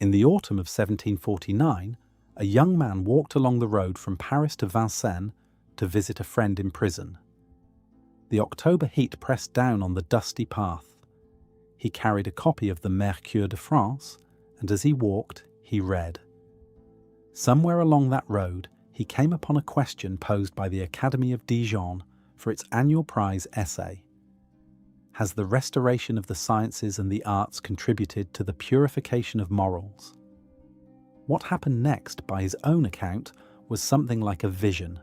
In the autumn of 1749, a young man walked along the road from Paris to Vincennes to visit a friend in prison. The October heat pressed down on the dusty path. He carried a copy of the Mercure de France, and as he walked, he read. Somewhere along that road, he came upon a question posed by the Academy of Dijon for its annual prize essay. Has the restoration of the sciences and the arts contributed to the purification of morals? What happened next, by his own account, was something like a vision.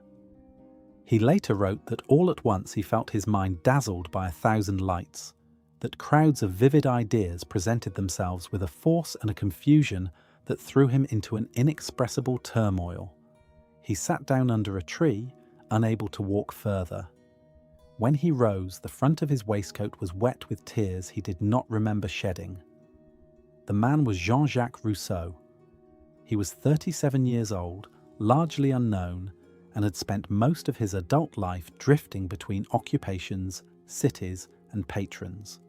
He later wrote that all at once he felt his mind dazzled by 1,000 lights, that crowds of vivid ideas presented themselves with a force and a confusion that threw him into an inexpressible turmoil. He sat down under a tree, unable to walk further. When he rose, the front of his waistcoat was wet with tears he did not remember shedding. The man was Jean-Jacques Rousseau. He was 37 years old, largely unknown, and had spent most of his adult life drifting between occupations, cities, and patrons.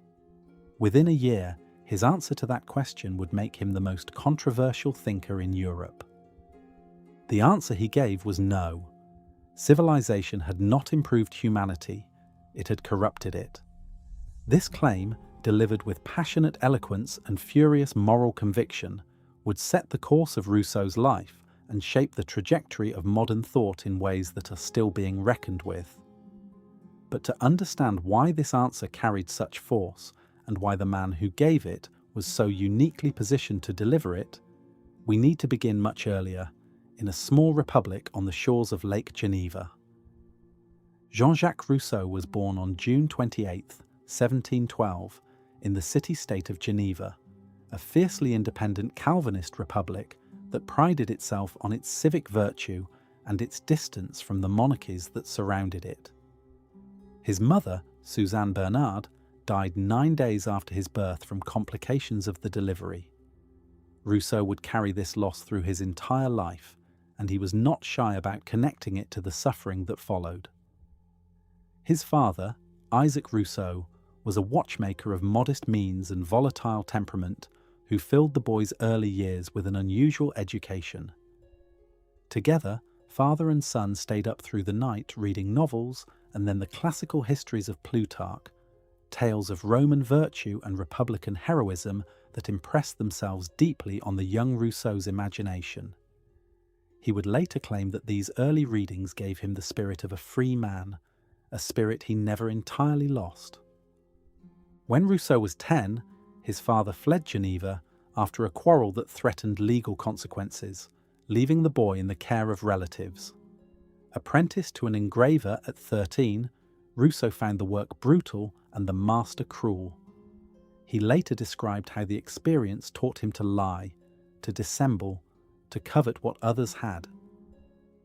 Within a year, his answer to that question would make him the most controversial thinker in Europe. The answer he gave was no. Civilization had not improved humanity, it had corrupted it. This claim, delivered with passionate eloquence and furious moral conviction, would set the course of Rousseau's life and shape the trajectory of modern thought in ways that are still being reckoned with. But to understand why this answer carried such force, and why the man who gave it was so uniquely positioned to deliver it, we need to begin much earlier, in a small republic on the shores of Lake Geneva. Jean-Jacques Rousseau was born on June 28, 1712, in the city-state of Geneva, a fiercely independent Calvinist republic that prided itself on its civic virtue and its distance from the monarchies that surrounded it. His mother, Suzanne Bernard, died 9 days after his birth from complications of the delivery. Rousseau would carry this loss through his entire life, and he was not shy about connecting it to the suffering that followed. His father, Isaac Rousseau, was a watchmaker of modest means and volatile temperament who filled the boy's early years with an unusual education. Together, father and son stayed up through the night reading novels and then the classical histories of Plutarch, tales of Roman virtue and republican heroism that impressed themselves deeply on the young Rousseau's imagination. He would later claim that these early readings gave him the spirit of a free man, a spirit he never entirely lost. When Rousseau was 10, his father fled Geneva after a quarrel that threatened legal consequences, leaving the boy in the care of relatives. Apprenticed to an engraver at 13, Rousseau found the work brutal and the master cruel. He later described how the experience taught him to lie, to dissemble, to covet what others had.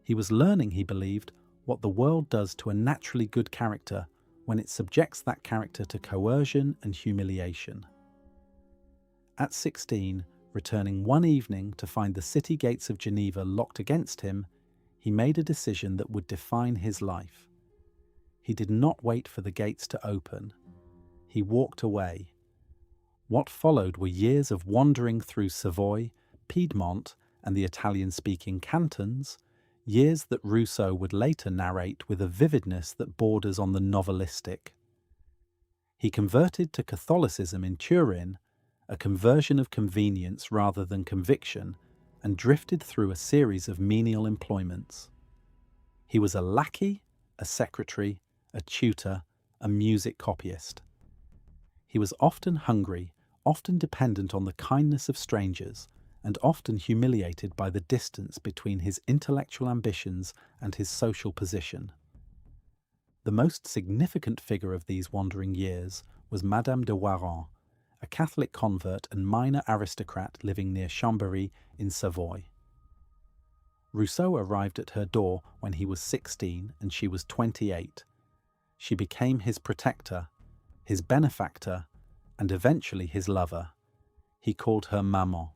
He was learning, he believed, what the world does to a naturally good character when it subjects that character to coercion and humiliation. At 16, returning one evening to find the city gates of Geneva locked against him, he made a decision that would define his life. He did not wait for the gates to open. He walked away. What followed were years of wandering through Savoy, Piedmont, and the Italian-speaking cantons, years that Rousseau would later narrate with a vividness that borders on the novelistic. He converted to Catholicism in Turin, a conversion of convenience rather than conviction, and drifted through a series of menial employments. He was a lackey, a secretary, a tutor, a music copyist. He was often hungry, often dependent on the kindness of strangers, and often humiliated by the distance between his intellectual ambitions and his social position. The most significant figure of these wandering years was Madame de Warren, a Catholic convert and minor aristocrat living near Chambéry in Savoy. Rousseau arrived at her door when he was 16 and she was 28. She became his protector, his benefactor, and eventually his lover. He called her maman.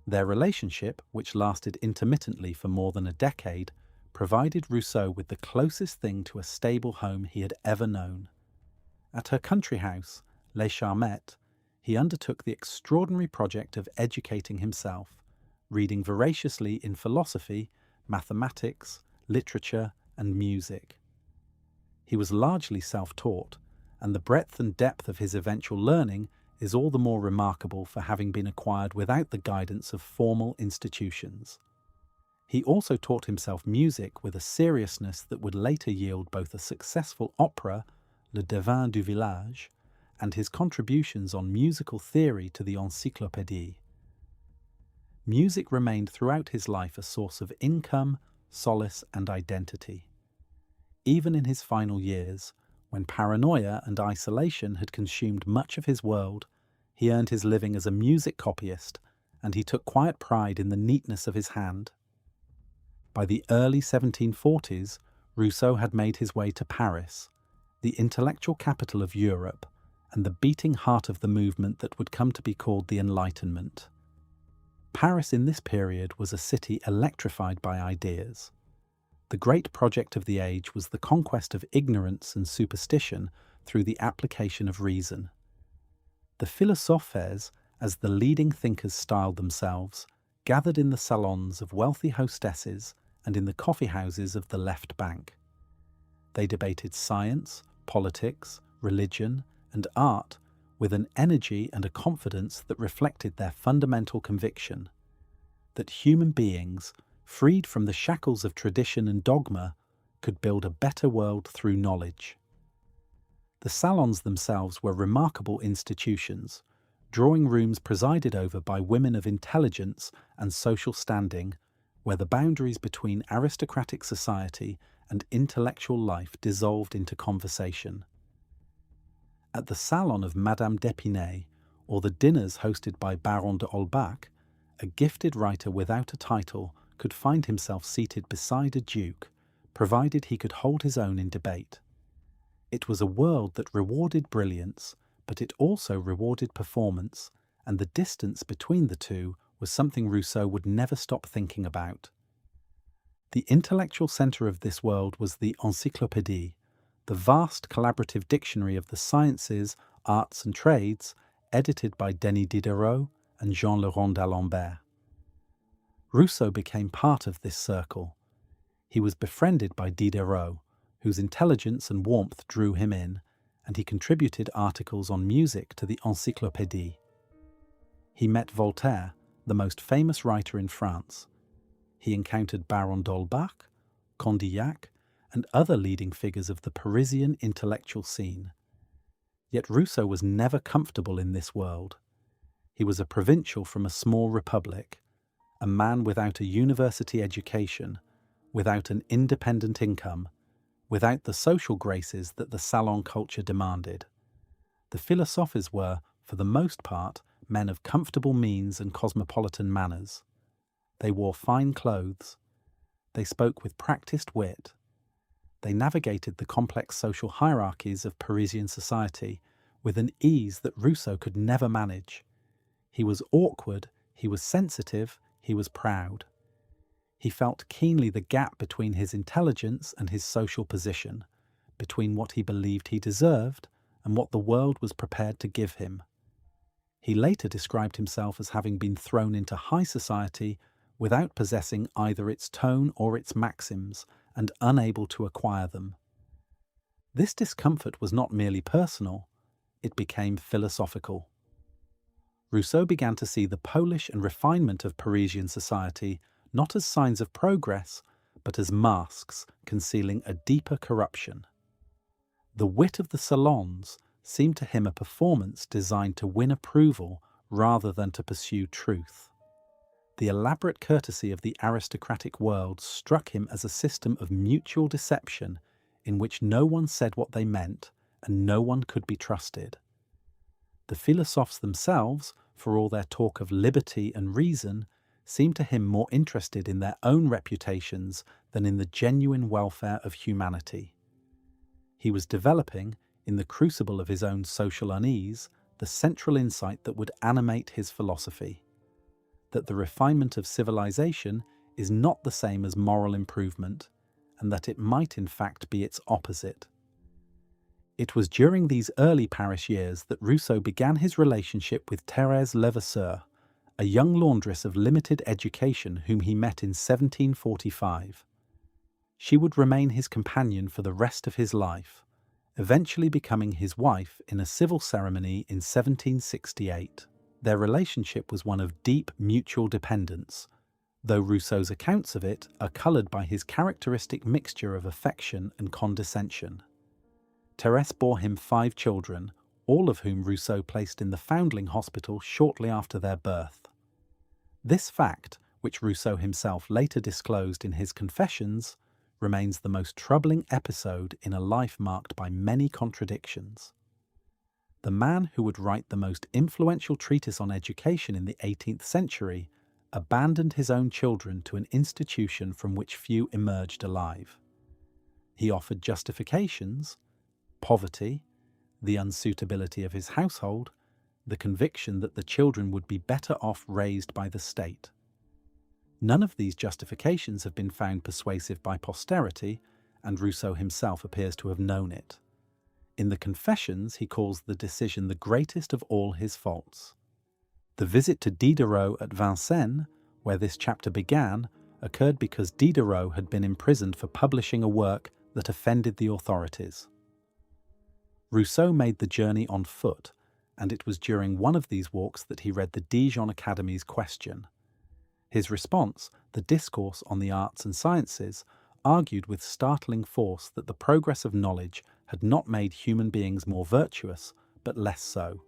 Their relationship, which lasted intermittently for more than a decade, provided Rousseau with the closest thing to a stable home he had ever known. At her country house, Les Charmettes, he undertook the extraordinary project of educating himself, reading voraciously in philosophy, mathematics, literature, and music. He was largely self-taught, and the breadth and depth of his eventual learning is all the more remarkable for having been acquired without the guidance of formal institutions. He also taught himself music with a seriousness that would later yield both a successful opera, Le Devin du Village, and his contributions on musical theory to the Encyclopédie. Music remained throughout his life a source of income, solace, and identity. Even in his final years, when paranoia and isolation had consumed much of his world, he earned his living as a music copyist, and he took quiet pride in the neatness of his hand. By the early 1740s, Rousseau had made his way to Paris, the intellectual capital of Europe, and the beating heart of the movement that would come to be called the Enlightenment. Paris in this period was a city electrified by ideas. The great project of the age was the conquest of ignorance and superstition through the application of reason. The philosophes, as the leading thinkers styled themselves, gathered in the salons of wealthy hostesses and in the coffee houses of the left bank. They debated science, politics, religion, and art with an energy and a confidence that reflected their fundamental conviction that human beings, freed from the shackles of tradition and dogma, could build a better world through knowledge. The salons themselves were remarkable institutions, drawing rooms presided over by women of intelligence and social standing, where the boundaries between aristocratic society and intellectual life dissolved into conversation. At the salon of Madame d'Épinay, or the dinners hosted by Baron de Holbach, a gifted writer without a title could find himself seated beside a duke, provided he could hold his own in debate. It was a world that rewarded brilliance, but it also rewarded performance, and the distance between the two was something Rousseau would never stop thinking about. The intellectual centre of this world was the Encyclopédie, the vast collaborative dictionary of the sciences, arts and trades, edited by Denis Diderot and Jean-Laurent d'Alembert. Rousseau became part of this circle. He was befriended by Diderot, whose intelligence and warmth drew him in, and he contributed articles on music to the Encyclopédie. He met Voltaire, the most famous writer in France. He encountered Baron d'Holbach, Condillac, and other leading figures of the Parisian intellectual scene. Yet Rousseau was never comfortable in this world. He was a provincial from a small republic, a man without a university education, without an independent income, without the social graces that the salon culture demanded. The philosophes were, for the most part, men of comfortable means and cosmopolitan manners. They wore fine clothes. They spoke with practiced wit. They navigated the complex social hierarchies of Parisian society with an ease that Rousseau could never manage. He was awkward, he was sensitive, he was proud. He felt keenly the gap between his intelligence and his social position, between what he believed he deserved and what the world was prepared to give him. He later described himself as having been thrown into high society without possessing either its tone or its maxims, and unable to acquire them. This discomfort was not merely personal, it became philosophical. Rousseau began to see the polish and refinement of Parisian society not as signs of progress, but as masks concealing a deeper corruption. The wit of the salons seemed to him a performance designed to win approval rather than to pursue truth. The elaborate courtesy of the aristocratic world struck him as a system of mutual deception in which no one said what they meant and no one could be trusted. The philosophes themselves, for all their talk of liberty and reason, seemed to him more interested in their own reputations than in the genuine welfare of humanity. He was developing, in the crucible of his own social unease, the central insight that would animate his philosophy: that the refinement of civilization is not the same as moral improvement, and that it might in fact be its opposite. It was during these early Paris years that Rousseau began his relationship with Thérèse Levasseur, a young laundress of limited education whom he met in 1745. She would remain his companion for the rest of his life, eventually becoming his wife in a civil ceremony in 1768. Their relationship was one of deep mutual dependence, though Rousseau's accounts of it are coloured by his characteristic mixture of affection and condescension. Thérèse bore him 5 children, all of whom Rousseau placed in the Foundling Hospital shortly after their birth. This fact, which Rousseau himself later disclosed in his Confessions, remains the most troubling episode in a life marked by many contradictions. The man who would write the most influential treatise on education in the 18th century abandoned his own children to an institution from which few emerged alive. He offered justifications: poverty, the unsuitability of his household, the conviction that the children would be better off raised by the state. None of these justifications have been found persuasive by posterity, and Rousseau himself appears to have known it. In the Confessions, he calls the decision the greatest of all his faults. The visit to Diderot at Vincennes, where this chapter began, occurred because Diderot had been imprisoned for publishing a work that offended the authorities. Rousseau made the journey on foot, and it was during one of these walks that he read the Dijon Academy's question. His response, the Discourse on the Arts and Sciences, argued with startling force that the progress of knowledge had not made human beings more virtuous, but less so.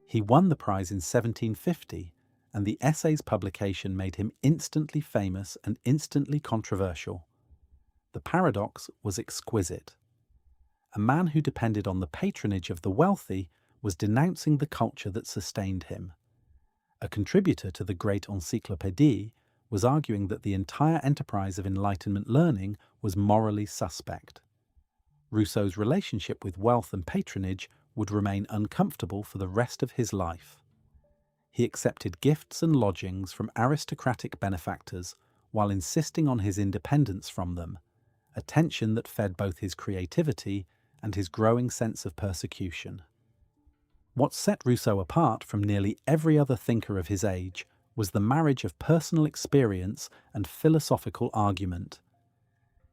He won the prize in 1750, and the essay's publication made him instantly famous and instantly controversial. The paradox was exquisite. A man who depended on the patronage of the wealthy was denouncing the culture that sustained him. A contributor to the great Encyclopédie was arguing that the entire enterprise of Enlightenment learning was morally suspect. Rousseau's relationship with wealth and patronage would remain uncomfortable for the rest of his life. He accepted gifts and lodgings from aristocratic benefactors while insisting on his independence from them, a tension that fed both his creativity and his growing sense of persecution. What set Rousseau apart from nearly every other thinker of his age was the marriage of personal experience and philosophical argument.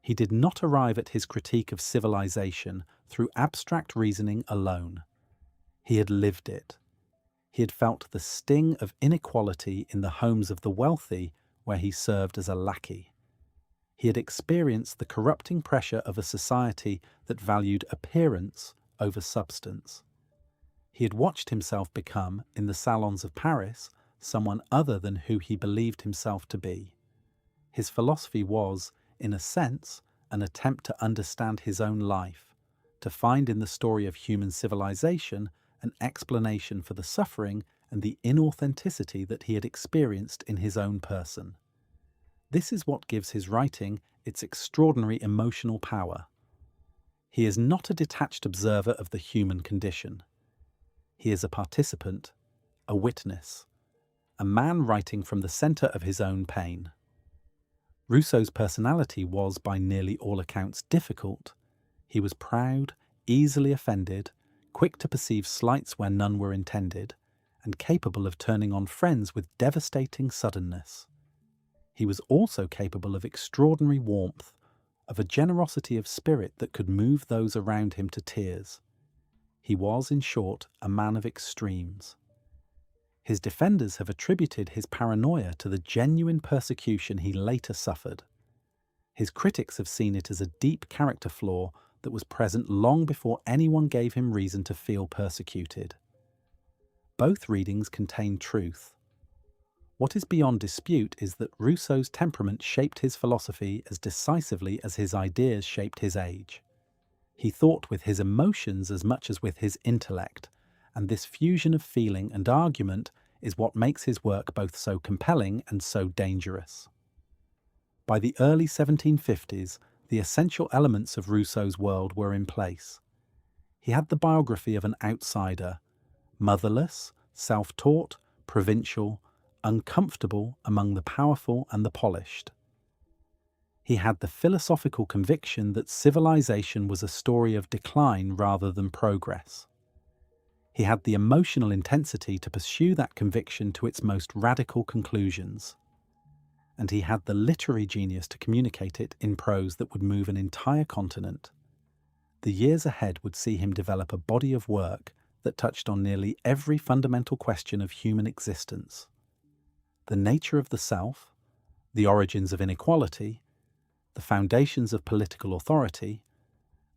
He did not arrive at his critique of civilization through abstract reasoning alone. He had lived it. He had felt the sting of inequality in the homes of the wealthy where he served as a lackey. He had experienced the corrupting pressure of a society that valued appearance over substance. He had watched himself become, in the salons of Paris, someone other than who he believed himself to be. His philosophy was, in a sense, an attempt to understand his own life, to find in the story of human civilization an explanation for the suffering and the inauthenticity that he had experienced in his own person. This is what gives his writing its extraordinary emotional power. He is not a detached observer of the human condition. He is a participant, a witness, a man writing from the centre of his own pain. Rousseau's personality was, by nearly all accounts, difficult. He was proud, easily offended, quick to perceive slights where none were intended, and capable of turning on friends with devastating suddenness. He was also capable of extraordinary warmth, of a generosity of spirit that could move those around him to tears. He was, in short, a man of extremes. His defenders have attributed his paranoia to the genuine persecution he later suffered. His critics have seen it as a deep character flaw that was present long before anyone gave him reason to feel persecuted. Both readings contain truth. What is beyond dispute is that Rousseau's temperament shaped his philosophy as decisively as his ideas shaped his age. He thought with his emotions as much as with his intellect, and this fusion of feeling and argument is what makes his work both so compelling and so dangerous. By the early 1750s, the essential elements of Rousseau's world were in place. He had the biography of an outsider, motherless, self-taught, provincial, uncomfortable among the powerful and the polished. He had the philosophical conviction that civilization was a story of decline rather than progress. He had the emotional intensity to pursue that conviction to its most radical conclusions. And he had the literary genius to communicate it in prose that would move an entire continent. The years ahead would see him develop a body of work that touched on nearly every fundamental question of human existence: the nature of the self, the origins of inequality, the foundations of political authority,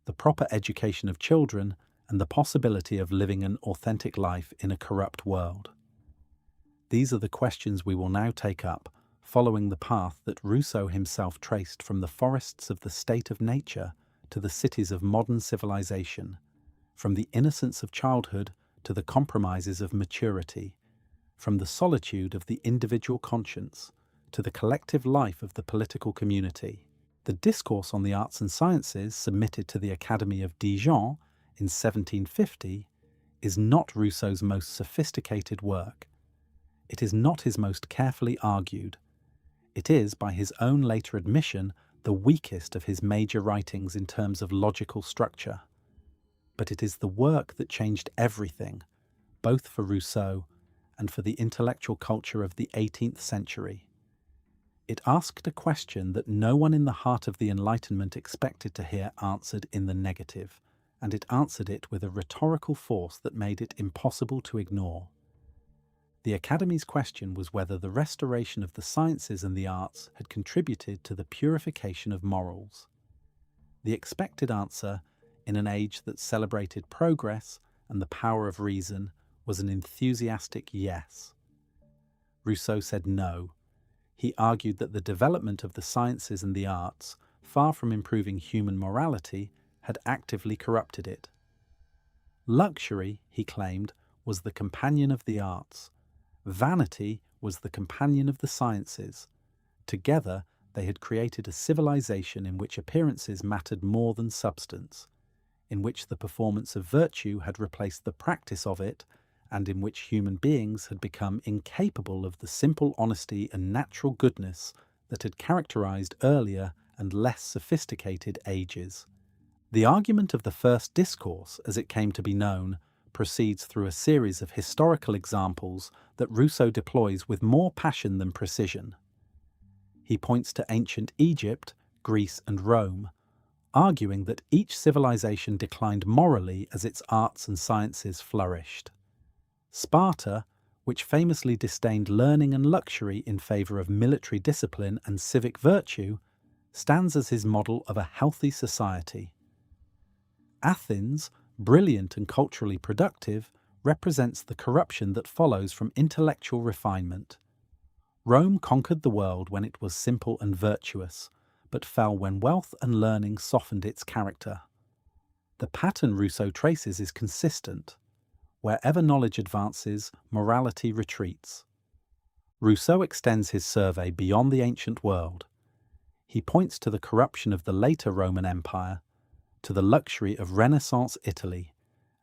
the proper education of children, and the possibility of living an authentic life in a corrupt world. These are the questions we will now take up, following the path that Rousseau himself traced from the forests of the state of nature to the cities of modern civilization, from the innocence of childhood to the compromises of maturity, from the solitude of the individual conscience to the collective life of the political community. The Discourse on the Arts and Sciences, submitted to the Academy of Dijon in 1750, is not Rousseau's most sophisticated work. It is not his most carefully argued. It is, by his own later admission, the weakest of his major writings in terms of logical structure. But it is the work that changed everything, both for Rousseau and for the intellectual culture of the 18th century. It asked a question that no one in the heart of the Enlightenment expected to hear answered in the negative, and it answered it with a rhetorical force that made it impossible to ignore. The Academy's question was whether the restoration of the sciences and the arts had contributed to the purification of morals. The expected answer, in an age that celebrated progress and the power of reason, was an enthusiastic yes. Rousseau said no. He argued that the development of the sciences and the arts, far from improving human morality, had actively corrupted it. Luxury, he claimed, was the companion of the arts. Vanity was the companion of the sciences. Together, they had created a civilization in which appearances mattered more than substance, in which the performance of virtue had replaced the practice of it, and in which human beings had become incapable of the simple honesty and natural goodness that had characterized earlier and less sophisticated ages. The argument of the first discourse, as it came to be known, proceeds through a series of historical examples that Rousseau deploys with more passion than precision. He points to ancient Egypt, Greece, and Rome, arguing that each civilization declined morally as its arts and sciences flourished. Sparta, which famously disdained learning and luxury in favor of military discipline and civic virtue, stands as his model of a healthy society. Athens, brilliant and culturally productive, represents the corruption that follows from intellectual refinement. Rome conquered the world when it was simple and virtuous, but fell when wealth and learning softened its character. The pattern Rousseau traces is consistent. Wherever knowledge advances, morality retreats. Rousseau extends his survey beyond the ancient world. He points to the corruption of the later Roman Empire, to the luxury of Renaissance Italy,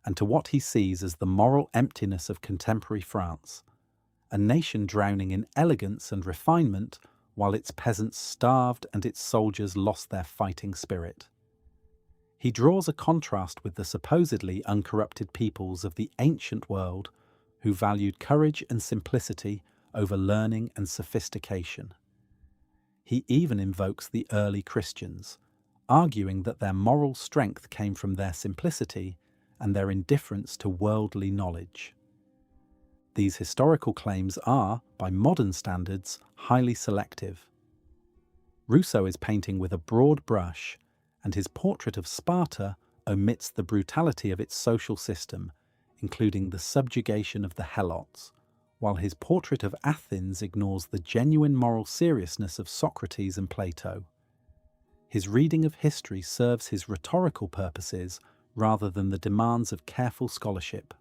and to what he sees as the moral emptiness of contemporary France, a nation drowning in elegance and refinement while its peasants starved and its soldiers lost their fighting spirit. He draws a contrast with the supposedly uncorrupted peoples of the ancient world who valued courage and simplicity over learning and sophistication. He even invokes the early Christians, arguing that their moral strength came from their simplicity and their indifference to worldly knowledge. These historical claims are, by modern standards, highly selective. Rousseau is painting with a broad brush, and his portrait of Sparta omits the brutality of its social system, including the subjugation of the Helots, while his portrait of Athens ignores the genuine moral seriousness of Socrates and Plato. His reading of history serves his rhetorical purposes rather than the demands of careful scholarship.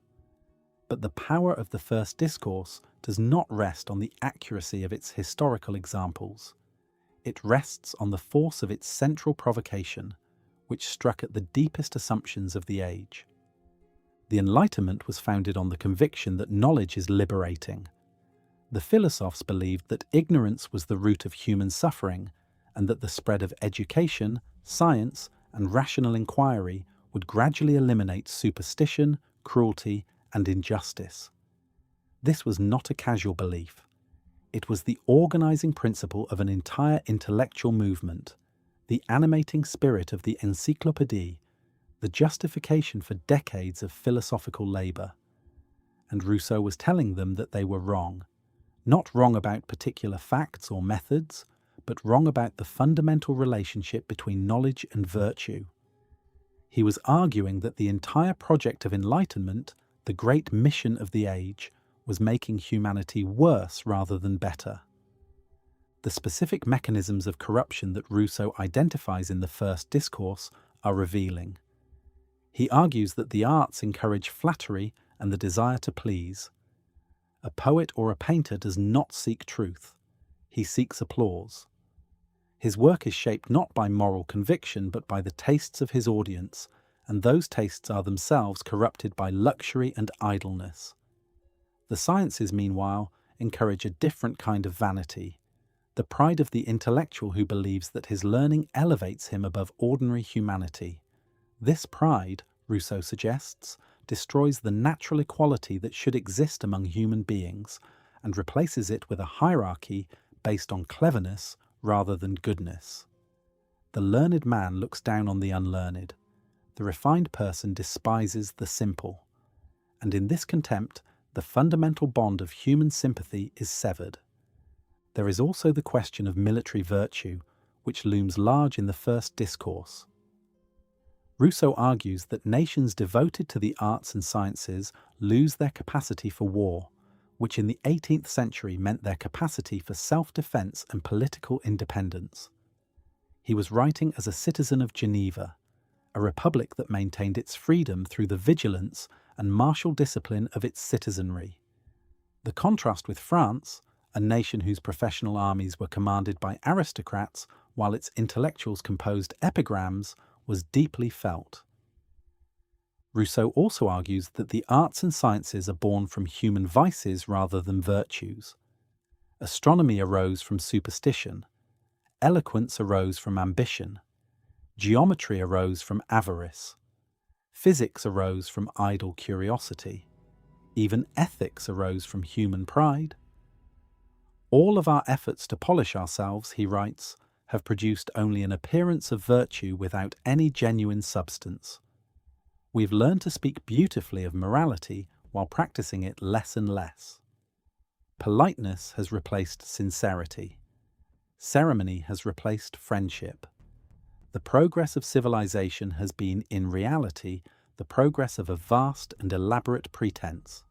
But the power of the first discourse does not rest on the accuracy of its historical examples. It rests on the force of its central provocation, which struck at the deepest assumptions of the age. The Enlightenment was founded on the conviction that knowledge is liberating. The philosophes believed that ignorance was the root of human suffering, and that the spread of education, science, and rational inquiry would gradually eliminate superstition, cruelty, and injustice. This was not a casual belief. It was the organizing principle of an entire intellectual movement, the animating spirit of the Encyclopédie, the justification for decades of philosophical labor. And Rousseau was telling them that they were wrong. Not wrong about particular facts or methods, but wrong about the fundamental relationship between knowledge and virtue. He was arguing that the entire project of Enlightenment, the great mission of the age, was making humanity worse rather than better. The specific mechanisms of corruption that Rousseau identifies in the first discourse are revealing. He argues that the arts encourage flattery and the desire to please. A poet or a painter does not seek truth. He seeks applause. His work is shaped not by moral conviction but by the tastes of his audience, and those tastes are themselves corrupted by luxury and idleness. The sciences, meanwhile, encourage a different kind of vanity, the pride of the intellectual who believes that his learning elevates him above ordinary humanity. This pride, Rousseau suggests, destroys the natural equality that should exist among human beings and replaces it with a hierarchy based on cleverness rather than goodness. The learned man looks down on the unlearned. The refined person despises the simple. And in this contempt, the fundamental bond of human sympathy is severed. There is also the question of military virtue, which looms large in the first discourse. Rousseau argues that nations devoted to the arts and sciences lose their capacity for war, which in the 18th century meant their capacity for self-defense and political independence. He was writing as a citizen of Geneva, a republic that maintained its freedom through the vigilance and martial discipline of its citizenry. The contrast with France, a nation whose professional armies were commanded by aristocrats while its intellectuals composed epigrams, was deeply felt. Rousseau also argues that the arts and sciences are born from human vices rather than virtues. Astronomy arose from superstition. Eloquence arose from ambition. Geometry arose from avarice. Physics arose from idle curiosity. Even ethics arose from human pride. All of our efforts to polish ourselves, he writes, have produced only an appearance of virtue without any genuine substance. We've learned to speak beautifully of morality while practicing it less and less. Politeness has replaced sincerity. Ceremony has replaced friendship. The progress of civilization has been, in reality, the progress of a vast and elaborate pretense.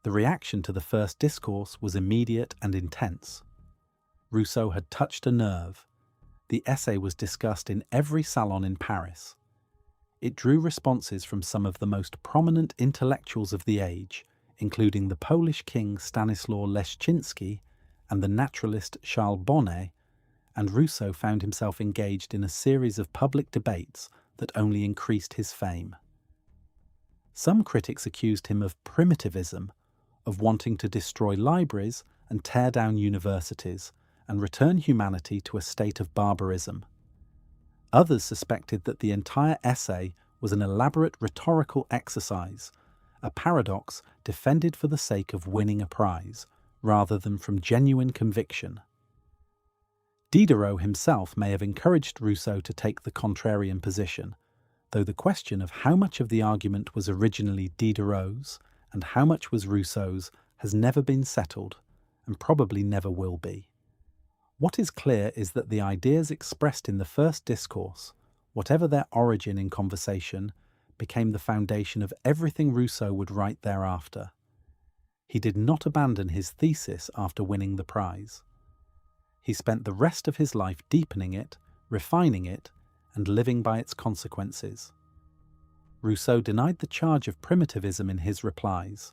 The reaction to the first discourse was immediate and intense. Rousseau had touched a nerve. The essay was discussed in every salon in Paris. It drew responses from some of the most prominent intellectuals of the age, including the Polish king Stanislaw Leszczynski and the naturalist Charles Bonnet, and Rousseau found himself engaged in a series of public debates that only increased his fame. Some critics accused him of primitivism, of wanting to destroy libraries and tear down universities, and return humanity to a state of barbarism. Others suspected that the entire essay was an elaborate rhetorical exercise, a paradox defended for the sake of winning a prize, rather than from genuine conviction. Diderot himself may have encouraged Rousseau to take the contrarian position, though the question of how much of the argument was originally Diderot's and how much was Rousseau's has never been settled, and probably never will be. What is clear is that the ideas expressed in the first discourse, whatever their origin in conversation, became the foundation of everything Rousseau would write thereafter. He did not abandon his thesis after winning the prize. He spent the rest of his life deepening it, refining it, and living by its consequences. Rousseau denied the charge of primitivism in his replies,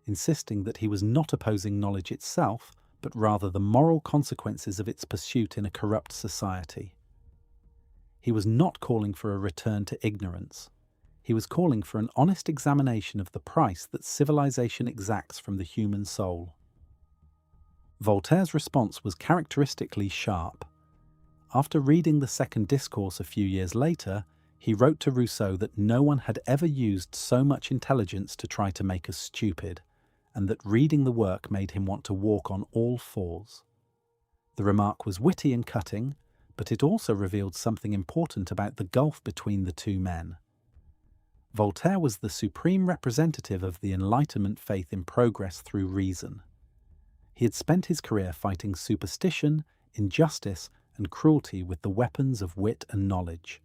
insisting that he was not opposing knowledge itself, but rather the moral consequences of its pursuit in a corrupt society. He was not calling for a return to ignorance. He was calling for an honest examination of the price that civilization exacts from the human soul. Voltaire's response was characteristically sharp. After reading the second discourse a few years later, he wrote to Rousseau that no one had ever used so much intelligence to try to make us stupid, and that reading the work made him want to walk on all fours. The remark was witty and cutting, but it also revealed something important about the gulf between the two men. Voltaire was the supreme representative of the Enlightenment faith in progress through reason. He had spent his career fighting superstition, injustice, and cruelty with the weapons of wit and knowledge.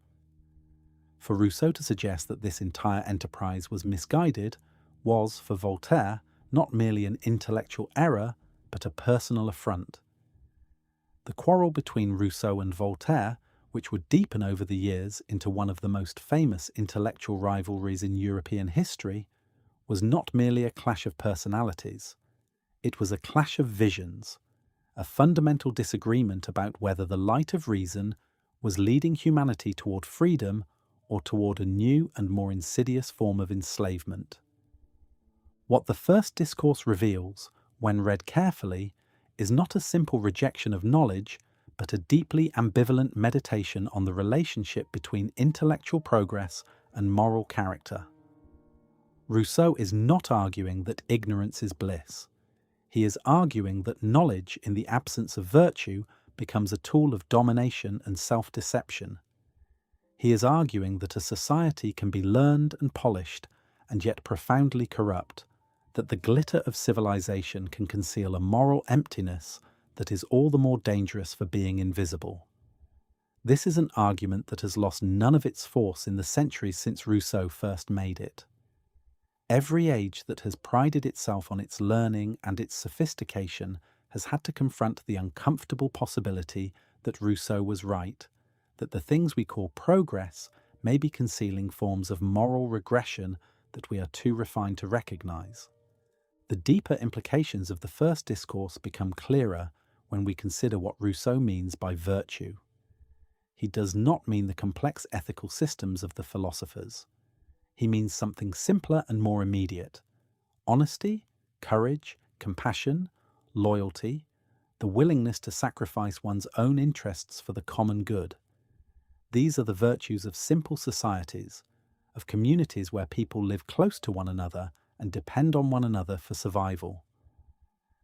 For Rousseau to suggest that this entire enterprise was misguided was, for Voltaire, not merely an intellectual error, but a personal affront. The quarrel between Rousseau and Voltaire, which would deepen over the years into one of the most famous intellectual rivalries in European history, was not merely a clash of personalities. It was a clash of visions, a fundamental disagreement about whether the light of reason was leading humanity toward freedom or toward a new and more insidious form of enslavement. What the first discourse reveals, when read carefully, is not a simple rejection of knowledge, but a deeply ambivalent meditation on the relationship between intellectual progress and moral character. Rousseau is not arguing that ignorance is bliss. He is arguing that knowledge in the absence of virtue becomes a tool of domination and self-deception. He is arguing that a society can be learned and polished and yet profoundly corrupt, that the glitter of civilization can conceal a moral emptiness that is all the more dangerous for being invisible. This is an argument that has lost none of its force in the centuries since Rousseau first made it. Every age that has prided itself on its learning and its sophistication has had to confront the uncomfortable possibility that Rousseau was right, that the things we call progress may be concealing forms of moral regression that we are too refined to recognize. The deeper implications of the first discourse become clearer when we consider what Rousseau means by virtue. He does not mean the complex ethical systems of the philosophers. He means something simpler and more immediate: honesty, courage, compassion, loyalty, the willingness to sacrifice one's own interests for the common good. These are the virtues of simple societies, of communities where people live close to one another and depend on one another for survival.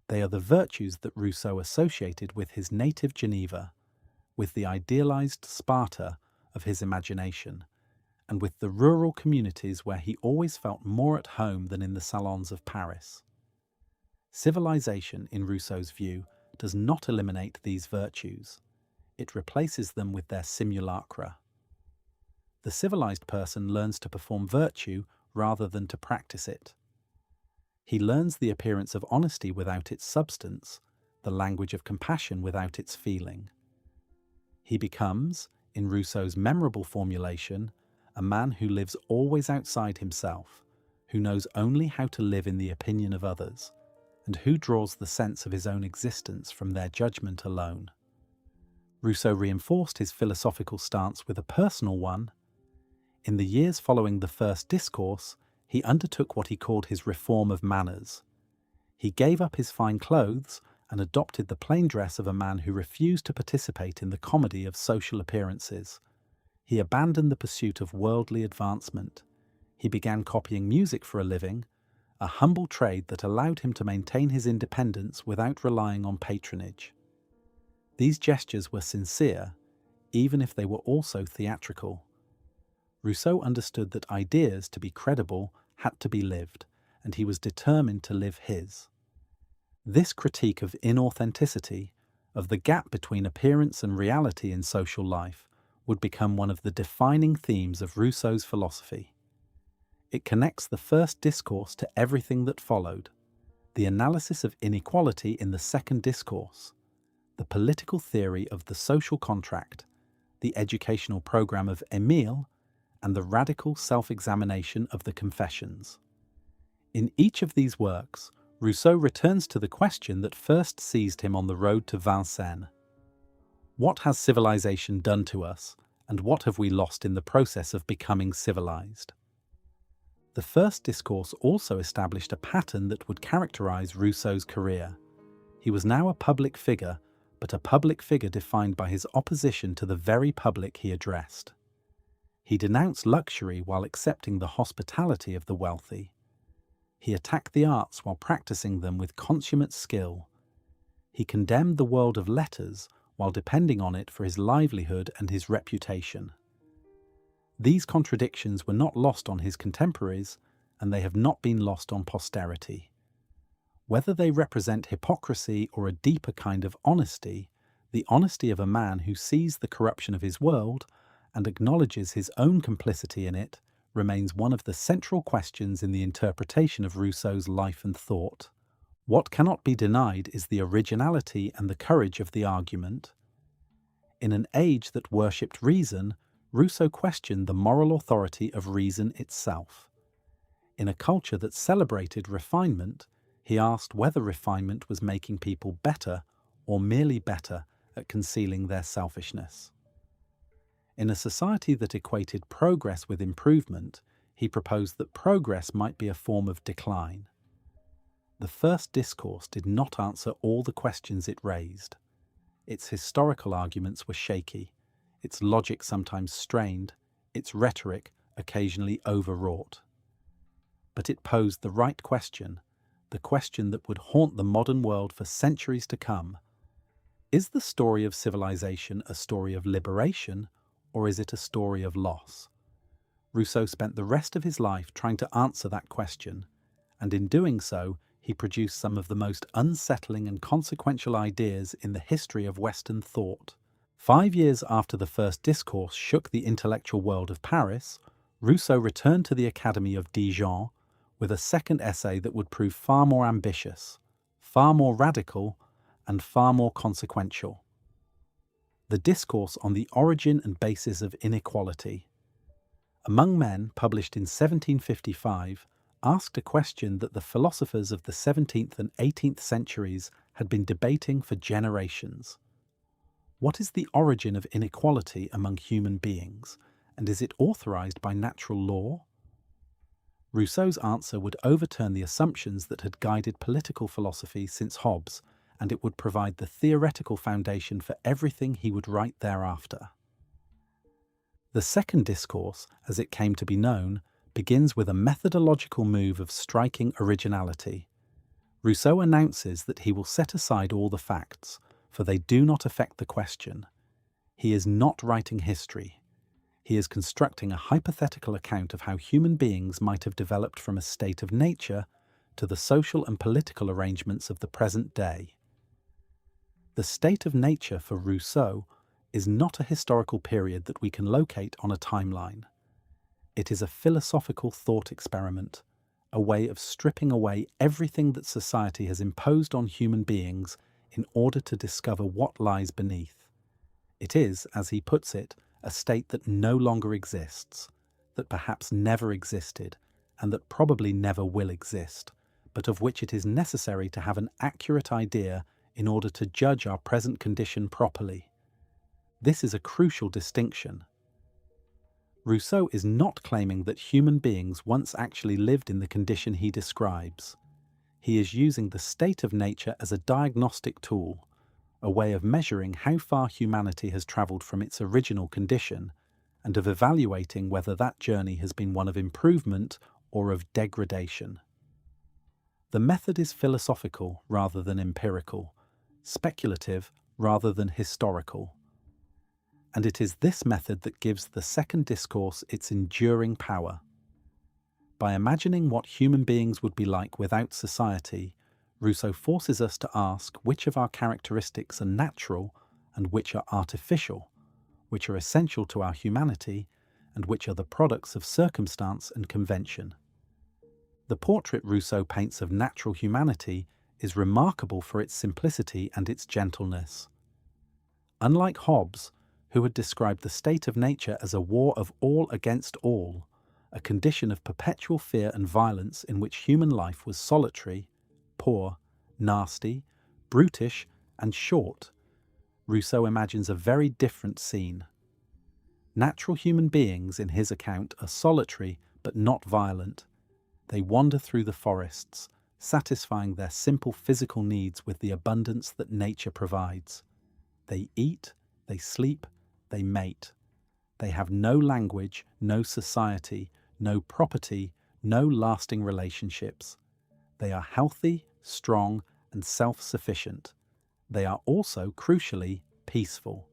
They are the virtues that Rousseau associated with his native Geneva, with the idealized Sparta of his imagination, and with the rural communities where he always felt more at home than in the salons of Paris. Civilization, in Rousseau's view, does not eliminate these virtues. It replaces them with their simulacra. The civilized person learns to perform virtue rather than to practice it. He learns the appearance of honesty without its substance, the language of compassion without its feeling. He becomes, in Rousseau's memorable formulation, a man who lives always outside himself, who knows only how to live in the opinion of others, and who draws the sense of his own existence from their judgment alone. Rousseau reinforced his philosophical stance with a personal one. In the years following the first discourse, he undertook what he called his reform of manners. He gave up his fine clothes and adopted the plain dress of a man who refused to participate in the comedy of social appearances. He abandoned the pursuit of worldly advancement. He began copying music for a living, a humble trade that allowed him to maintain his independence without relying on patronage. These gestures were sincere, even if they were also theatrical. Rousseau understood that ideas, to be credible, had to be lived, and he was determined to live his. This critique of inauthenticity, of the gap between appearance and reality in social life, would become one of the defining themes of Rousseau's philosophy. It connects the first discourse to everything that followed: the analysis of inequality in the second discourse, the political theory of the social contract, the educational program of Emile, and the radical self-examination of the Confessions. In each of these works, Rousseau returns to the question that first seized him on the road to Vincennes. What has civilization done to us, and what have we lost in the process of becoming civilized? The first discourse also established a pattern that would characterize Rousseau's career. He was now a public figure, but a public figure defined by his opposition to the very public he addressed. He denounced luxury while accepting the hospitality of the wealthy. He attacked the arts while practicing them with consummate skill. He condemned the world of letters while depending on it for his livelihood and his reputation. These contradictions were not lost on his contemporaries, and they have not been lost on posterity. Whether they represent hypocrisy or a deeper kind of honesty, the honesty of a man who sees the corruption of his world and acknowledges his own complicity in it, remains one of the central questions in the interpretation of Rousseau's life and thought. What cannot be denied is the originality and the courage of the argument. In an age that worshipped reason, Rousseau questioned the moral authority of reason itself. In a culture that celebrated refinement, he asked whether refinement was making people better or merely better at concealing their selfishness. In a society that equated progress with improvement, he proposed that progress might be a form of decline. The first discourse did not answer all the questions it raised. Its historical arguments were shaky, its logic sometimes strained, its rhetoric occasionally overwrought. But it posed the right question, the question that would haunt the modern world for centuries to come. Is the story of civilization a story of liberation, or is it a story of loss? Rousseau spent the rest of his life trying to answer that question, and in doing so, he produced some of the most unsettling and consequential ideas in the history of Western thought. 5 years after the first discourse shook the intellectual world of Paris, Rousseau returned to the Academy of Dijon with a second essay that would prove far more ambitious, far more radical, and far more consequential. The Discourse on the Origin and Basis of Inequality. Among Men, published in 1755, asked a question that the philosophers of the 17th and 18th centuries had been debating for generations. What is the origin of inequality among human beings, and is it authorized by natural law? Rousseau's answer would overturn the assumptions that had guided political philosophy since Hobbes, and it would provide the theoretical foundation for everything he would write thereafter. The second discourse, as it came to be known, begins with a methodological move of striking originality. Rousseau announces that he will set aside all the facts, for they do not affect the question. He is not writing history. He is constructing a hypothetical account of how human beings might have developed from a state of nature to the social and political arrangements of the present day. The state of nature for Rousseau is not a historical period that we can locate on a timeline. It is a philosophical thought experiment, a way of stripping away everything that society has imposed on human beings in order to discover what lies beneath. It is, as he puts it, a state that no longer exists, that perhaps never existed, and that probably never will exist, but of which it is necessary to have an accurate idea in order to judge our present condition properly. This is a crucial distinction. Rousseau is not claiming that human beings once actually lived in the condition he describes. He is using the state of nature as a diagnostic tool, a way of measuring how far humanity has travelled from its original condition, and of evaluating whether that journey has been one of improvement or of degradation. The method is philosophical rather than empirical, speculative rather than historical. And it is this method that gives the second discourse its enduring power. By imagining what human beings would be like without society, Rousseau forces us to ask which of our characteristics are natural and which are artificial, which are essential to our humanity and which are the products of circumstance and convention. The portrait Rousseau paints of natural humanity is remarkable for its simplicity and its gentleness. Unlike Hobbes, who had described the state of nature as a war of all against all, a condition of perpetual fear and violence in which human life was solitary, poor, nasty, brutish, and short, Rousseau imagines a very different scene. Natural human beings, in his account, are solitary but not violent. They wander through the forests, satisfying their simple physical needs with the abundance that nature provides. They eat, they sleep, they mate. They have no language, no society, no property, no lasting relationships. They are healthy, strong, and self-sufficient. They are also, crucially, peaceful.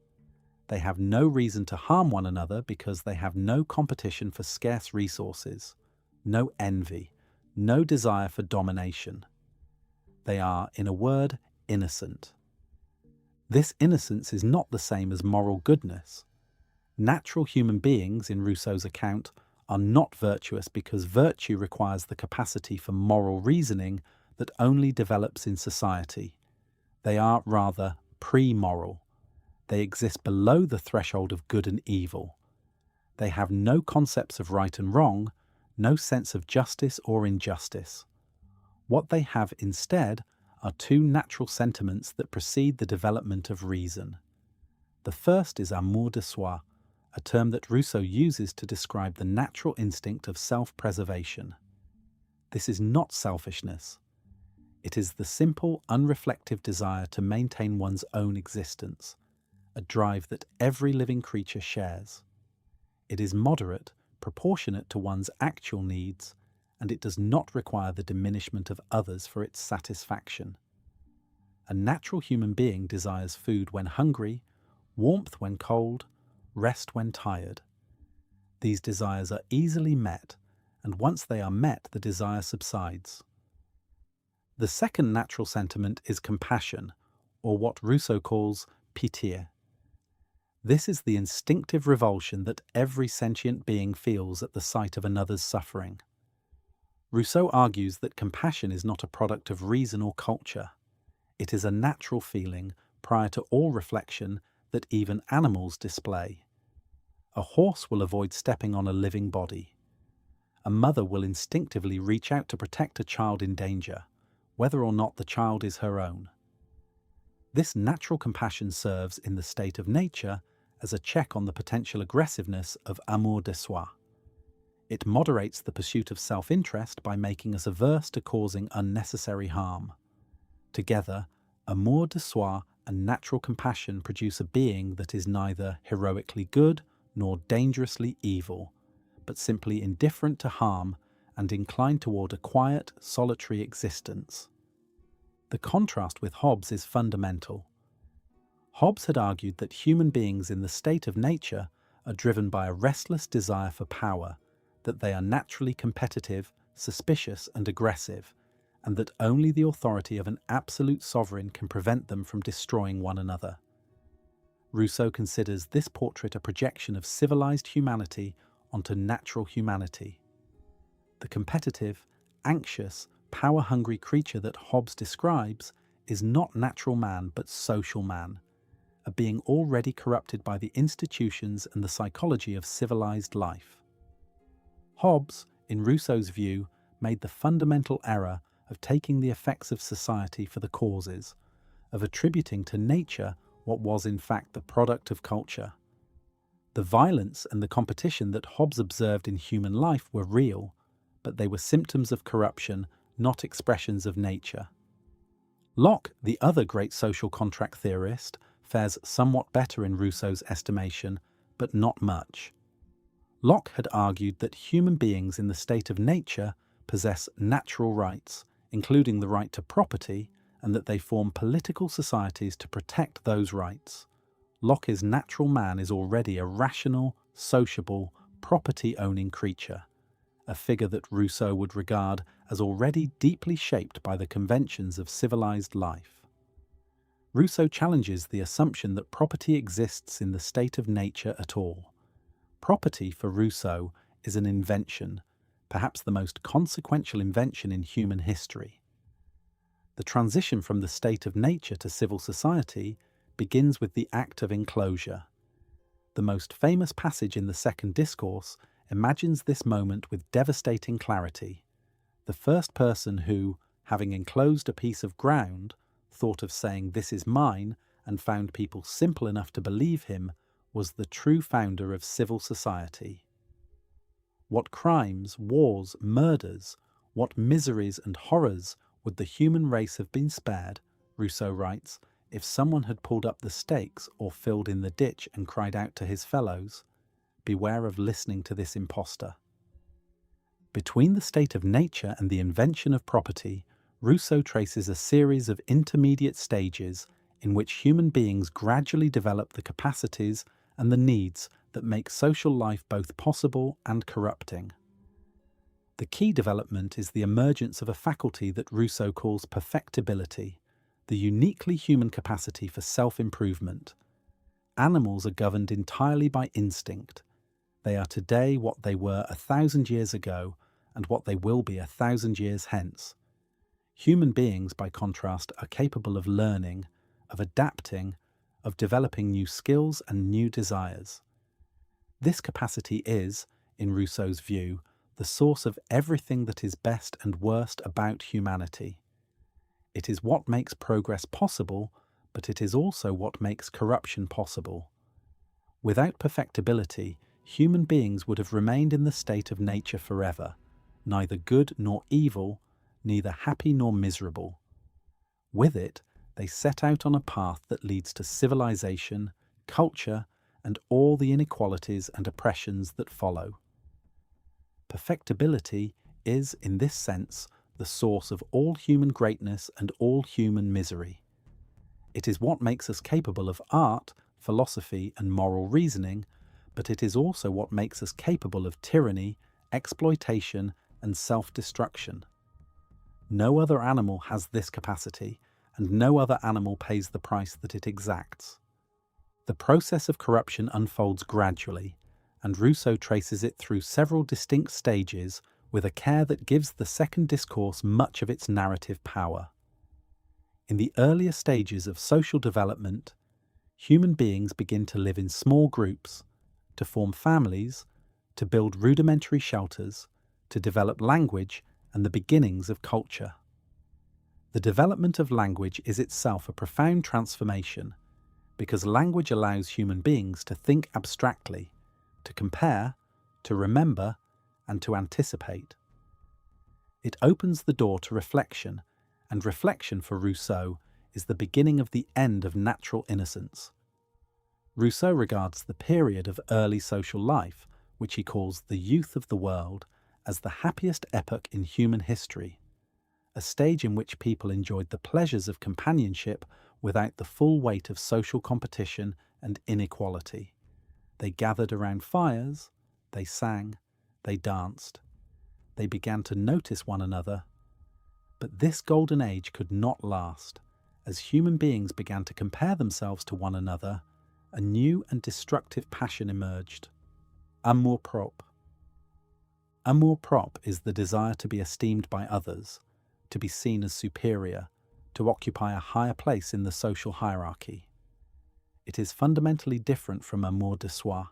They have no reason to harm one another because they have no competition for scarce resources, no envy, no desire for domination. They are, in a word, innocent. This innocence is not the same as moral goodness. Natural human beings, in Rousseau's account, are not virtuous because virtue requires the capacity for moral reasoning that only develops in society. They are rather pre-moral. They exist below the threshold of good and evil. They have no concepts of right and wrong, no sense of justice or injustice. What they have instead are two natural sentiments that precede the development of reason. The first is amour de soi, a term that Rousseau uses to describe the natural instinct of self-preservation. This is not selfishness. It is the simple, unreflective desire to maintain one's own existence, a drive that every living creature shares. It is moderate, proportionate to one's actual needs, and it does not require the diminishment of others for its satisfaction. A natural human being desires food when hungry, warmth when cold, rest when tired. These desires are easily met, and once they are met, the desire subsides. The second natural sentiment is compassion, or what Rousseau calls pitié. This is the instinctive revulsion that every sentient being feels at the sight of another's suffering. Rousseau argues that compassion is not a product of reason or culture. It is a natural feeling, prior to all reflection, that even animals display. A horse will avoid stepping on a living body. A mother will instinctively reach out to protect a child in danger, whether or not the child is her own. This natural compassion serves, in the state of nature, as a check on the potential aggressiveness of amour de soi. It moderates the pursuit of self-interest by making us averse to causing unnecessary harm. Together, amour de soi and natural compassion produce a being that is neither heroically good nor dangerously evil, but simply indifferent to harm and inclined toward a quiet, solitary existence. The contrast with Hobbes is fundamental. Hobbes had argued that human beings in the state of nature are driven by a restless desire for power, that they are naturally competitive, suspicious, and aggressive, and that only the authority of an absolute sovereign can prevent them from destroying one another. Rousseau considers this portrait a projection of civilized humanity onto natural humanity. The competitive, anxious, power-hungry creature that Hobbes describes is not natural man but social man, a being already corrupted by the institutions and the psychology of civilized life. Hobbes, in Rousseau's view, made the fundamental error of taking the effects of society for the causes, of attributing to nature what was in fact the product of culture. The violence and the competition that Hobbes observed in human life were real, but they were symptoms of corruption, not expressions of nature. Locke, the other great social contract theorist, fares somewhat better in Rousseau's estimation, but not much. Locke had argued that human beings in the state of nature possess natural rights, including the right to property, and that they form political societies to protect those rights. Locke's natural man is already a rational, sociable, property-owning creature, a figure that Rousseau would regard as already deeply shaped by the conventions of civilized life. Rousseau challenges the assumption that property exists in the state of nature at all. Property, for Rousseau, is an invention, perhaps the most consequential invention in human history. The transition from the state of nature to civil society begins with the act of enclosure. The most famous passage in the second discourse imagines this moment with devastating clarity. The first person who, having enclosed a piece of ground, thought of saying, "This is mine," and found people simple enough to believe him, was the true founder of civil society. What crimes, wars, murders, what miseries and horrors would the human race have been spared, Rousseau writes, if someone had pulled up the stakes or filled in the ditch and cried out to his fellows, beware of listening to this impostor. Between the state of nature and the invention of property, Rousseau traces a series of intermediate stages in which human beings gradually develop the capacities and the needs that make social life both possible and corrupting. The key development is the emergence of a faculty that Rousseau calls perfectibility, the uniquely human capacity for self-improvement. Animals are governed entirely by instinct. They are today what they were 1,000 years ago and what they will be 1,000 years hence. Human beings, by contrast, are capable of learning, of adapting, of developing new skills and new desires. This capacity is, in Rousseau's view, the source of everything that is best and worst about humanity. It is what makes progress possible, but it is also what makes corruption possible. Without perfectibility, human beings would have remained in the state of nature forever, neither good nor evil, neither happy nor miserable. With it, they set out on a path that leads to civilization, culture, and all the inequalities and oppressions that follow. Perfectibility is, in this sense, the source of all human greatness and all human misery. It is what makes us capable of art, philosophy, and moral reasoning, but it is also what makes us capable of tyranny, exploitation, and self-destruction. No other animal has this capacity, and no other animal pays the price that it exacts. The process of corruption unfolds gradually, and Rousseau traces it through several distinct stages with a care that gives the second discourse much of its narrative power. In the earlier stages of social development, human beings begin to live in small groups, to form families, to build rudimentary shelters, to develop language and the beginnings of culture. The development of language is itself a profound transformation, because language allows human beings to think abstractly, to compare, to remember, and to anticipate. It opens the door to reflection, and reflection for Rousseau is the beginning of the end of natural innocence. Rousseau regards the period of early social life, which he calls the youth of the world, as the happiest epoch in human history, a stage in which people enjoyed the pleasures of companionship without the full weight of social competition and inequality. They gathered around fires, they sang, they danced. They began to notice one another. But this golden age could not last. As human beings began to compare themselves to one another, a new and destructive passion emerged: amour-propre. Amour-propre is the desire to be esteemed by others, to be seen as superior, to occupy a higher place in the social hierarchy. It is fundamentally different from amour de soi.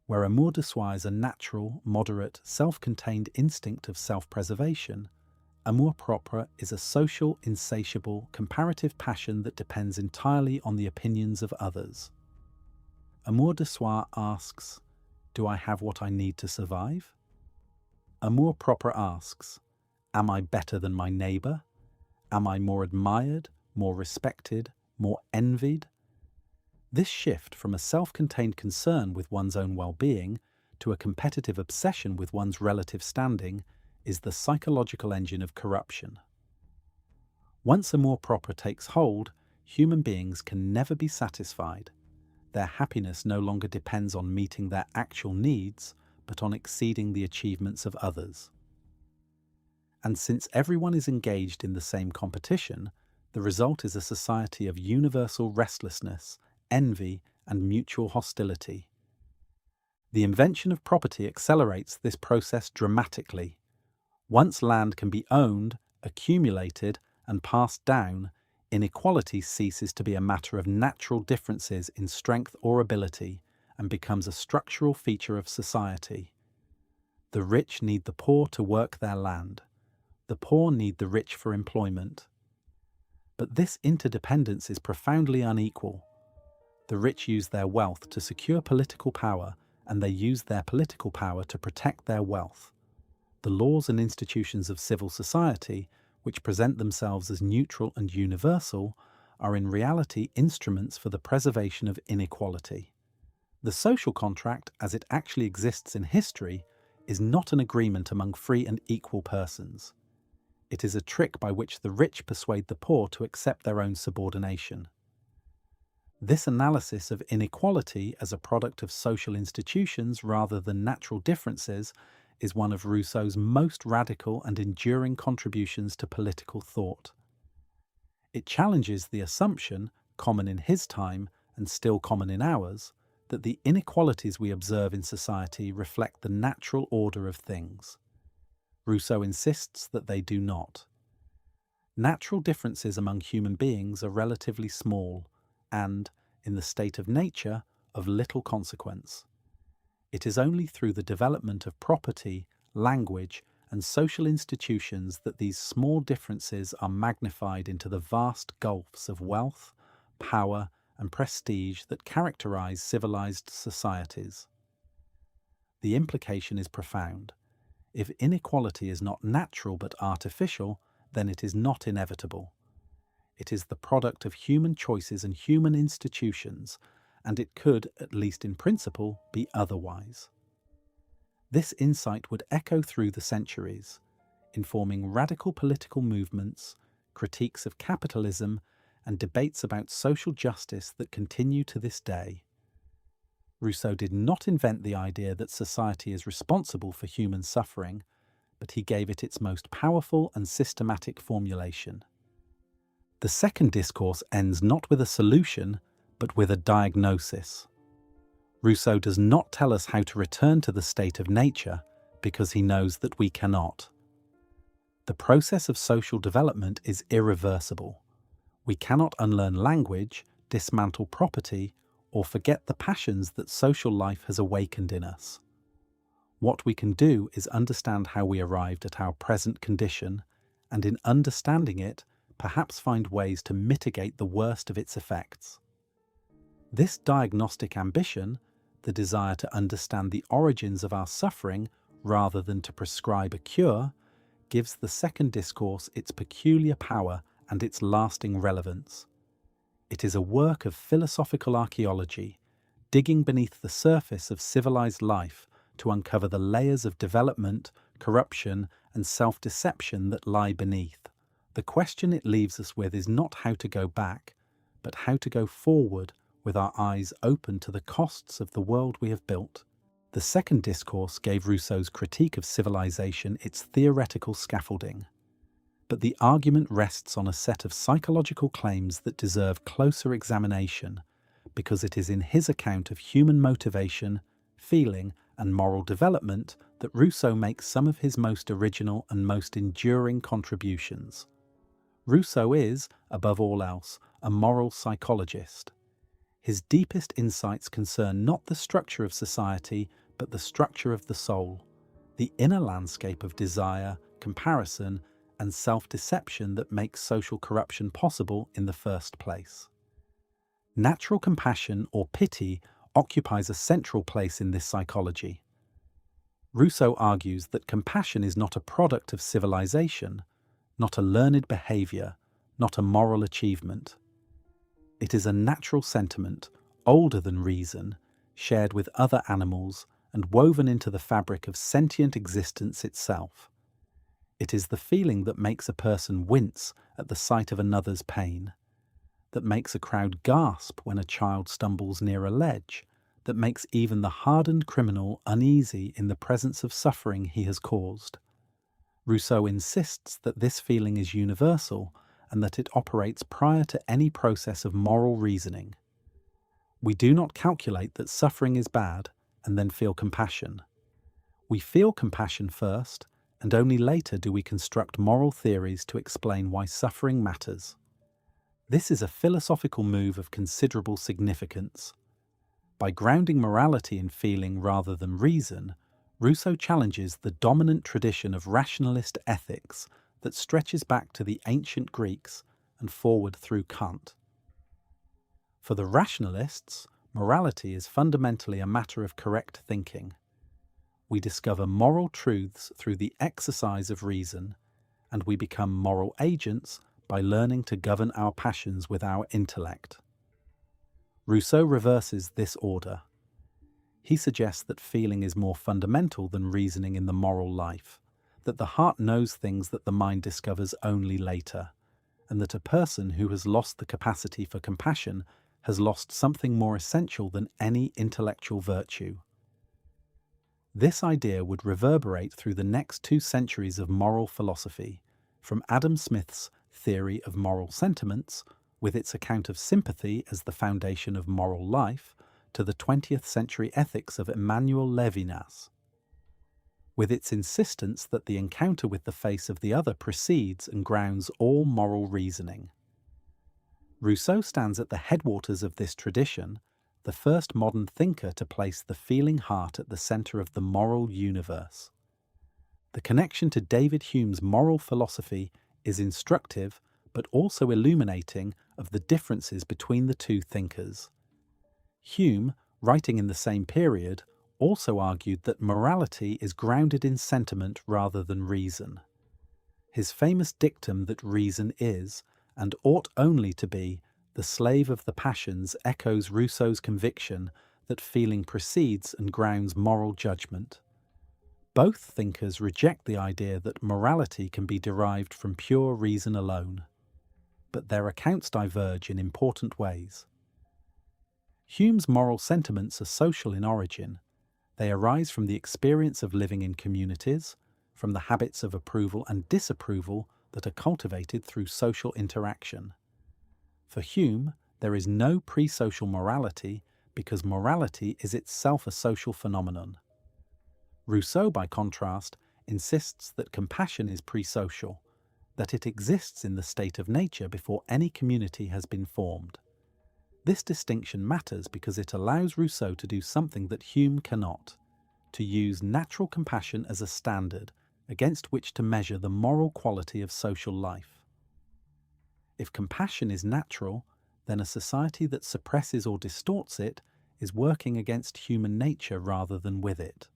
Where amour de soi is a natural, moderate, self-contained instinct of self-preservation, amour-propre is a social, insatiable, comparative passion that depends entirely on the opinions of others. Amour de soi asks, do I have what I need to survive? Amour-propre asks, am I better than my neighbour? Am I more admired, more respected, more envied? This shift from a self-contained concern with one's own well-being to a competitive obsession with one's relative standing is the psychological engine of corruption. Once amour-propre takes hold, human beings can never be satisfied. Their happiness no longer depends on meeting their actual needs, but on exceeding the achievements of others. And since everyone is engaged in the same competition, the result is a society of universal restlessness, envy, and mutual hostility. The invention of property accelerates this process dramatically. Once land can be owned, accumulated, and passed down, inequality ceases to be a matter of natural differences in strength or ability and becomes a structural feature of society. The rich need the poor to work their land. The poor need the rich for employment. But this interdependence is profoundly unequal. The rich use their wealth to secure political power, and they use their political power to protect their wealth. The laws and institutions of civil society, which present themselves as neutral and universal, are in reality instruments for the preservation of inequality. The social contract, as it actually exists in history, is not an agreement among free and equal persons. It is a trick by which the rich persuade the poor to accept their own subordination. This analysis of inequality as a product of social institutions rather than natural differences is one of Rousseau's most radical and enduring contributions to political thought. It challenges the assumption, common in his time and still common in ours, that the inequalities we observe in society reflect the natural order of things. Rousseau insists that they do not. Natural differences among human beings are relatively small and, in the state of nature, of little consequence. It is only through the development of property, language, and social institutions that these small differences are magnified into the vast gulfs of wealth, power, and prestige that characterize civilized societies. The implication is profound. If inequality is not natural but artificial, then it is not inevitable. It is the product of human choices and human institutions, and it could, at least in principle, be otherwise. This insight would echo through the centuries, informing radical political movements, critiques of capitalism, and debates about social justice that continue to this day. Rousseau did not invent the idea that society is responsible for human suffering, but he gave it its most powerful and systematic formulation. The second discourse ends not with a solution, but with a diagnosis. Rousseau does not tell us how to return to the state of nature because he knows that we cannot. The process of social development is irreversible. We cannot unlearn language, dismantle property, or forget the passions that social life has awakened in us. What we can do is understand how we arrived at our present condition, and in understanding it, perhaps find ways to mitigate the worst of its effects. This diagnostic ambition, the desire to understand the origins of our suffering rather than to prescribe a cure, gives the second discourse its peculiar power and its lasting relevance. It is a work of philosophical archaeology, digging beneath the surface of civilized life to uncover the layers of development, corruption, and self-deception that lie beneath. The question it leaves us with is not how to go back, but how to go forward with our eyes open to the costs of the world we have built. The second discourse gave Rousseau's critique of civilization its theoretical scaffolding. But the argument rests on a set of psychological claims that deserve closer examination, because it is in his account of human motivation, feeling, and moral development that Rousseau makes some of his most original and most enduring contributions. Rousseau is, above all else, a moral psychologist. His deepest insights concern not the structure of society, but the structure of the soul, the inner landscape of desire, comparison, and self-deception that makes social corruption possible in the first place. Natural compassion or pity occupies a central place in this psychology. Rousseau argues that compassion is not a product of civilization, not a learned behavior, not a moral achievement. It is a natural sentiment, older than reason, shared with other animals and woven into the fabric of sentient existence itself. It is the feeling that makes a person wince at the sight of another's pain, that makes a crowd gasp when a child stumbles near a ledge, that makes even the hardened criminal uneasy in the presence of suffering he has caused. Rousseau insists that this feeling is universal and that it operates prior to any process of moral reasoning. We do not calculate that suffering is bad and then feel compassion. We feel compassion first, and only later do we construct moral theories to explain why suffering matters. This is a philosophical move of considerable significance. By grounding morality in feeling rather than reason, Rousseau challenges the dominant tradition of rationalist ethics that stretches back to the ancient Greeks and forward through Kant. For the rationalists, morality is fundamentally a matter of correct thinking. We discover moral truths through the exercise of reason, and we become moral agents by learning to govern our passions with our intellect. Rousseau reverses this order. He suggests that feeling is more fundamental than reasoning in the moral life, that the heart knows things that the mind discovers only later, and that a person who has lost the capacity for compassion has lost something more essential than any intellectual virtue. This idea would reverberate through the next 2 centuries of moral philosophy, from Adam Smith's theory of moral sentiments, with its account of sympathy as the foundation of moral life, to the 20th century ethics of Emmanuel Levinas, with its insistence that the encounter with the face of the other precedes and grounds all moral reasoning. Rousseau stands at the headwaters of this tradition, the first modern thinker to place the feeling heart at the centre of the moral universe. The connection to David Hume's moral philosophy is instructive but also illuminating of the differences between the 2 thinkers. Hume, writing in the same period, also argued that morality is grounded in sentiment rather than reason. His famous dictum that reason is, and ought only to be, the slave of the passions echoes Rousseau's conviction that feeling precedes and grounds moral judgment. Both thinkers reject the idea that morality can be derived from pure reason alone, but their accounts diverge in important ways. Hume's moral sentiments are social in origin. They arise from the experience of living in communities, from the habits of approval and disapproval that are cultivated through social interaction. For Hume, there is no pre-social morality because morality is itself a social phenomenon. Rousseau, by contrast, insists that compassion is pre-social, that it exists in the state of nature before any community has been formed. This distinction matters because it allows Rousseau to do something that Hume cannot, to use natural compassion as a standard against which to measure the moral quality of social life. If compassion is natural, then a society that suppresses or distorts it is working against human nature rather than with it.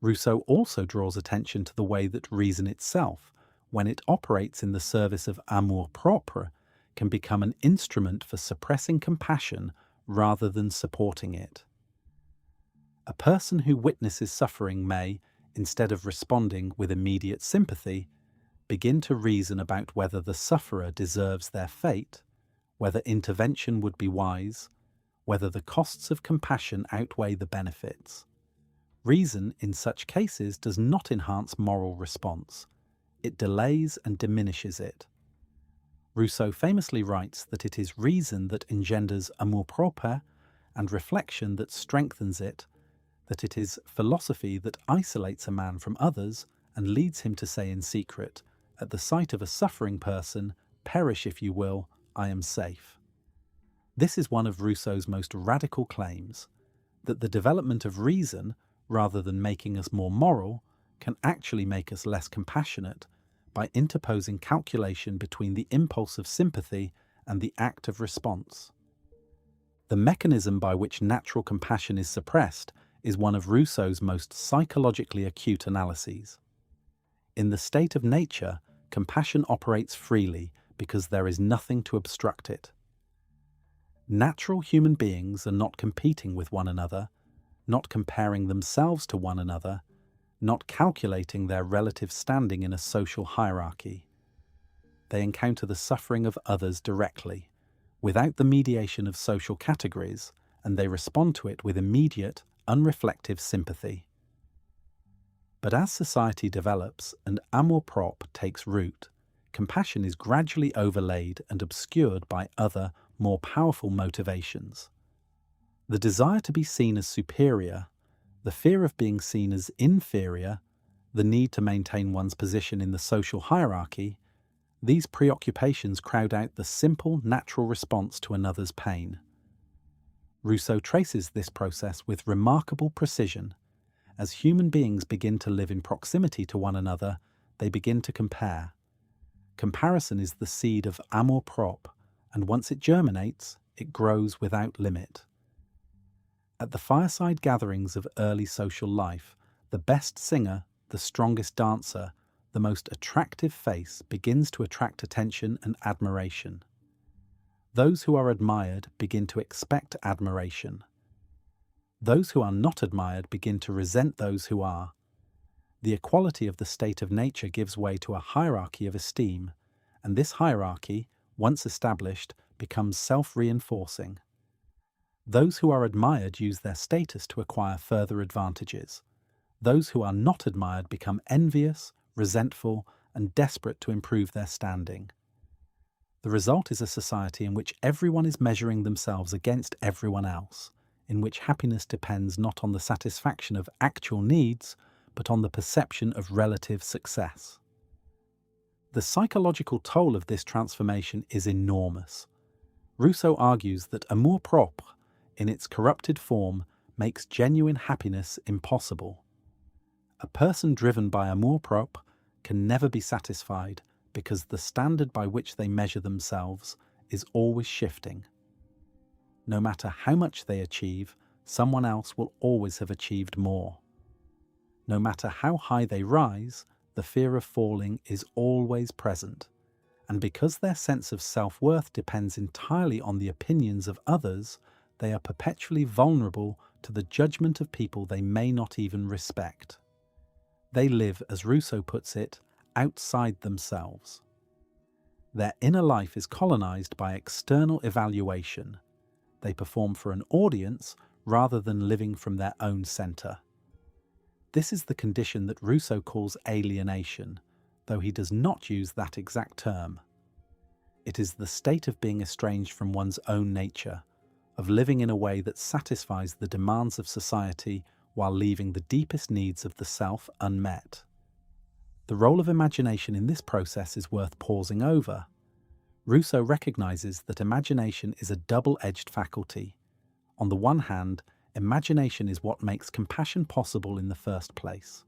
Rousseau also draws attention to the way that reason itself, when it operates in the service of amour-propre, can become an instrument for suppressing compassion rather than supporting it. A person who witnesses suffering may, instead of responding with immediate sympathy, begin to reason about whether the sufferer deserves their fate, whether intervention would be wise, whether the costs of compassion outweigh the benefits. Reason, in such cases, does not enhance moral response. It delays and diminishes it. Rousseau famously writes that it is reason that engenders amour-propre and reflection that strengthens it, that it is philosophy that isolates a man from others and leads him to say in secret, at the sight of a suffering person, "Perish if you will, I am safe." This is one of Rousseau's most radical claims, that the development of reason, rather than making us more moral, can actually make us less compassionate by interposing calculation between the impulse of sympathy and the act of response. The mechanism by which natural compassion is suppressed is one of Rousseau's most psychologically acute analyses. In the state of nature, compassion operates freely because there is nothing to obstruct it. Natural human beings are not competing with one another, not comparing themselves to one another, not calculating their relative standing in a social hierarchy. They encounter the suffering of others directly, without the mediation of social categories, and they respond to it with immediate, unreflective sympathy. But as society develops and amour-propre takes root, compassion is gradually overlaid and obscured by other, more powerful motivations. The desire to be seen as superior, the fear of being seen as inferior, the need to maintain one's position in the social hierarchy, these preoccupations crowd out the simple, natural response to another's pain. Rousseau traces this process with remarkable precision. As human beings begin to live in proximity to one another, they begin to compare. Comparison is the seed of amour-propre, and once it germinates, it grows without limit. At the fireside gatherings of early social life, the best singer, the strongest dancer, The most attractive face begins to attract attention and admiration. Those who are admired begin to expect admiration. Those who are not admired begin to resent those who are. The equality of the state of nature gives way to a hierarchy of esteem, and this hierarchy, once established, becomes self-reinforcing. Those who are admired use their status to acquire further advantages. Those who are not admired become envious, resentful, and desperate to improve their standing. The result is a society in which everyone is measuring themselves against everyone else, in which happiness depends not on the satisfaction of actual needs, but on the perception of relative success. The psychological toll of this transformation is enormous. Rousseau argues that amour-propre, in its corrupted form, makes genuine happiness impossible. A person driven by amour-propre can never be satisfied because the standard by which they measure themselves is always shifting. No matter how much they achieve, someone else will always have achieved more. No matter how high they rise, the fear of falling is always present, and because their sense of self-worth depends entirely on the opinions of others, they are perpetually vulnerable to the judgment of people they may not even respect. They live, as Rousseau puts it, outside themselves. Their inner life is colonized by external evaluation. They perform for an audience rather than living from their own center. This is the condition that Rousseau calls alienation, though he does not use that exact term. It is the state of being estranged from one's own nature, of living in a way that satisfies the demands of society while leaving the deepest needs of the self unmet. The role of imagination in this process is worth pausing over. Rousseau recognizes that imagination is a double-edged faculty. On the one hand, imagination is what makes compassion possible in the first place.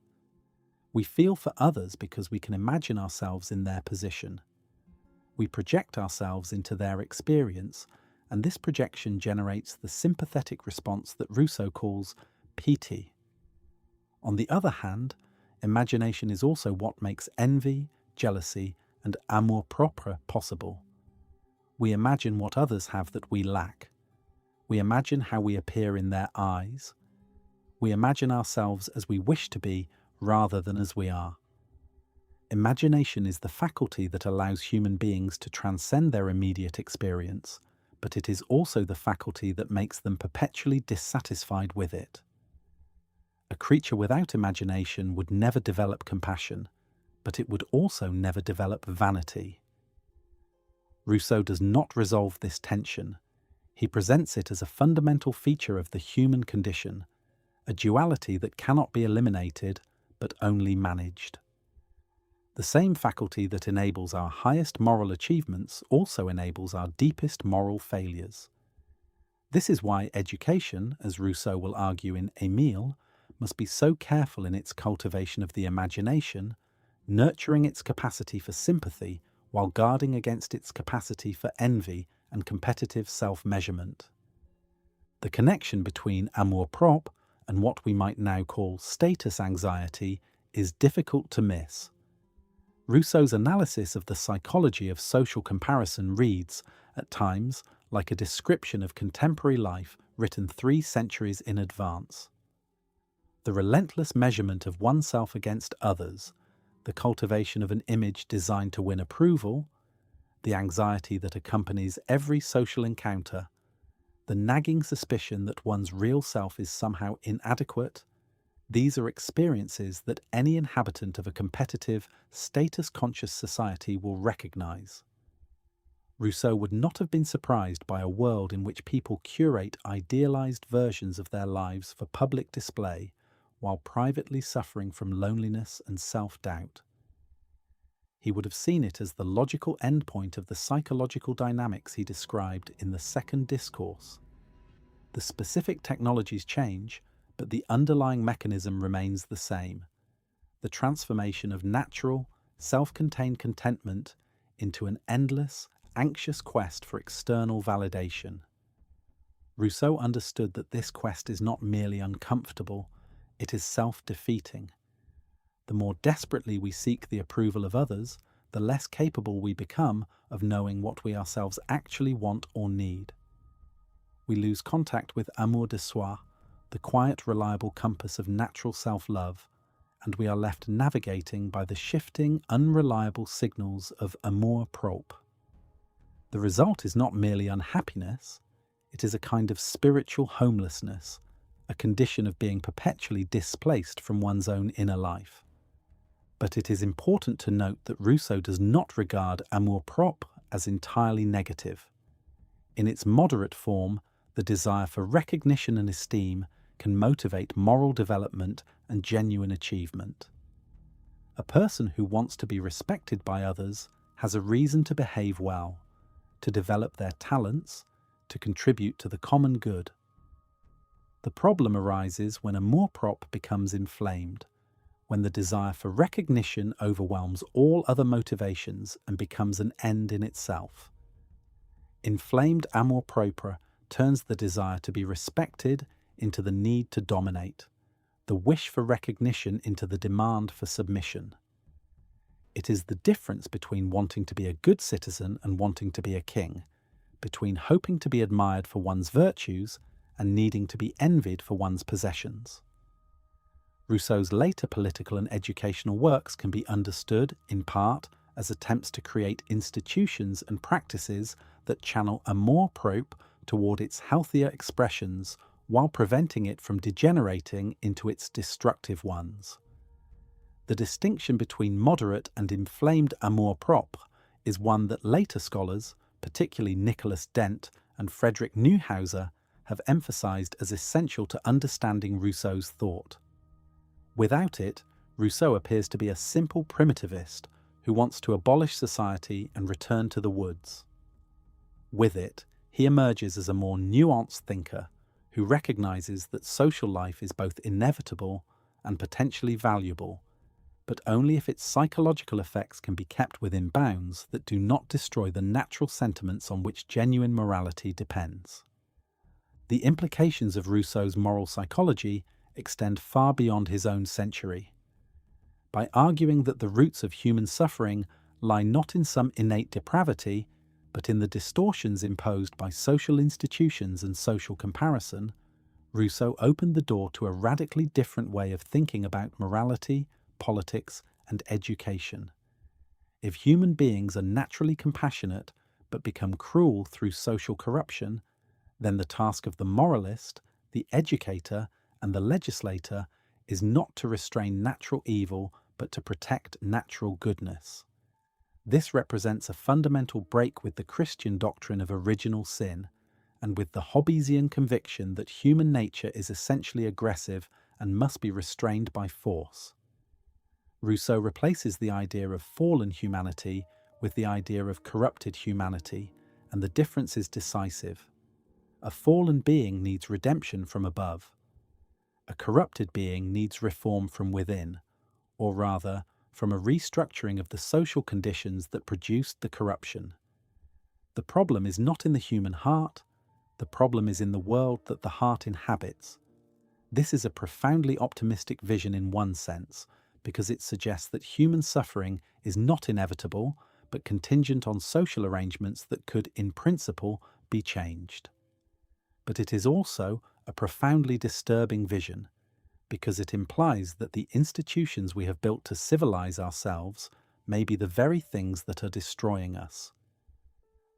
We feel for others because we can imagine ourselves in their position. We project ourselves into their experience, and this projection generates the sympathetic response that Rousseau calls pity. On the other hand, imagination is also what makes envy, jealousy, and amour-propre possible. We imagine what others have that we lack. We imagine how we appear in their eyes. We imagine ourselves as we wish to be rather than as we are. Imagination is the faculty that allows human beings to transcend their immediate experience, but it is also the faculty that makes them perpetually dissatisfied with it. A creature without imagination would never develop compassion, but it would also never develop vanity. Rousseau does not resolve this tension. He presents it as a fundamental feature of the human condition, a duality that cannot be eliminated, but only managed. The same faculty that enables our highest moral achievements also enables our deepest moral failures. This is why education, as Rousseau will argue in Emile, must be so careful in its cultivation of the imagination, nurturing its capacity for sympathy while guarding against its capacity for envy and competitive self-measurement. The connection between amour-propre and what we might now call status anxiety is difficult to miss. Rousseau's analysis of the psychology of social comparison reads, at times, like a description of contemporary life written 3 centuries in advance. The relentless measurement of oneself against others, the cultivation of an image designed to win approval, the anxiety that accompanies every social encounter, the nagging suspicion that one's real self is somehow inadequate, these are experiences that any inhabitant of a competitive, status-conscious society will recognize. Rousseau would not have been surprised by a world in which people curate idealized versions of their lives for public display while privately suffering from loneliness and self-doubt. He would have seen it as the logical endpoint of the psychological dynamics he described in the second discourse. The specific technologies change, but the underlying mechanism remains the same: the transformation of natural, self-contained contentment into an endless, anxious quest for external validation. Rousseau understood that this quest is not merely uncomfortable, it is self-defeating. The more desperately we seek the approval of others, the less capable we become of knowing what we ourselves actually want or need. We lose contact with amour de soi, the quiet, reliable compass of natural self-love, and we are left navigating by the shifting, unreliable signals of amour-propre. The result is not merely unhappiness, it is a kind of spiritual homelessness, a condition of being perpetually displaced from one's own inner life. But it is important to note that Rousseau does not regard amour-propre as entirely negative. In its moderate form, the desire for recognition and esteem can motivate moral development and genuine achievement. A person who wants to be respected by others has a reason to behave well, to develop their talents, to contribute to the common good. The problem arises when amour-propre becomes inflamed, when the desire for recognition overwhelms all other motivations and becomes an end in itself. Inflamed amour-propre turns the desire to be respected into the need to dominate, the wish for recognition into the demand for submission. It is the difference between wanting to be a good citizen and wanting to be a king, between hoping to be admired for one's virtues and needing to be envied for one's possessions. Rousseau's later political and educational works can be understood, in part, as attempts to create institutions and practices that channel amour-propre toward its healthier expressions while preventing it from degenerating into its destructive ones. The distinction between moderate and inflamed amour-propre is one that later scholars, particularly Nicholas Dent and Frederick Neuhauser, have emphasized as essential to understanding Rousseau's thought. Without it, Rousseau appears to be a simple primitivist who wants to abolish society and return to the woods. With it, he emerges as a more nuanced thinker who recognizes that social life is both inevitable and potentially valuable, but only if its psychological effects can be kept within bounds that do not destroy the natural sentiments on which genuine morality depends. The implications of Rousseau's moral psychology extend far beyond his own century. By arguing that the roots of human suffering lie not in some innate depravity, but in the distortions imposed by social institutions and social comparison, Rousseau opened the door to a radically different way of thinking about morality, politics, and education. If human beings are naturally compassionate but become cruel through social corruption, then the task of the moralist, the educator, and the legislator is not to restrain natural evil but to protect natural goodness. This represents a fundamental break with the Christian doctrine of original sin, and with the Hobbesian conviction that human nature is essentially aggressive and must be restrained by force. Rousseau replaces the idea of fallen humanity with the idea of corrupted humanity, and the difference is decisive. A fallen being needs redemption from above. A corrupted being needs reform from within, or rather, from a restructuring of the social conditions that produced the corruption. The problem is not in the human heart, the problem is in the world that the heart inhabits. This is a profoundly optimistic vision in one sense, because it suggests that human suffering is not inevitable, but contingent on social arrangements that could, in principle, be changed. But it is also a profoundly disturbing vision, because it implies that the institutions we have built to civilize ourselves may be the very things that are destroying us.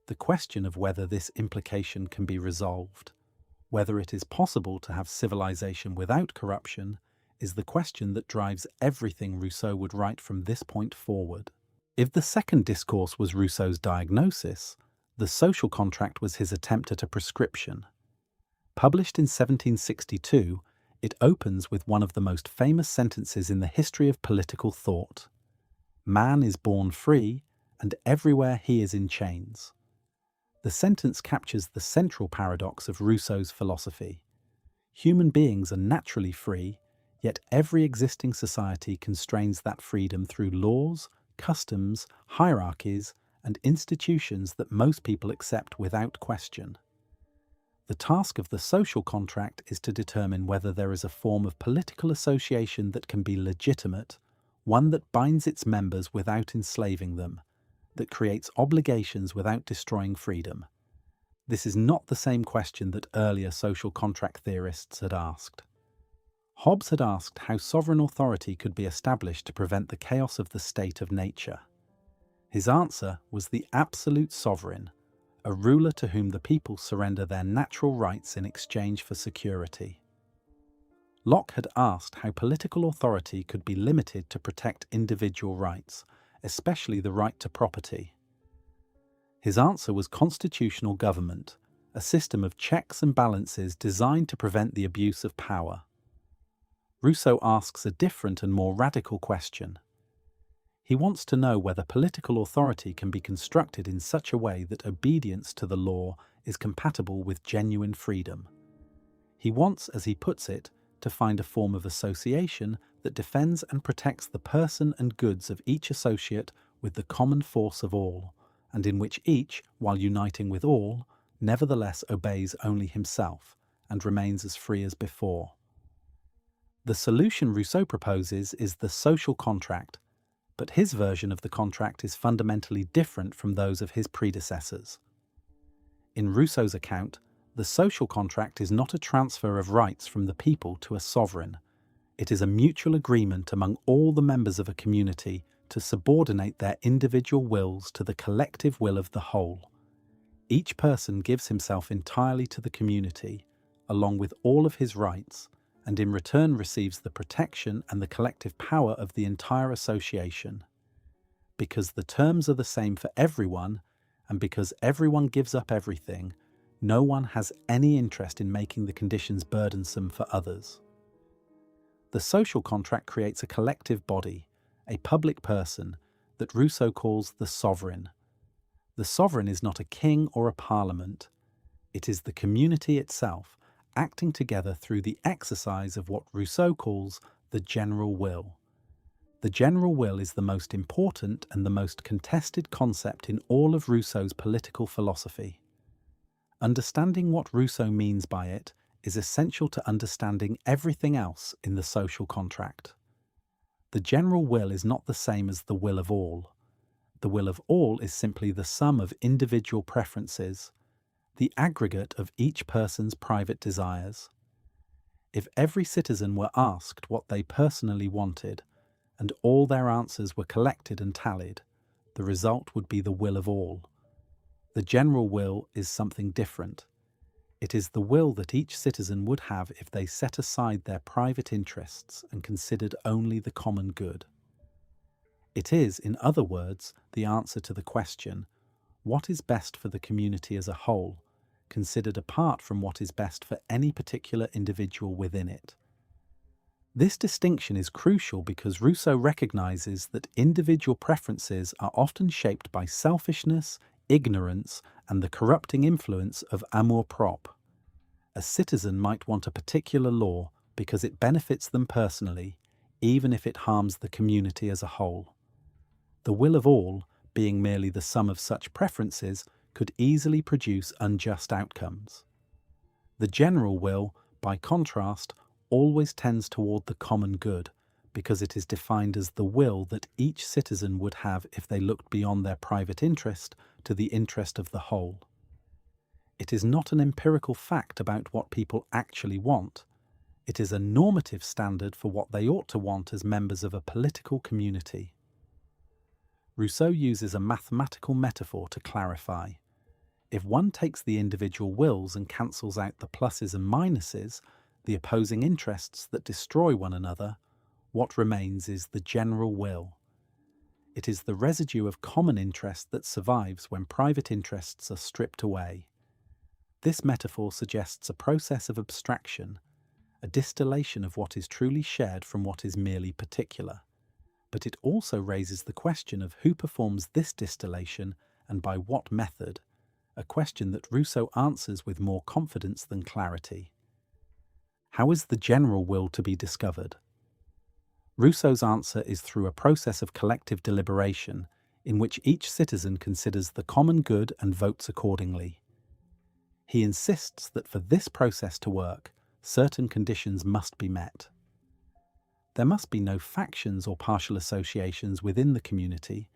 The question of whether this implication can be resolved, whether it is possible to have civilization without corruption, is the question that drives everything Rousseau would write from this point forward. If the second discourse was Rousseau's diagnosis, the social contract was his attempt at a prescription. Published in 1762, it opens with one of the most famous sentences in the history of political thought. Man is born free, and everywhere he is in chains. The sentence captures the central paradox of Rousseau's philosophy. Human beings are naturally free, yet every existing society constrains that freedom through laws, customs, hierarchies, and institutions that most people accept without question. The task of the social contract is to determine whether there is a form of political association that can be legitimate, one that binds its members without enslaving them, that creates obligations without destroying freedom. This is not the same question that earlier social contract theorists had asked. Hobbes had asked how sovereign authority could be established to prevent the chaos of the state of nature. His answer was the absolute sovereign, a ruler to whom the people surrender their natural rights in exchange for security. Locke had asked how political authority could be limited to protect individual rights, especially the right to property. His answer was constitutional government, a system of checks and balances designed to prevent the abuse of power. Rousseau asks a different and more radical question. He wants to know whether political authority can be constructed in such a way that obedience to the law is compatible with genuine freedom. He wants, as he puts it, to find a form of association that defends and protects the person and goods of each associate with the common force of all, and in which each, while uniting with all, nevertheless obeys only himself and remains as free as before. The solution Rousseau proposes is the social contract, but his version of the contract is fundamentally different from those of his predecessors. In Rousseau's account, the social contract is not a transfer of rights from the people to a sovereign. It is a mutual agreement among all the members of a community to subordinate their individual wills to the collective will of the whole. Each person gives himself entirely to the community, along with all of his rights, and in return receives the protection and the collective power of the entire association. Because the terms are the same for everyone, and because everyone gives up everything, no one has any interest in making the conditions burdensome for others. The social contract creates a collective body, a public person, that Rousseau calls the sovereign. The sovereign is not a king or a parliament. It is the community itself, acting together through the exercise of what Rousseau calls the general will. The general will is the most important and the most contested concept in all of Rousseau's political philosophy. Understanding what Rousseau means by it is essential to understanding everything else in the social contract. The general will is not the same as the will of all. The will of all is simply the sum of individual preferences, the aggregate of each person's private desires. If every citizen were asked what they personally wanted, and all their answers were collected and tallied, the result would be the will of all. The general will is something different. It is the will that each citizen would have if they set aside their private interests and considered only the common good. It is, in other words, the answer to the question, what is best for the community as a whole, considered apart from what is best for any particular individual within it. This distinction is crucial because Rousseau recognizes that individual preferences are often shaped by selfishness, ignorance, and the corrupting influence of amour-propre. A citizen might want a particular law because it benefits them personally, even if it harms the community as a whole. The will of all, being merely the sum of such preferences, could easily produce unjust outcomes. The general will, by contrast, always tends toward the common good, because it is defined as the will that each citizen would have if they looked beyond their private interest to the interest of the whole. It is not an empirical fact about what people actually want. It is a normative standard for what they ought to want as members of a political community. Rousseau uses a mathematical metaphor to clarify. If one takes the individual wills and cancels out the pluses and minuses, the opposing interests that destroy one another, what remains is the general will. It is the residue of common interest that survives when private interests are stripped away. This metaphor suggests a process of abstraction, a distillation of what is truly shared from what is merely particular. But it also raises the question of who performs this distillation and by what method, a question that Rousseau answers with more confidence than clarity. How is the general will to be discovered? Rousseau's answer is through a process of collective deliberation in which each citizen considers the common good and votes accordingly. He insists that for this process to work, certain conditions must be met. There must be no factions or partial associations within the community,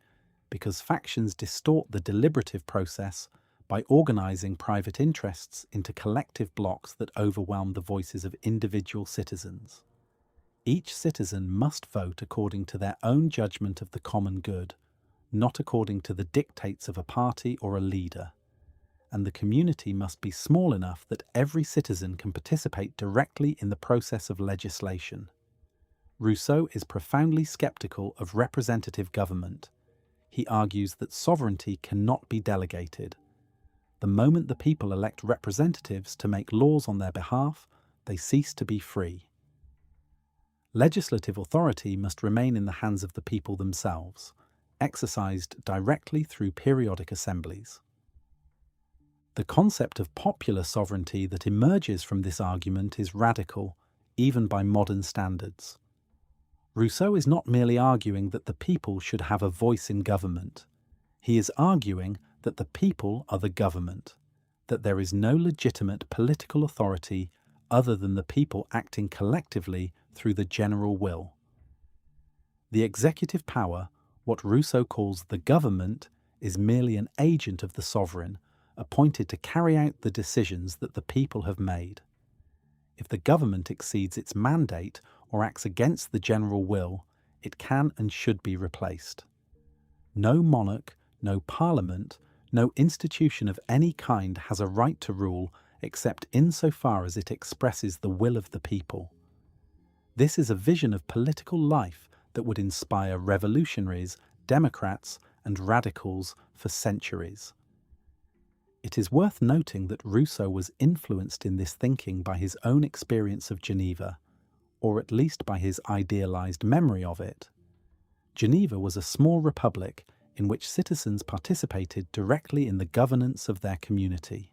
because factions distort the deliberative process by organizing private interests into collective blocks that overwhelm the voices of individual citizens. Each citizen must vote according to their own judgment of the common good, not according to the dictates of a party or a leader. And the community must be small enough that every citizen can participate directly in the process of legislation. Rousseau is profoundly skeptical of representative government. He argues that sovereignty cannot be delegated. The moment the people elect representatives to make laws on their behalf, they cease to be free. Legislative authority must remain in the hands of the people themselves, exercised directly through periodic assemblies. The concept of popular sovereignty that emerges from this argument is radical, even by modern standards. Rousseau is not merely arguing that the people should have a voice in government. He is arguing that the people are the government, that there is no legitimate political authority other than the people acting collectively through the general will. The executive power, what Rousseau calls the government, is merely an agent of the sovereign, appointed to carry out the decisions that the people have made. If the government exceeds its mandate or acts against the general will, it can and should be replaced. No monarch, no parliament, no institution of any kind has a right to rule except insofar as it expresses the will of the people. This is a vision of political life that would inspire revolutionaries, democrats, and radicals for centuries. It is worth noting that Rousseau was influenced in this thinking by his own experience of Geneva, or at least by his idealized memory of it. Geneva was a small republic in which citizens participated directly in the governance of their community.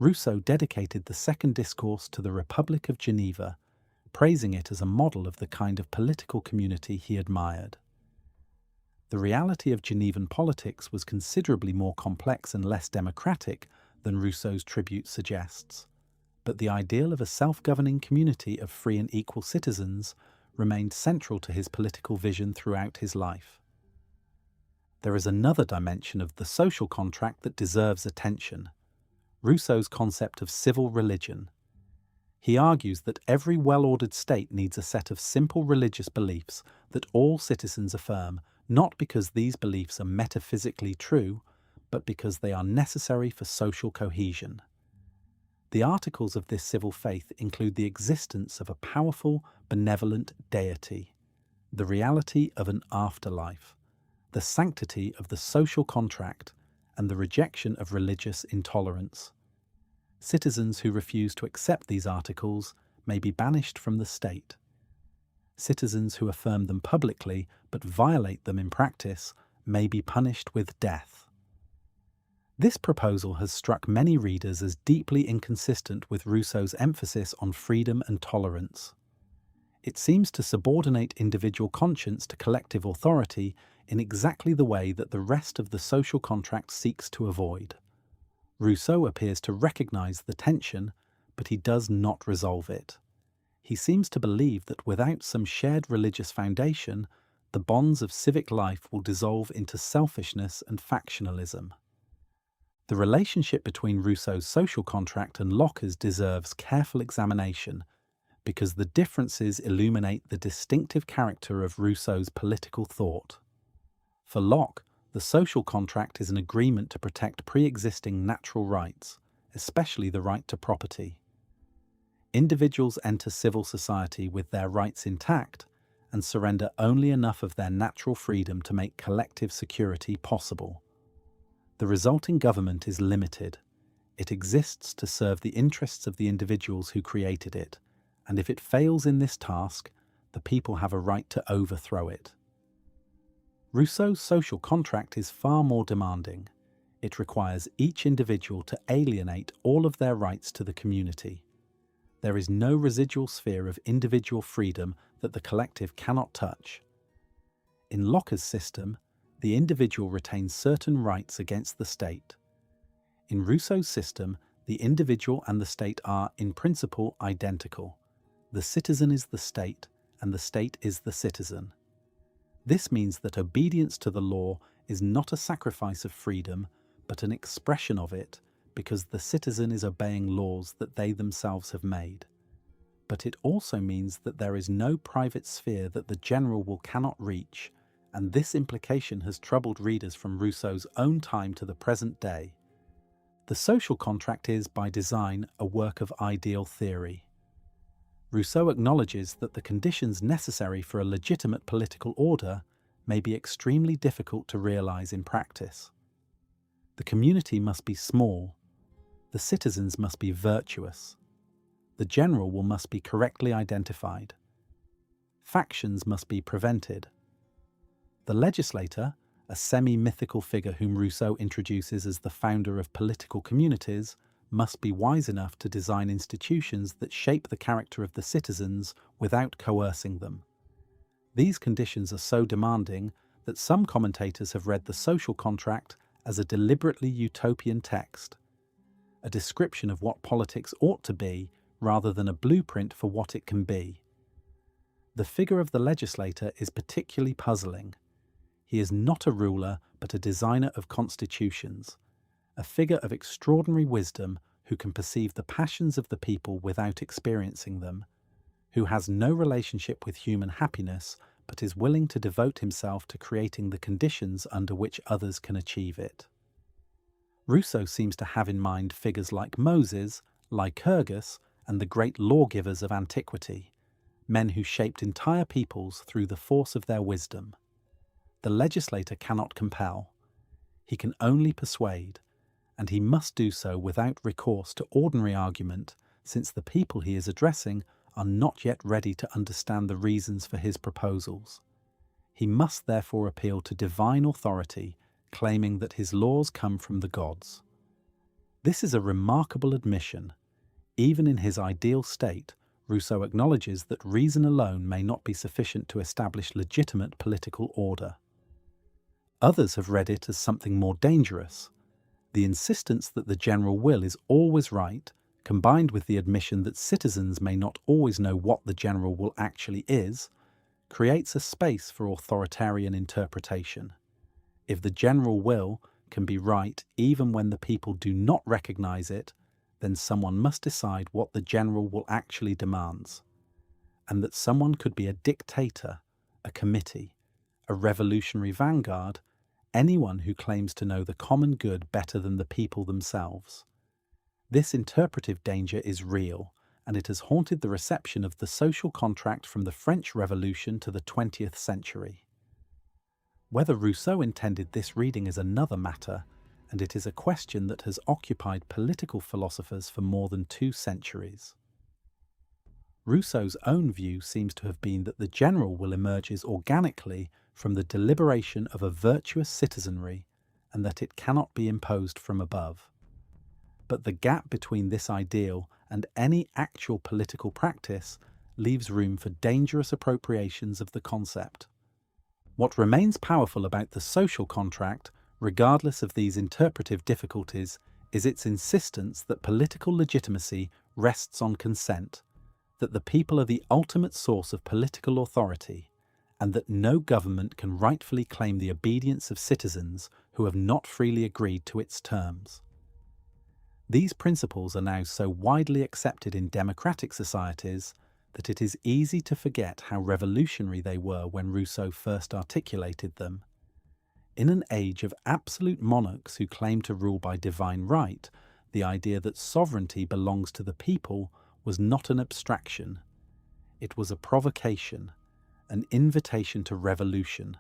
Rousseau dedicated the second discourse to the Republic of Geneva, praising it as a model of the kind of political community he admired. The reality of Genevan politics was considerably more complex and less democratic than Rousseau's tribute suggests, but the ideal of a self-governing community of free and equal citizens remained central to his political vision throughout his life. There is another dimension of the social contract that deserves attention: Rousseau's concept of civil religion. He argues that every well-ordered state needs a set of simple religious beliefs that all citizens affirm, not because these beliefs are metaphysically true, but because they are necessary for social cohesion. The articles of this civil faith include the existence of a powerful, benevolent deity, the reality of an afterlife, the sanctity of the social contract, and the rejection of religious intolerance. Citizens who refuse to accept these articles may be banished from the state. Citizens who affirm them publicly but violate them in practice may be punished with death. This proposal has struck many readers as deeply inconsistent with Rousseau's emphasis on freedom and tolerance. It seems to subordinate individual conscience to collective authority in exactly the way that the rest of the social contract seeks to avoid. Rousseau appears to recognize the tension, but he does not resolve it. He seems to believe that without some shared religious foundation, the bonds of civic life will dissolve into selfishness and factionalism. The relationship between Rousseau's social contract and Locke's deserves careful examination, because the differences illuminate the distinctive character of Rousseau's political thought. For Locke, the social contract is an agreement to protect pre-existing natural rights, especially the right to property. Individuals enter civil society with their rights intact and surrender only enough of their natural freedom to make collective security possible. The resulting government is limited. It exists to serve the interests of the individuals who created it, and if it fails in this task, the people have a right to overthrow it. Rousseau's social contract is far more demanding. It requires each individual to alienate all of their rights to the community. There is no residual sphere of individual freedom that the collective cannot touch. In Locke's system, the individual retains certain rights against the state. In Rousseau's system, the individual and the state are, in principle, identical. The citizen is the state, and the state is the citizen. This means that obedience to the law is not a sacrifice of freedom, but an expression of it, because the citizen is obeying laws that they themselves have made. But it also means that there is no private sphere that the general will cannot reach, and this implication has troubled readers from Rousseau's own time to the present day. The social contract is, by design, a work of ideal theory. Rousseau acknowledges that the conditions necessary for a legitimate political order may be extremely difficult to realize in practice. The community must be small, the citizens must be virtuous, the general must be correctly identified, factions must be prevented. The legislator, a semi-mythical figure whom Rousseau introduces as the founder of political communities, must be wise enough to design institutions that shape the character of the citizens without coercing them. These conditions are so demanding that some commentators have read the social contract as a deliberately utopian text, a description of what politics ought to be rather than a blueprint for what it can be. The figure of the legislator is particularly puzzling. He is not a ruler, but a designer of constitutions, a figure of extraordinary wisdom who can perceive the passions of the people without experiencing them, who has no relationship with human happiness, but is willing to devote himself to creating the conditions under which others can achieve it. Rousseau seems to have in mind figures like Moses, Lycurgus, and the great lawgivers of antiquity, men who shaped entire peoples through the force of their wisdom. The legislator cannot compel. He can only persuade, and he must do so without recourse to ordinary argument, since the people he is addressing are not yet ready to understand the reasons for his proposals. He must therefore appeal to divine authority, claiming that his laws come from the gods. This is a remarkable admission. Even in his ideal state, Rousseau acknowledges that reason alone may not be sufficient to establish legitimate political order. Others have read it as something more dangerous. The insistence that the general will is always right, combined with the admission that citizens may not always know what the general will actually is, creates a space for authoritarian interpretation. If the general will can be right even when the people do not recognize it, then someone must decide what the general will actually demands, and that someone could be a dictator, a committee, a revolutionary vanguard, anyone who claims to know the common good better than the people themselves. This interpretive danger is real, and it has haunted the reception of the social contract from the French Revolution to the 20th century. Whether Rousseau intended this reading is another matter, and it is a question that has occupied political philosophers for more than 2 centuries. Rousseau's own view seems to have been that the general will emerges organically from the deliberation of a virtuous citizenry, and that it cannot be imposed from above. But the gap between this ideal and any actual political practice leaves room for dangerous appropriations of the concept. What remains powerful about the social contract, regardless of these interpretive difficulties, is its insistence that political legitimacy rests on consent, that the people are the ultimate source of political authority, and that no government can rightfully claim the obedience of citizens who have not freely agreed to its terms. These principles are now so widely accepted in democratic societies that it is easy to forget how revolutionary they were when Rousseau first articulated them. In an age of absolute monarchs who claim to rule by divine right, the idea that sovereignty belongs to the people was not an abstraction. It was a provocation, an invitation to revolution,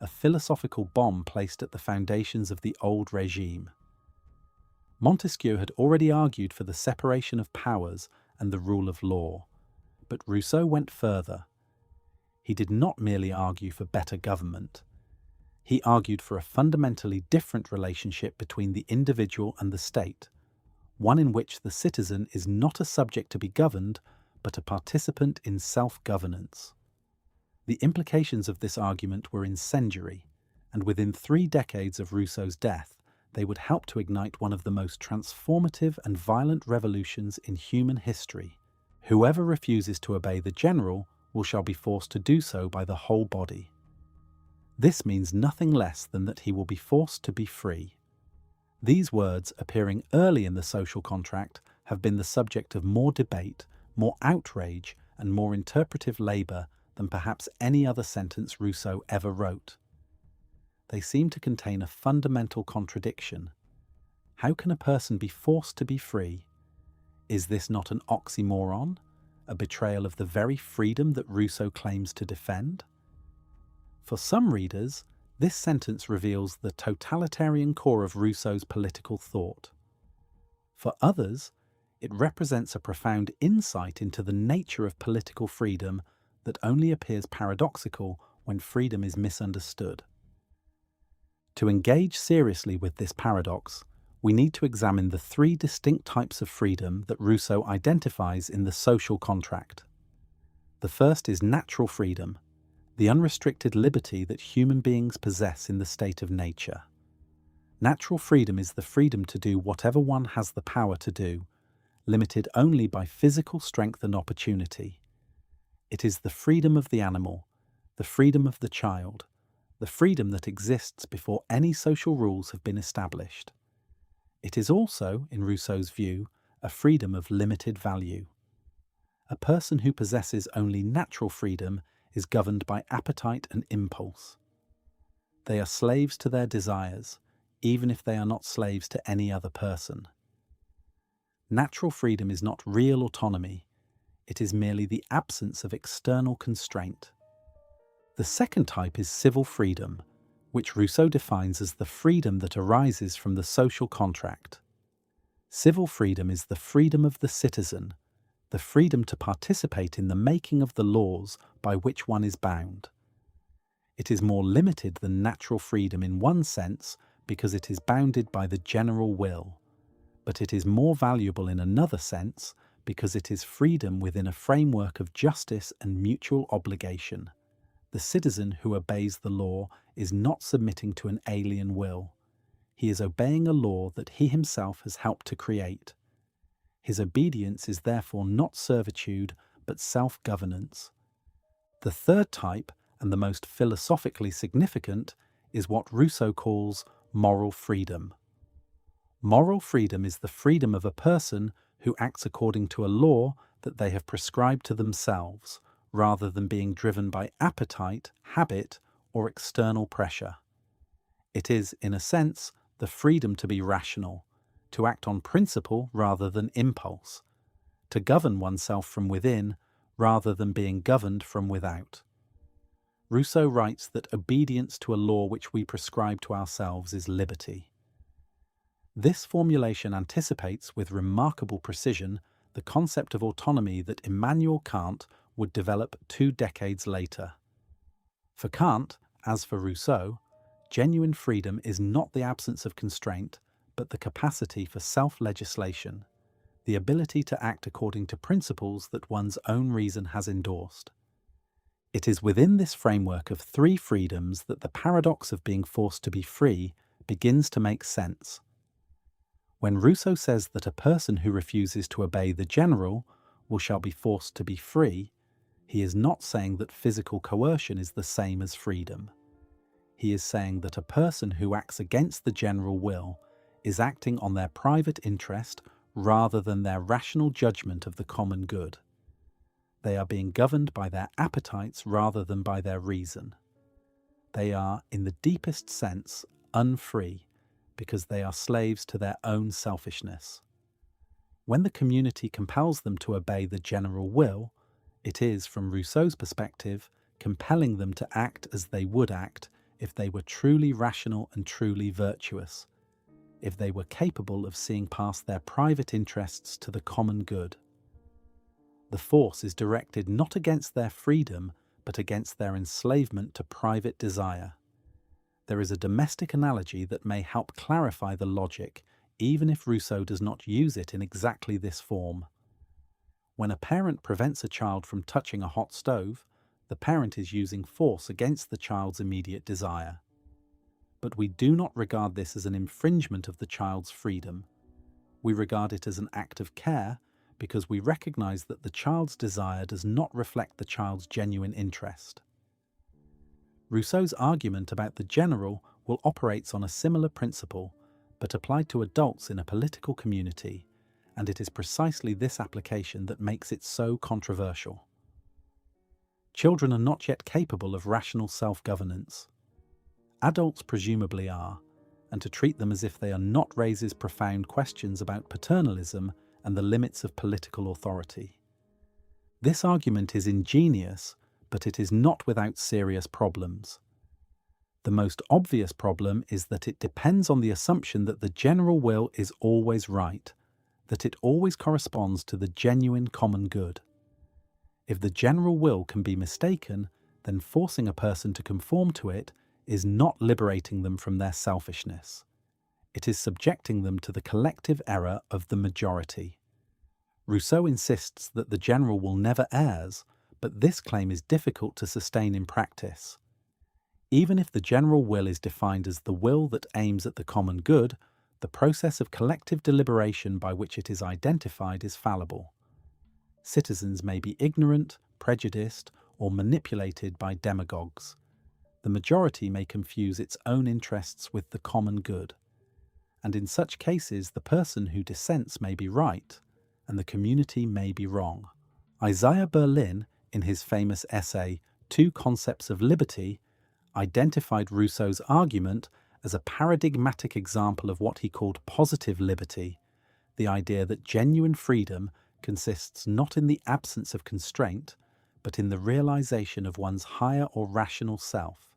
a philosophical bomb placed at the foundations of the old regime. Montesquieu had already argued for the separation of powers and the rule of law, but Rousseau went further. He did not merely argue for better government. He argued for a fundamentally different relationship between the individual and the state, one in which the citizen is not a subject to be governed, but a participant in self-governance. The implications of this argument were incendiary, and within 3 decades of Rousseau's death, they would help to ignite one of the most transformative and violent revolutions in human history. Whoever refuses to obey the general shall be forced to do so by the whole body. This means nothing less than that he will be forced to be free. These words, appearing early in the social contract, have been the subject of more debate, more outrage, and more interpretive labour than perhaps any other sentence Rousseau ever wrote. They seem to contain a fundamental contradiction. How can a person be forced to be free? Is this not an oxymoron, a betrayal of the very freedom that Rousseau claims to defend? For some readers, this sentence reveals the totalitarian core of Rousseau's political thought. For others, it represents a profound insight into the nature of political freedom that only appears paradoxical when freedom is misunderstood. To engage seriously with this paradox, we need to examine the three distinct types of freedom that Rousseau identifies in the social contract. The first is natural freedom, the unrestricted liberty that human beings possess in the state of nature. Natural freedom is the freedom to do whatever one has the power to do, limited only by physical strength and opportunity. It is the freedom of the animal, the freedom of the child, the freedom that exists before any social rules have been established. It is also, in Rousseau's view, a freedom of limited value. A person who possesses only natural freedom is governed by appetite and impulse. They are slaves to their desires, even if they are not slaves to any other person. Natural freedom is not real autonomy, it is merely the absence of external constraint. The second type is civil freedom, which Rousseau defines as the freedom that arises from the social contract. Civil freedom is the freedom of the citizen, the freedom to participate in the making of the laws by which one is bound. It is more limited than natural freedom in one sense because it is bounded by the general will, but it is more valuable in another sense because it is freedom within a framework of justice and mutual obligation. The citizen who obeys the law is not submitting to an alien will. He is obeying a law that he himself has helped to create. His obedience is therefore not servitude, but self-governance. The third type, and the most philosophically significant, is what Rousseau calls moral freedom. Moral freedom is the freedom of a person who acts according to a law that they have prescribed to themselves, rather than being driven by appetite, habit, or external pressure. It is, in a sense, the freedom to be rational, to act on principle rather than impulse, to govern oneself from within rather than being governed from without. Rousseau writes that obedience to a law which we prescribe to ourselves is liberty. This formulation anticipates with remarkable precision the concept of autonomy that Immanuel Kant would develop 2 decades later. For Kant, as for Rousseau, genuine freedom is not the absence of constraint, but the capacity for self-legislation, the ability to act according to principles that one's own reason has endorsed. It is within this framework of 3 freedoms that the paradox of being forced to be free begins to make sense. When Rousseau says that a person who refuses to obey the general shall be forced to be free, he is not saying that physical coercion is the same as freedom. He is saying that a person who acts against the general will is acting on their private interest rather than their rational judgment of the common good. They are being governed by their appetites rather than by their reason. They are, in the deepest sense, unfree because they are slaves to their own selfishness. When the community compels them to obey the general will, it is, from Rousseau's perspective, compelling them to act as they would act if they were truly rational and truly virtuous, if they were capable of seeing past their private interests to the common good. The force is directed not against their freedom, but against their enslavement to private desire. There is a domestic analogy that may help clarify the logic, even if Rousseau does not use it in exactly this form. When a parent prevents a child from touching a hot stove, the parent is using force against the child's immediate desire. But we do not regard this as an infringement of the child's freedom. We regard it as an act of care because we recognize that the child's desire does not reflect the child's genuine interest. Rousseau's argument about the general will operate on a similar principle, but applied to adults in a political community, and it is precisely this application that makes it so controversial. Children are not yet capable of rational self-governance. Adults presumably are, and to treat them as if they are not raises profound questions about paternalism and the limits of political authority. This argument is ingenious, but it is not without serious problems. The most obvious problem is that it depends on the assumption that the general will is always right, that it always corresponds to the genuine common good. If the general will can be mistaken, then forcing a person to conform to it is not liberating them from their selfishness. It is subjecting them to the collective error of the majority. Rousseau insists that the general will never errs, but this claim is difficult to sustain in practice. Even if the general will is defined as the will that aims at the common good, the process of collective deliberation by which it is identified is fallible. Citizens may be ignorant, prejudiced, or manipulated by demagogues. The majority may confuse its own interests with the common good. And in such cases, the person who dissents may be right, and the community may be wrong. Isaiah Berlin, in his famous essay, Two Concepts of Liberty, identified Rousseau's argument as a paradigmatic example of what he called positive liberty, the idea that genuine freedom consists not in the absence of constraint, but in the realization of one's higher or rational self.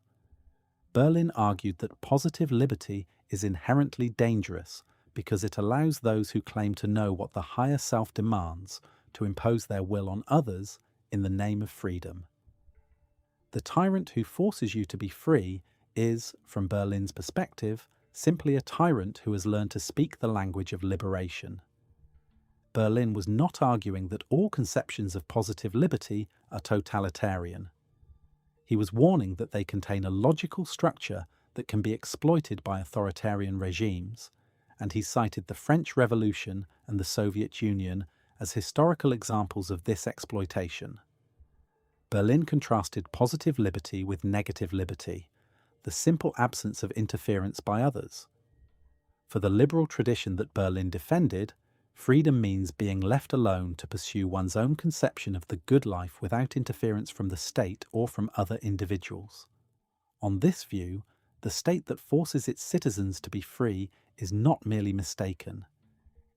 Berlin argued that positive liberty is inherently dangerous because it allows those who claim to know what the higher self demands to impose their will on others in the name of freedom. The tyrant who forces you to be free is, from Berlin's perspective, simply a tyrant who has learned to speak the language of liberation. Berlin was not arguing that all conceptions of positive liberty are totalitarian. He was warning that they contain a logical structure that can be exploited by authoritarian regimes, and he cited the French Revolution and the Soviet Union as historical examples of this exploitation. Berlin contrasted positive liberty with negative liberty, the simple absence of interference by others. For the liberal tradition that Berlin defended, freedom means being left alone to pursue one's own conception of the good life without interference from the state or from other individuals. On this view, the state that forces its citizens to be free is not merely mistaken.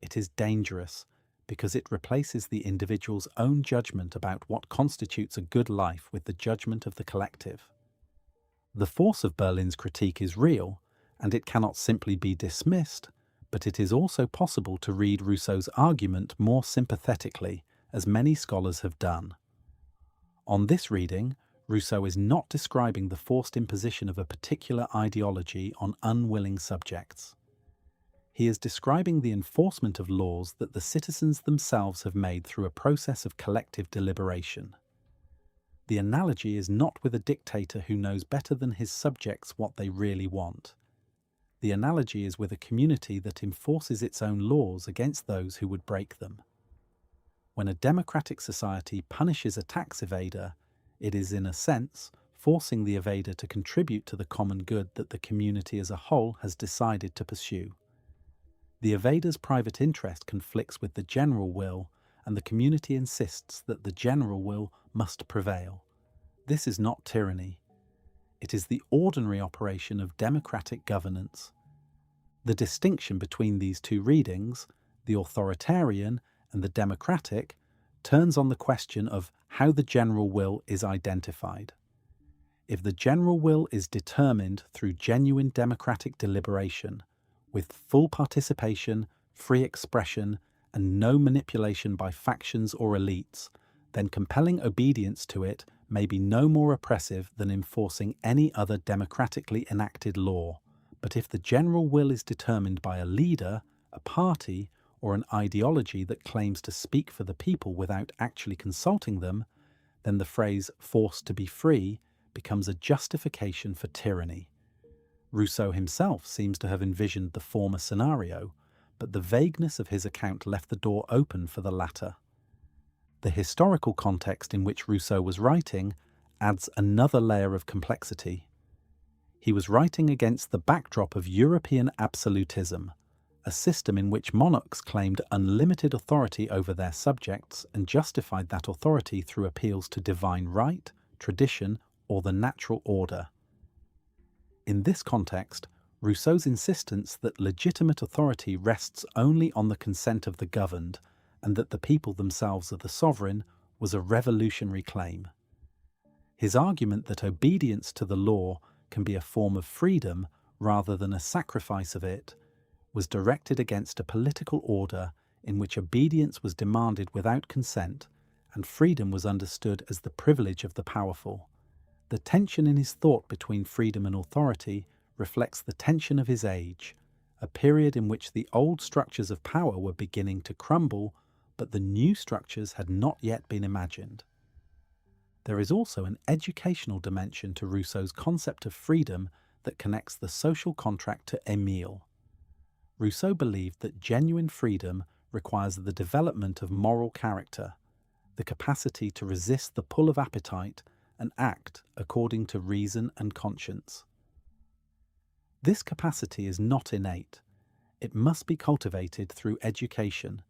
It is dangerous because it replaces the individual's own judgment about what constitutes a good life with the judgment of the collective. The force of Berlin's critique is real, and it cannot simply be dismissed, but it is also possible to read Rousseau's argument more sympathetically, as many scholars have done. On this reading, Rousseau is not describing the forced imposition of a particular ideology on unwilling subjects. He is describing the enforcement of laws that the citizens themselves have made through a process of collective deliberation. The analogy is not with a dictator who knows better than his subjects what they really want. The analogy is with a community that enforces its own laws against those who would break them. When a democratic society punishes a tax evader, it is, in a sense, forcing the evader to contribute to the common good that the community as a whole has decided to pursue. The evader's private interest conflicts with the general will, and the community insists that the general will must prevail. This is not tyranny. It is the ordinary operation of democratic governance. The distinction between these two readings, the authoritarian and the democratic, turns on the question of how the general will is identified. If the general will is determined through genuine democratic deliberation, with full participation, free expression, and no manipulation by factions or elites, then compelling obedience to it may be no more oppressive than enforcing any other democratically enacted law. But if the general will is determined by a leader, a party, or an ideology that claims to speak for the people without actually consulting them, then the phrase "forced to be free" becomes a justification for tyranny. Rousseau himself seems to have envisioned the former scenario, but the vagueness of his account left the door open for the latter. The historical context in which Rousseau was writing adds another layer of complexity. He was writing against the backdrop of European absolutism, a system in which monarchs claimed unlimited authority over their subjects and justified that authority through appeals to divine right, tradition, or the natural order. In this context, Rousseau's insistence that legitimate authority rests only on the consent of the governed and that the people themselves are the sovereign was a revolutionary claim. His argument that obedience to the law can be a form of freedom rather than a sacrifice of it was directed against a political order in which obedience was demanded without consent and freedom was understood as the privilege of the powerful. The tension in his thought between freedom and authority reflects the tension of his age, a period in which the old structures of power were beginning to crumble, but the new structures had not yet been imagined. There is also an educational dimension to Rousseau's concept of freedom that connects the social contract to Emile. Rousseau believed that genuine freedom requires the development of moral character, the capacity to resist the pull of appetite and act according to reason and conscience. This capacity is not innate. It must be cultivated through education,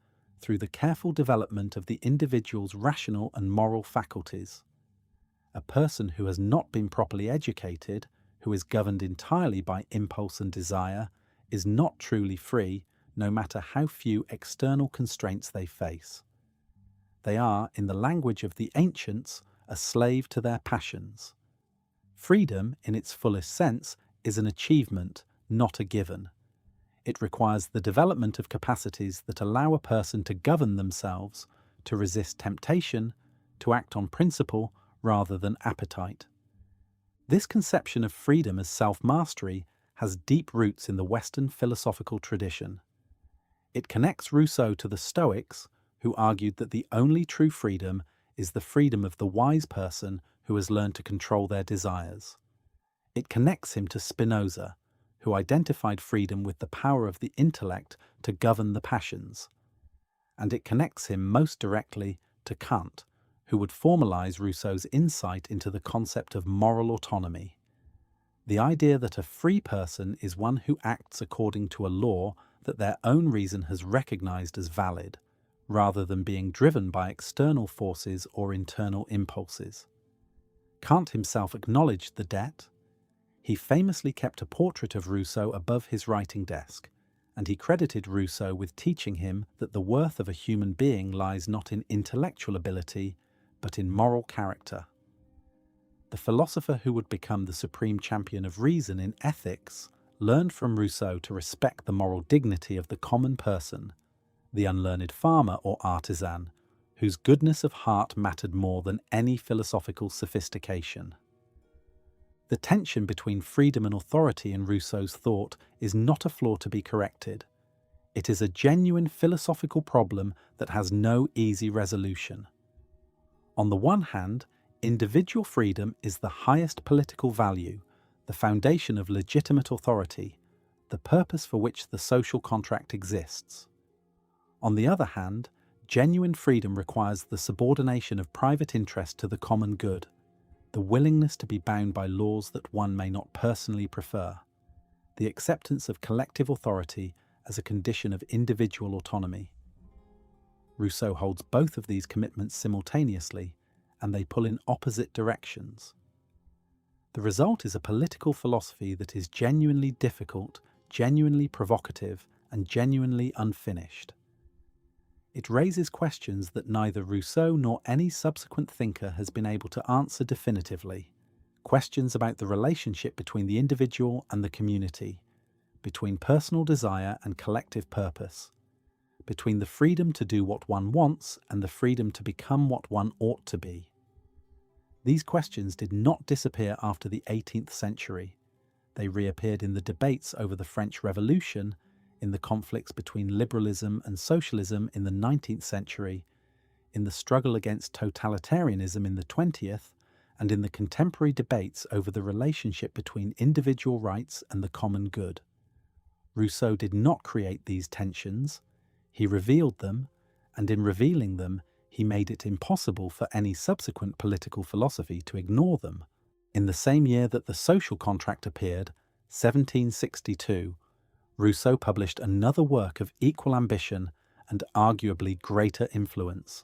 through the careful development of the individual's rational and moral faculties. A person who has not been properly educated, who is governed entirely by impulse and desire, is not truly free, no matter how few external constraints they face. They are, in the language of the ancients, a slave to their passions. Freedom, in its fullest sense, is an achievement, not a given. It requires the development of capacities that allow a person to govern themselves, to resist temptation, to act on principle rather than appetite. This conception of freedom as self-mastery has deep roots in the Western philosophical tradition. It connects Rousseau to the Stoics, who argued that the only true freedom is the freedom of the wise person who has learned to control their desires. It connects him to Spinoza, who identified freedom with the power of the intellect to govern the passions. And it connects him most directly to Kant, who would formalize Rousseau's insight into the concept of moral autonomy. The idea that a free person is one who acts according to a law that their own reason has recognized as valid, rather than being driven by external forces or internal impulses. Kant himself acknowledged the debt. He famously kept a portrait of Rousseau above his writing desk, and he credited Rousseau with teaching him that the worth of a human being lies not in intellectual ability, but in moral character. The philosopher who would become the supreme champion of reason in ethics learned from Rousseau to respect the moral dignity of the common person, the unlearned farmer or artisan, whose goodness of heart mattered more than any philosophical sophistication. The tension between freedom and authority in Rousseau's thought is not a flaw to be corrected. It is a genuine philosophical problem that has no easy resolution. On the one hand, individual freedom is the highest political value, the foundation of legitimate authority, the purpose for which the social contract exists. On the other hand, genuine freedom requires the subordination of private interest to the common good, the willingness to be bound by laws that one may not personally prefer, the acceptance of collective authority as a condition of individual autonomy. Rousseau holds both of these commitments simultaneously, and they pull in opposite directions. The result is a political philosophy that is genuinely difficult, genuinely provocative, and genuinely unfinished. It raises questions that neither Rousseau nor any subsequent thinker has been able to answer definitively. Questions about the relationship between the individual and the community, between personal desire and collective purpose, between the freedom to do what one wants and the freedom to become what one ought to be. These questions did not disappear after the 18th century. They reappeared in the debates over the French Revolution, in the conflicts between liberalism and socialism in the 19th century, in the struggle against totalitarianism in the 20th, and in the contemporary debates over the relationship between individual rights and the common good. Rousseau did not create these tensions. He revealed them, and in revealing them, he made it impossible for any subsequent political philosophy to ignore them. In the same year that The Social Contract appeared, 1762, Rousseau published another work of equal ambition and arguably greater influence.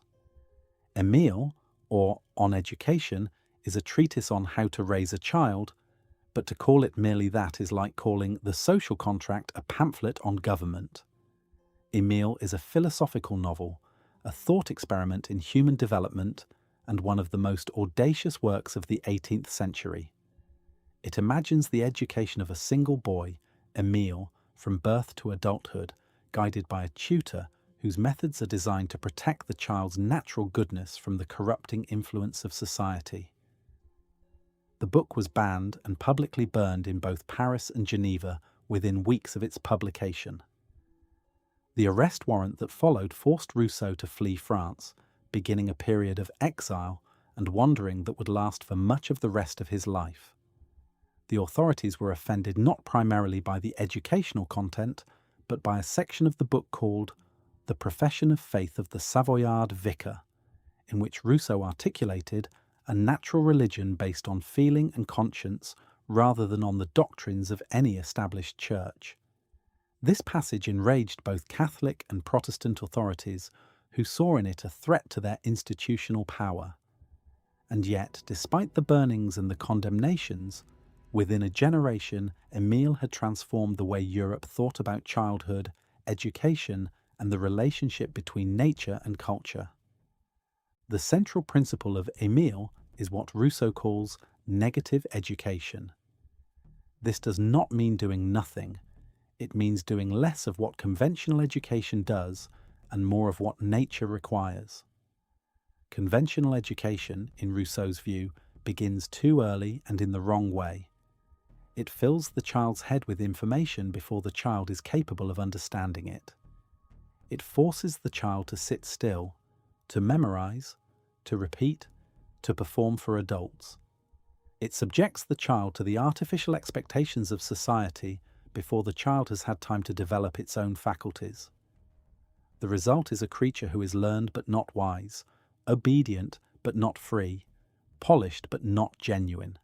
Emile, or On Education, is a treatise on how to raise a child, but to call it merely that is like calling The Social Contract a pamphlet on government. Emile is a philosophical novel, a thought experiment in human development, and one of the most audacious works of the 18th century. It imagines the education of a single boy, Emile, from birth to adulthood, guided by a tutor whose methods are designed to protect the child's natural goodness from the corrupting influence of society. The book was banned and publicly burned in both Paris and Geneva within weeks of its publication. The arrest warrant that followed forced Rousseau to flee France, beginning a period of exile and wandering that would last for much of the rest of his life. The authorities were offended not primarily by the educational content, but by a section of the book called The Profession of Faith of the Savoyard Vicar, in which Rousseau articulated a natural religion based on feeling and conscience rather than on the doctrines of any established church. This passage enraged both Catholic and Protestant authorities, who saw in it a threat to their institutional power. And yet, despite the burnings and the condemnations, within a generation, Emile had transformed the way Europe thought about childhood, education, and the relationship between nature and culture. The central principle of Emile is what Rousseau calls negative education. This does not mean doing nothing. It means doing less of what conventional education does and more of what nature requires. Conventional education, in Rousseau's view, begins too early and in the wrong way. It fills the child's head with information before the child is capable of understanding it. It forces the child to sit still, to memorize, to repeat, to perform for adults. It subjects the child to the artificial expectations of society before the child has had time to develop its own faculties. The result is a creature who is learned but not wise, obedient but not free, polished but not genuine.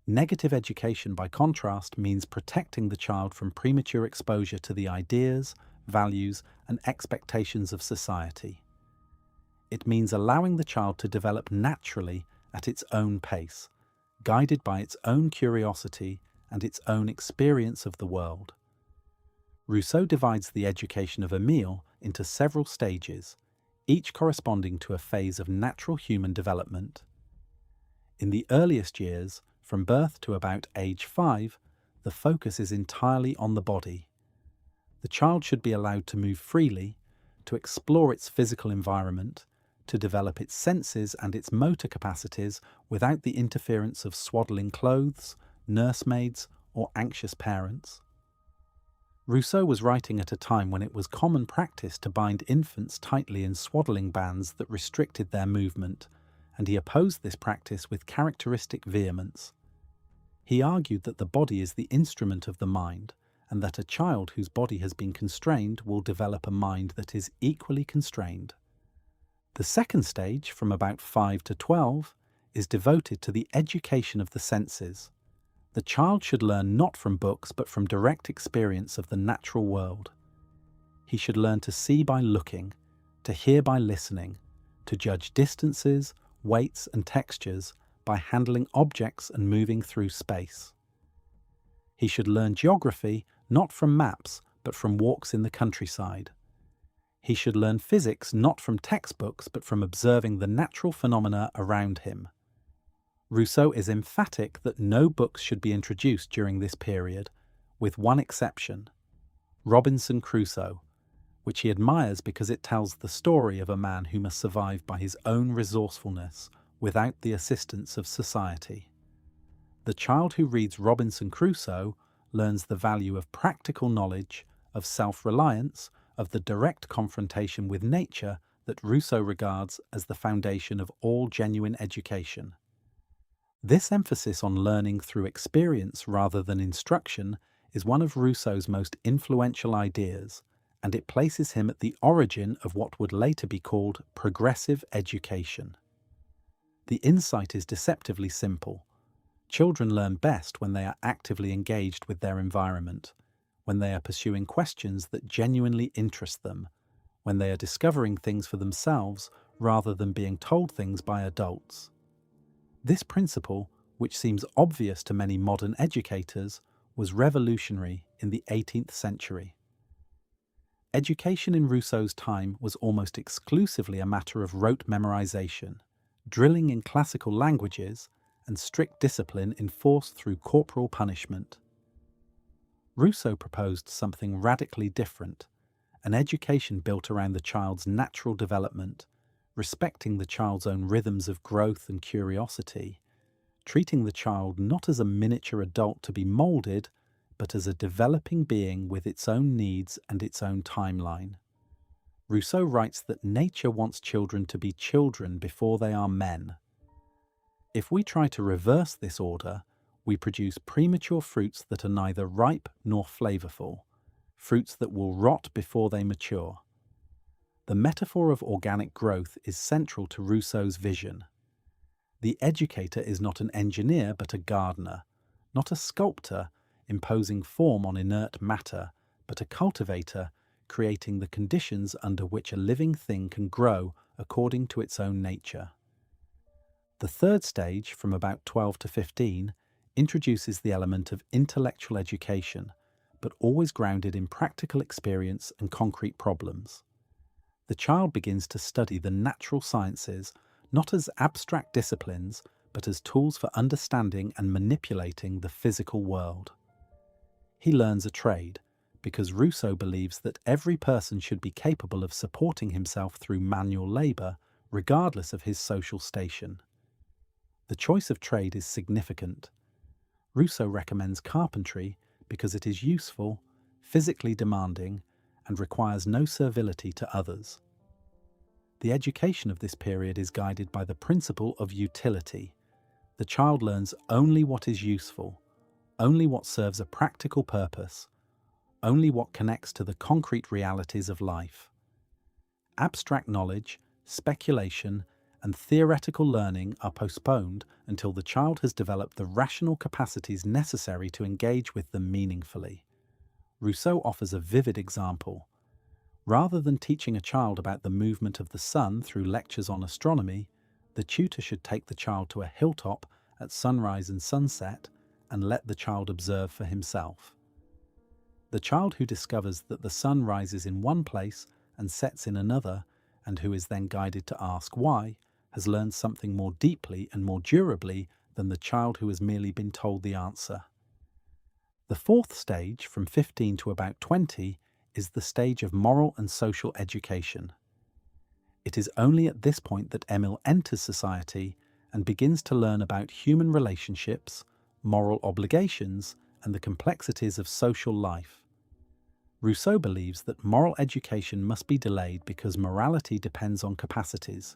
Negative education, by contrast, means protecting the child from premature exposure to the ideas, values, and expectations of society. It means allowing the child to develop naturally at its own pace, guided by its own curiosity and its own experience of the world. Rousseau divides the education of Emile into several stages, each corresponding to a phase of natural human development. In the earliest years, from birth to about age 5, the focus is entirely on the body. The child should be allowed to move freely, to explore its physical environment, to develop its senses and its motor capacities without the interference of swaddling clothes, nursemaids, or anxious parents. Rousseau was writing at a time when it was common practice to bind infants tightly in swaddling bands that restricted their movement, and he opposed this practice with characteristic vehemence. He argued that the body is the instrument of the mind, and that a child whose body has been constrained will develop a mind that is equally constrained. The second stage, from about 5 to 12, is devoted to the education of the senses. The child should learn not from books but from direct experience of the natural world. He should learn to see by looking, to hear by listening, to judge distances, weights and textures by handling objects and moving through space. He should learn geography not from maps but from walks in the countryside. He should learn physics not from textbooks but from observing the natural phenomena around him. Rousseau is emphatic that no books should be introduced during this period, with one exception, Robinson Crusoe, which he admires because it tells the story of a man who must survive by his own resourcefulness without the assistance of society. The child who reads Robinson Crusoe learns the value of practical knowledge, of self-reliance, of the direct confrontation with nature that Rousseau regards as the foundation of all genuine education. This emphasis on learning through experience rather than instruction is one of Rousseau's most influential ideas, and it places him at the origin of what would later be called progressive education. The insight is deceptively simple. Children learn best when they are actively engaged with their environment, when they are pursuing questions that genuinely interest them, when they are discovering things for themselves rather than being told things by adults. This principle, which seems obvious to many modern educators, was revolutionary in the 18th century. Education in Rousseau's time was almost exclusively a matter of rote memorization, drilling in classical languages, and strict discipline enforced through corporal punishment. Rousseau proposed something radically different, an education built around the child's natural development, respecting the child's own rhythms of growth and curiosity, treating the child not as a miniature adult to be molded, but as a developing being with its own needs and its own timeline. Rousseau writes that nature wants children to be children before they are men. If we try to reverse this order, we produce premature fruits that are neither ripe nor flavorful, fruits that will rot before they mature. The metaphor of organic growth is central to Rousseau's vision. The educator is not an engineer but a gardener, not a sculptor imposing form on inert matter, but a cultivator creating the conditions under which a living thing can grow according to its own nature. The third stage, from about 12 to 15, introduces the element of intellectual education, but always grounded in practical experience and concrete problems. The child begins to study the natural sciences not as abstract disciplines, but as tools for understanding and manipulating the physical world. He learns a trade, because Rousseau believes that every person should be capable of supporting himself through manual labour, regardless of his social station. The choice of trade is significant. Rousseau recommends carpentry because it is useful, physically demanding, and requires no servility to others. The education of this period is guided by the principle of utility. The child learns only what is useful, only what serves a practical purpose, only what connects to the concrete realities of life. Abstract knowledge, speculation, and theoretical learning are postponed until the child has developed the rational capacities necessary to engage with them meaningfully. Rousseau offers a vivid example. Rather than teaching a child about the movement of the sun through lectures on astronomy, the tutor should take the child to a hilltop at sunrise and sunset and let the child observe for himself. The child who discovers that the sun rises in one place and sets in another, and who is then guided to ask why, has learned something more deeply and more durably than the child who has merely been told the answer. The fourth stage, from 15 to about 20, is the stage of moral and social education. It is only at this point that Emile enters society and begins to learn about human relationships, moral obligations, and the complexities of social life. Rousseau believes that moral education must be delayed because morality depends on capacities,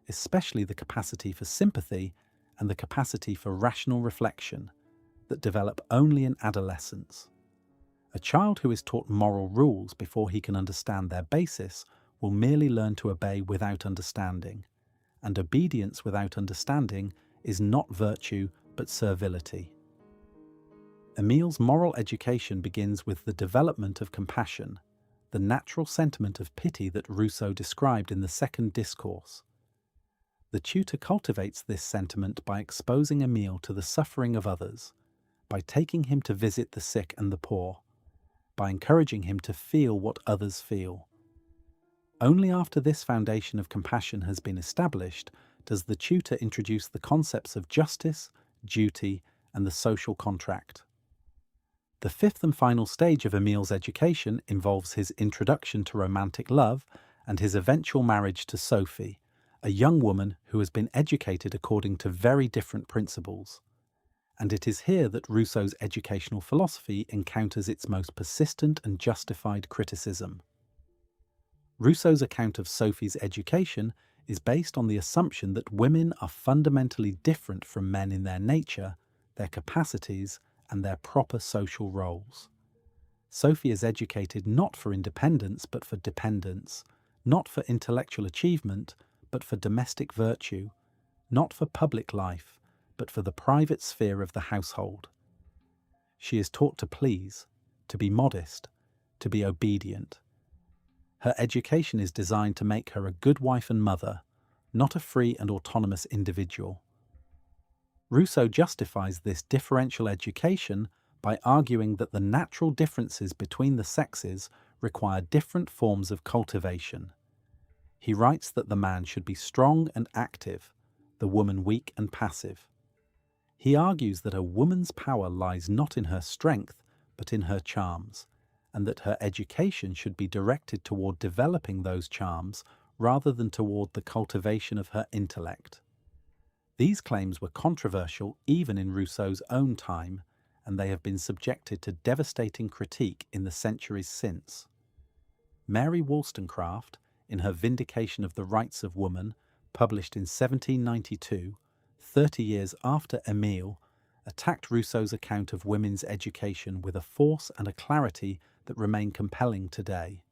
especially the capacity for sympathy and the capacity for rational reflection, that develop only in adolescence. A child who is taught moral rules before he can understand their basis will merely learn to obey without understanding, and obedience without understanding is not virtue but servility. Emile's moral education begins with the development of compassion, the natural sentiment of pity that Rousseau described in the second Discourse. The tutor cultivates this sentiment by exposing Emile to the suffering of others, by taking him to visit the sick and the poor, by encouraging him to feel what others feel. Only after this foundation of compassion has been established does the tutor introduce the concepts of justice, duty, and the social contract. The fifth and final stage of Emile's education involves his introduction to romantic love and his eventual marriage to Sophie, a young woman who has been educated according to very different principles. And it is here that Rousseau's educational philosophy encounters its most persistent and justified criticism. Rousseau's account of Sophie's education is based on the assumption that women are fundamentally different from men in their nature, their capacities, and their proper social roles. Sophie is educated not for independence but for dependence, not for intellectual achievement but for domestic virtue, not for public life but for the private sphere of the household. She is taught to please, to be modest, to be obedient. Her education is designed to make her a good wife and mother, not a free and autonomous individual. Rousseau justifies this differential education by arguing that the natural differences between the sexes require different forms of cultivation. He writes that the man should be strong and active, the woman weak and passive. He argues that a woman's power lies not in her strength, but in her charms, and that her education should be directed toward developing those charms rather than toward the cultivation of her intellect. These claims were controversial even in Rousseau's own time, and they have been subjected to devastating critique in the centuries since. Mary Wollstonecraft, in her Vindication of the Rights of Woman, published in 1792, 30 years after Emile, attacked Rousseau's account of women's education with a force and a clarity that remain compelling today.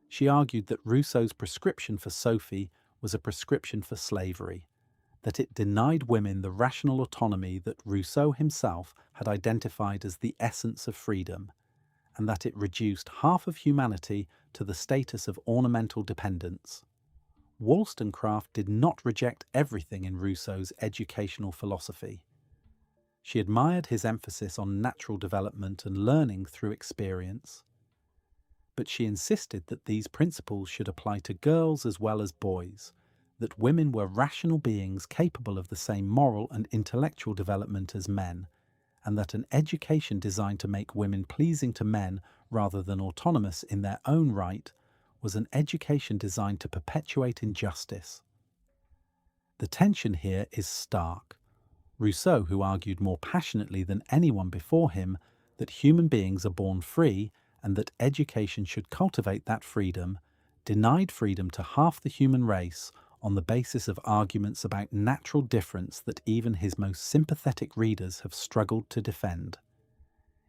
She argued that Rousseau's prescription for Sophie was a prescription for slavery, that it denied women the rational autonomy that Rousseau himself had identified as the essence of freedom, and that it reduced half of humanity to the status of ornamental dependence. Wollstonecraft did not reject everything in Rousseau's educational philosophy. She admired his emphasis on natural development and learning through experience, but she insisted that these principles should apply to girls as well as boys, that women were rational beings capable of the same moral and intellectual development as men, and that an education designed to make women pleasing to men rather than autonomous in their own right was an education designed to perpetuate injustice. The tension here is stark. Rousseau, who argued more passionately than anyone before him that human beings are born free and that education should cultivate that freedom, denied freedom to half the human race on the basis of arguments about natural difference that even his most sympathetic readers have struggled to defend.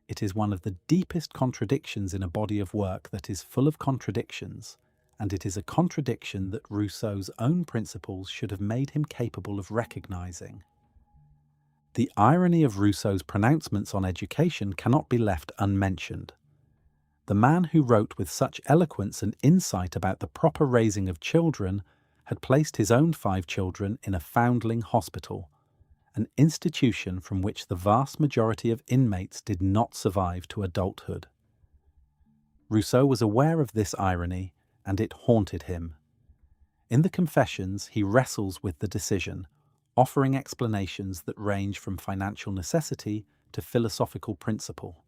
It is one of the deepest contradictions in a body of work that is full of contradictions, and it is a contradiction that Rousseau's own principles should have made him capable of recognizing. The irony of Rousseau's pronouncements on education cannot be left unmentioned. The man who wrote with such eloquence and insight about the proper raising of children had placed his own 5 children in a foundling hospital, an institution from which the vast majority of inmates did not survive to adulthood. Rousseau was aware of this irony, and it haunted him. In the Confessions, he wrestles with the decision, offering explanations that range from financial necessity to philosophical principle.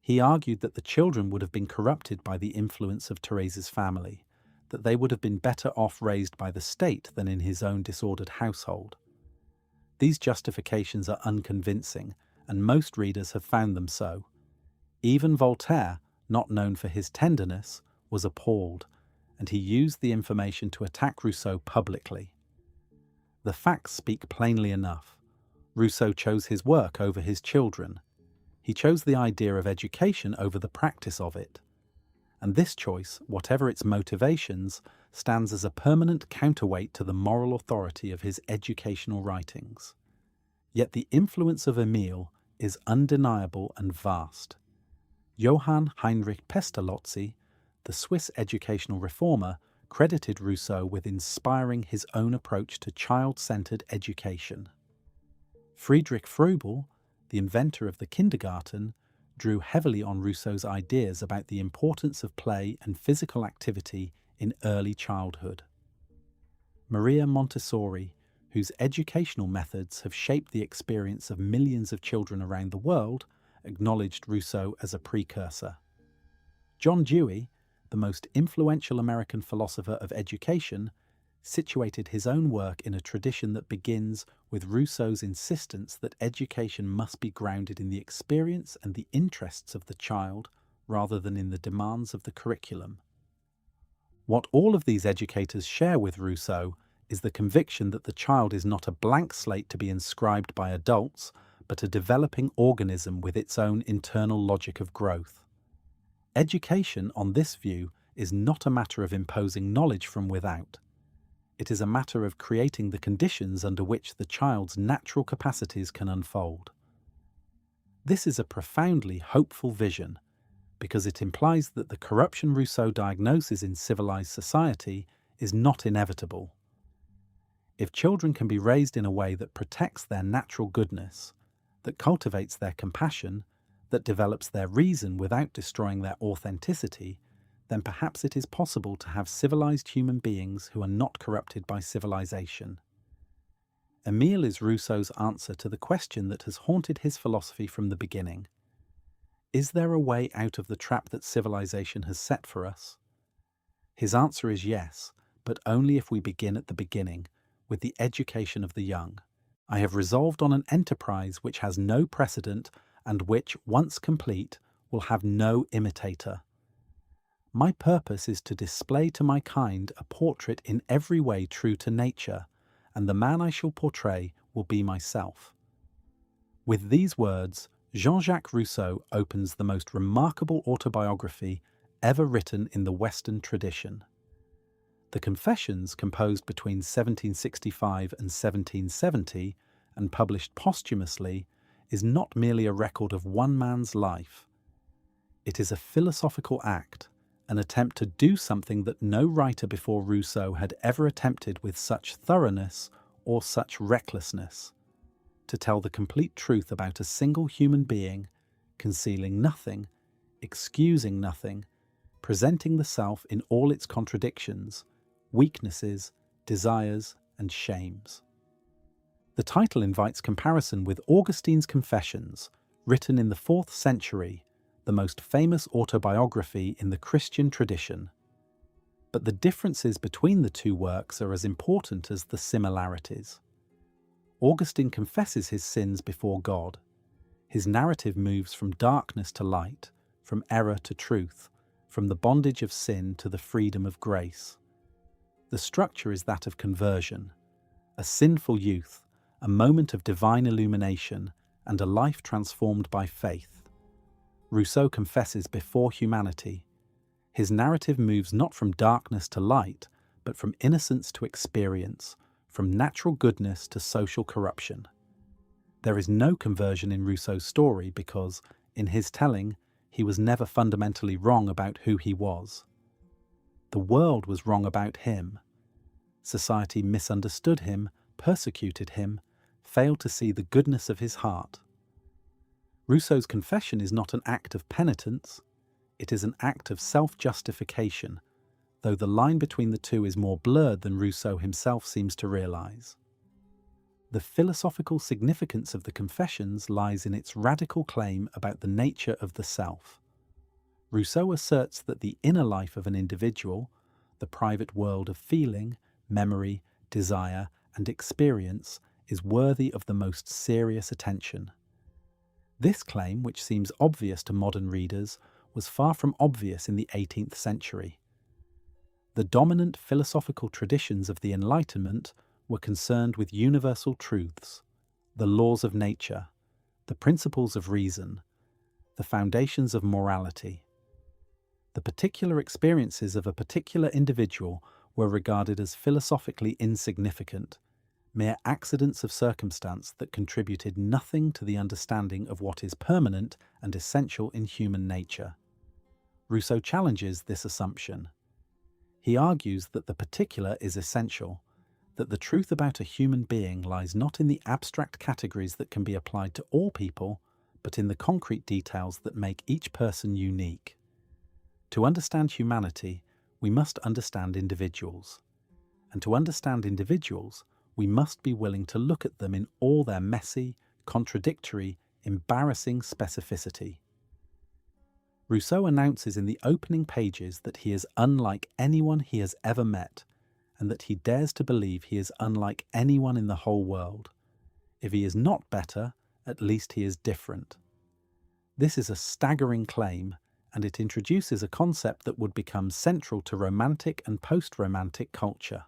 He argued that the children would have been corrupted by the influence of Therese's family, that they would have been better off raised by the state than in his own disordered household. These justifications are unconvincing, and most readers have found them so. Even Voltaire, not known for his tenderness, was appalled, and he used the information to attack Rousseau publicly. The facts speak plainly enough. Rousseau chose his work over his children. He chose the idea of education over the practice of it. And this choice, whatever its motivations, stands as a permanent counterweight to the moral authority of his educational writings. Yet the influence of Emile is undeniable and vast. Johann Heinrich Pestalozzi, the Swiss educational reformer, credited Rousseau with inspiring his own approach to child-centered education. Friedrich Froebel, the inventor of the kindergarten, drew heavily on Rousseau's ideas about the importance of play and physical activity in early childhood. Maria Montessori, whose educational methods have shaped the experience of millions of children around the world, acknowledged Rousseau as a precursor. John Dewey, the most influential American philosopher of education, situated his own work in a tradition that begins with Rousseau's insistence that education must be grounded in the experience and the interests of the child rather than in the demands of the curriculum. What all of these educators share with Rousseau is the conviction that the child is not a blank slate to be inscribed by adults, but a developing organism with its own internal logic of growth. Education, on this view, is not a matter of imposing knowledge from without. It is a matter of creating the conditions under which the child's natural capacities can unfold. This is a profoundly hopeful vision, because it implies that the corruption Rousseau diagnoses in civilized society is not inevitable. If children can be raised in a way that protects their natural goodness, that cultivates their compassion, that develops their reason without destroying their authenticity, then perhaps it is possible to have civilized human beings who are not corrupted by civilization. Emile is Rousseau's answer to the question that has haunted his philosophy from the beginning. Is there a way out of the trap that civilization has set for us? His answer is yes, but only if we begin at the beginning, with the education of the young. I have resolved on an enterprise which has no precedent and which, once complete, will have no imitator. My purpose is to display to my kind a portrait in every way true to nature, and the man I shall portray will be myself. With these words, Jean-Jacques Rousseau opens the most remarkable autobiography ever written in the Western tradition. The Confessions, composed between 1765 and 1770 and published posthumously, is not merely a record of one man's life. It is a philosophical act, an attempt to do something that no writer before Rousseau had ever attempted with such thoroughness or such recklessness. To tell the complete truth about a single human being, concealing nothing, excusing nothing, presenting the self in all its contradictions, weaknesses, desires, and shames. The title invites comparison with Augustine's Confessions, written in the 4th century, the most famous autobiography in the Christian tradition. But the differences between the two works are as important as the similarities. Augustine confesses his sins before God. His narrative moves from darkness to light, from error to truth, from the bondage of sin to the freedom of grace. The structure is that of conversion, a sinful youth, a moment of divine illumination, and a life transformed by faith. Rousseau confesses before humanity. His narrative moves not from darkness to light, but from innocence to experience, from natural goodness to social corruption. There is no conversion in Rousseau's story because, in his telling, he was never fundamentally wrong about who he was. The world was wrong about him. Society misunderstood him, persecuted him, failed to see the goodness of his heart. Rousseau's confession is not an act of penitence, it is an act of self-justification, though the line between the two is more blurred than Rousseau himself seems to realize. The philosophical significance of the Confessions lies in its radical claim about the nature of the self. Rousseau asserts that the inner life of an individual, the private world of feeling, memory, desire, and experience, is worthy of the most serious attention. This claim, which seems obvious to modern readers, was far from obvious in the 18th century. The dominant philosophical traditions of the Enlightenment were concerned with universal truths, the laws of nature, the principles of reason, the foundations of morality. The particular experiences of a particular individual were regarded as philosophically insignificant, mere accidents of circumstance that contributed nothing to the understanding of what is permanent and essential in human nature. Rousseau challenges this assumption. He argues that the particular is essential, that the truth about a human being lies not in the abstract categories that can be applied to all people, but in the concrete details that make each person unique. To understand humanity, we must understand individuals. And to understand individuals, we must be willing to look at them in all their messy, contradictory, embarrassing specificity. Rousseau announces in the opening pages that he is unlike anyone he has ever met, and that he dares to believe he is unlike anyone in the whole world. If he is not better, at least he is different. This is a staggering claim, and it introduces a concept that would become central to Romantic and post-Romantic culture.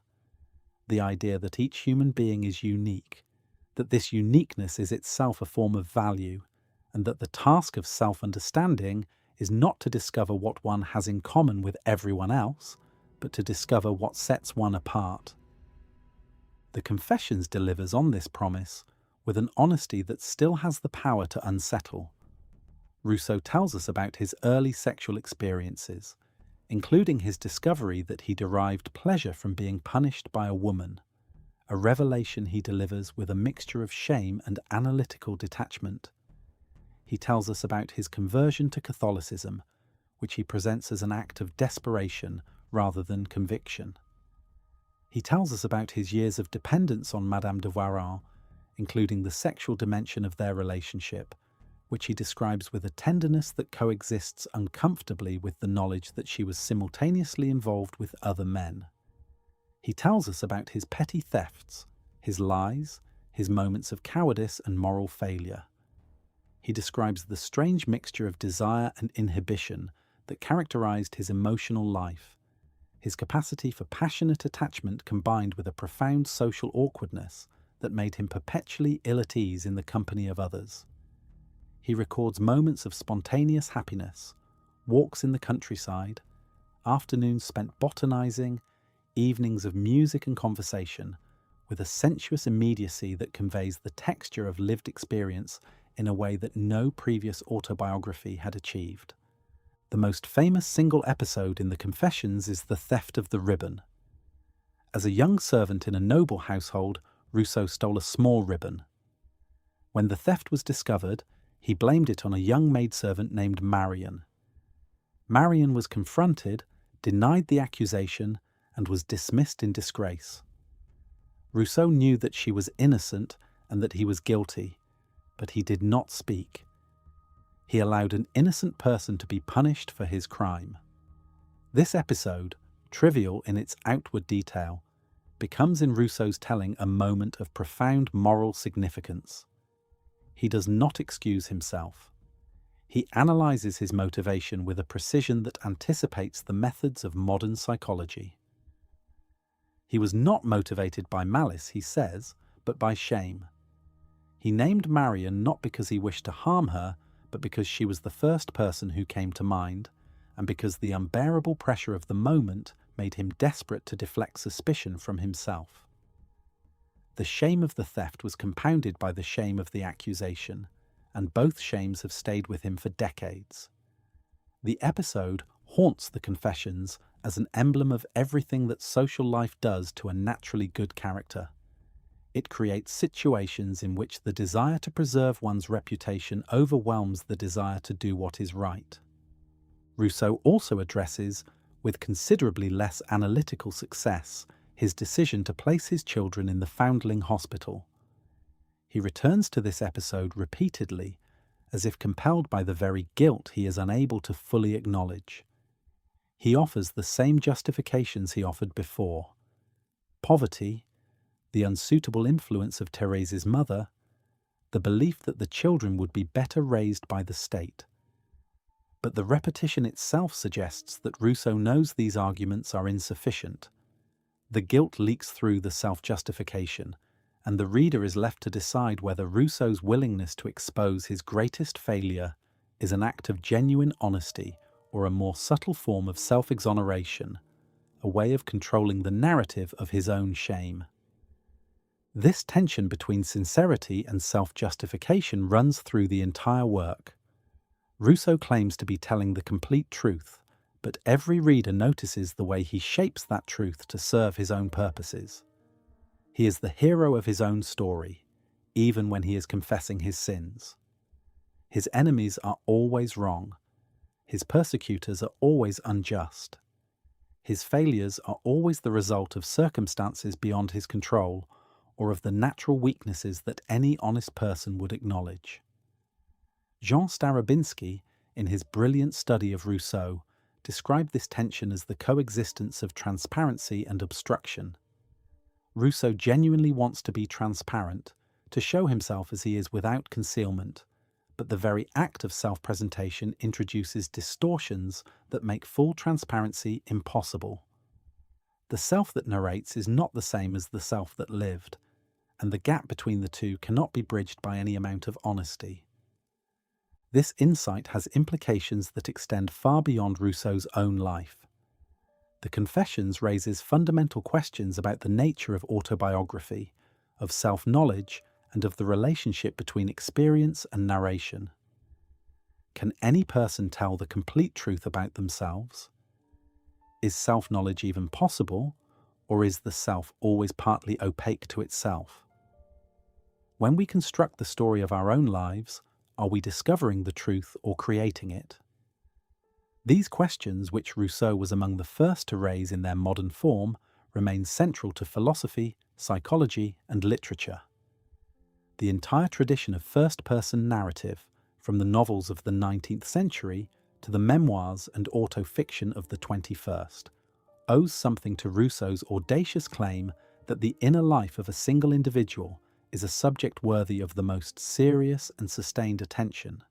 The idea that each human being is unique, that this uniqueness is itself a form of value, and that the task of self-understanding is not to discover what one has in common with everyone else, but to discover what sets one apart. The Confessions delivers on this promise with an honesty that still has the power to unsettle. Rousseau tells us about his early sexual experiences, including his discovery that he derived pleasure from being punished by a woman, a revelation he delivers with a mixture of shame and analytical detachment. He tells us about his conversion to Catholicism, which he presents as an act of desperation rather than conviction. He tells us about his years of dependence on Madame de Warens, including the sexual dimension of their relationship, which he describes with a tenderness that coexists uncomfortably with the knowledge that she was simultaneously involved with other men. He tells us about his petty thefts, his lies, his moments of cowardice and moral failure. He describes the strange mixture of desire and inhibition that characterized his emotional life, his capacity for passionate attachment combined with a profound social awkwardness that made him perpetually ill at ease in the company of others. He records moments of spontaneous happiness, walks in the countryside, afternoons spent botanizing, evenings of music and conversation, with a sensuous immediacy that conveys the texture of lived experience in a way that no previous autobiography had achieved. The most famous single episode in the Confessions is the theft of the ribbon. As a young servant in a noble household, Rousseau stole a small ribbon. When the theft was discovered, he blamed it on a young maidservant named Marion. Marion was confronted, denied the accusation, and was dismissed in disgrace. Rousseau knew that she was innocent and that he was guilty, but he did not speak. He allowed an innocent person to be punished for his crime. This episode, trivial in its outward detail, becomes in Rousseau's telling a moment of profound moral significance. He does not excuse himself. He analyzes his motivation with a precision that anticipates the methods of modern psychology. He was not motivated by malice, he says, but by shame. He named Marion not because he wished to harm her, but because she was the first person who came to mind, and because the unbearable pressure of the moment made him desperate to deflect suspicion from himself. The shame of the theft was compounded by the shame of the accusation, and both shames have stayed with him for decades. The episode haunts the Confessions as an emblem of everything that social life does to a naturally good character. It creates situations in which the desire to preserve one's reputation overwhelms the desire to do what is right. Rousseau also addresses, with considerably less analytical success, his decision to place his children in the Foundling Hospital. He returns to this episode repeatedly, as if compelled by the very guilt he is unable to fully acknowledge. He offers the same justifications he offered before: poverty, the unsuitable influence of Thérèse's mother, the belief that the children would be better raised by the state. But the repetition itself suggests that Rousseau knows these arguments are insufficient. The guilt leaks through the self-justification, and the reader is left to decide whether Rousseau's willingness to expose his greatest failure is an act of genuine honesty or a more subtle form of self-exoneration, a way of controlling the narrative of his own shame. This tension between sincerity and self-justification runs through the entire work. Rousseau claims to be telling the complete truth, but every reader notices the way he shapes that truth to serve his own purposes. He is the hero of his own story, even when he is confessing his sins. His enemies are always wrong. His persecutors are always unjust. His failures are always the result of circumstances beyond his control, or of the natural weaknesses that any honest person would acknowledge. Jean Starobinski, in his brilliant study of Rousseau, described this tension as the coexistence of transparency and obstruction. Rousseau genuinely wants to be transparent, to show himself as he is without concealment, but the very act of self-presentation introduces distortions that make full transparency impossible. The self that narrates is not the same as the self that lived, and the gap between the two cannot be bridged by any amount of honesty. This insight has implications that extend far beyond Rousseau's own life. The Confessions raises fundamental questions about the nature of autobiography, of self-knowledge, and of the relationship between experience and narration. Can any person tell the complete truth about themselves? Is self-knowledge even possible, or is the self always partly opaque to itself? When we construct the story of our own lives, are we discovering the truth or creating it? These questions, which Rousseau was among the first to raise in their modern form, remain central to philosophy, psychology, and literature. The entire tradition of first-person narrative, from the novels of the 19th century to the memoirs and autofiction of the 21st, owes something to Rousseau's audacious claim that the inner life of a single individual is a subject worthy of the most serious and sustained attention.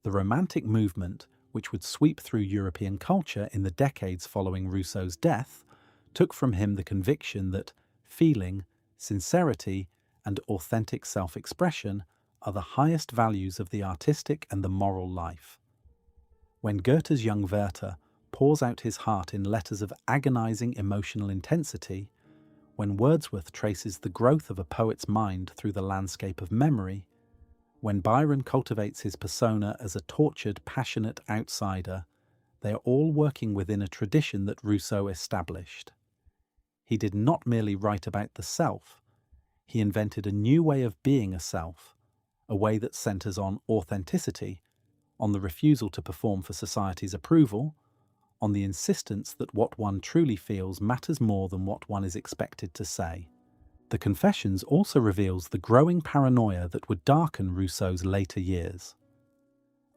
The Romantic movement, which would sweep through European culture in the decades following Rousseau's death, took from him the conviction that feeling, sincerity, and authentic self-expression are the highest values of the artistic and the moral life. When Goethe's young Werther pours out his heart in letters of agonizing emotional intensity, when Wordsworth traces the growth of a poet's mind through the landscape of memory, when Byron cultivates his persona as a tortured, passionate outsider, they are all working within a tradition that Rousseau established. He did not merely write about the self, he invented a new way of being a self, a way that centers on authenticity, on the refusal to perform for society's approval, on the insistence that what one truly feels matters more than what one is expected to say. The Confessions also reveals the growing paranoia that would darken Rousseau's later years.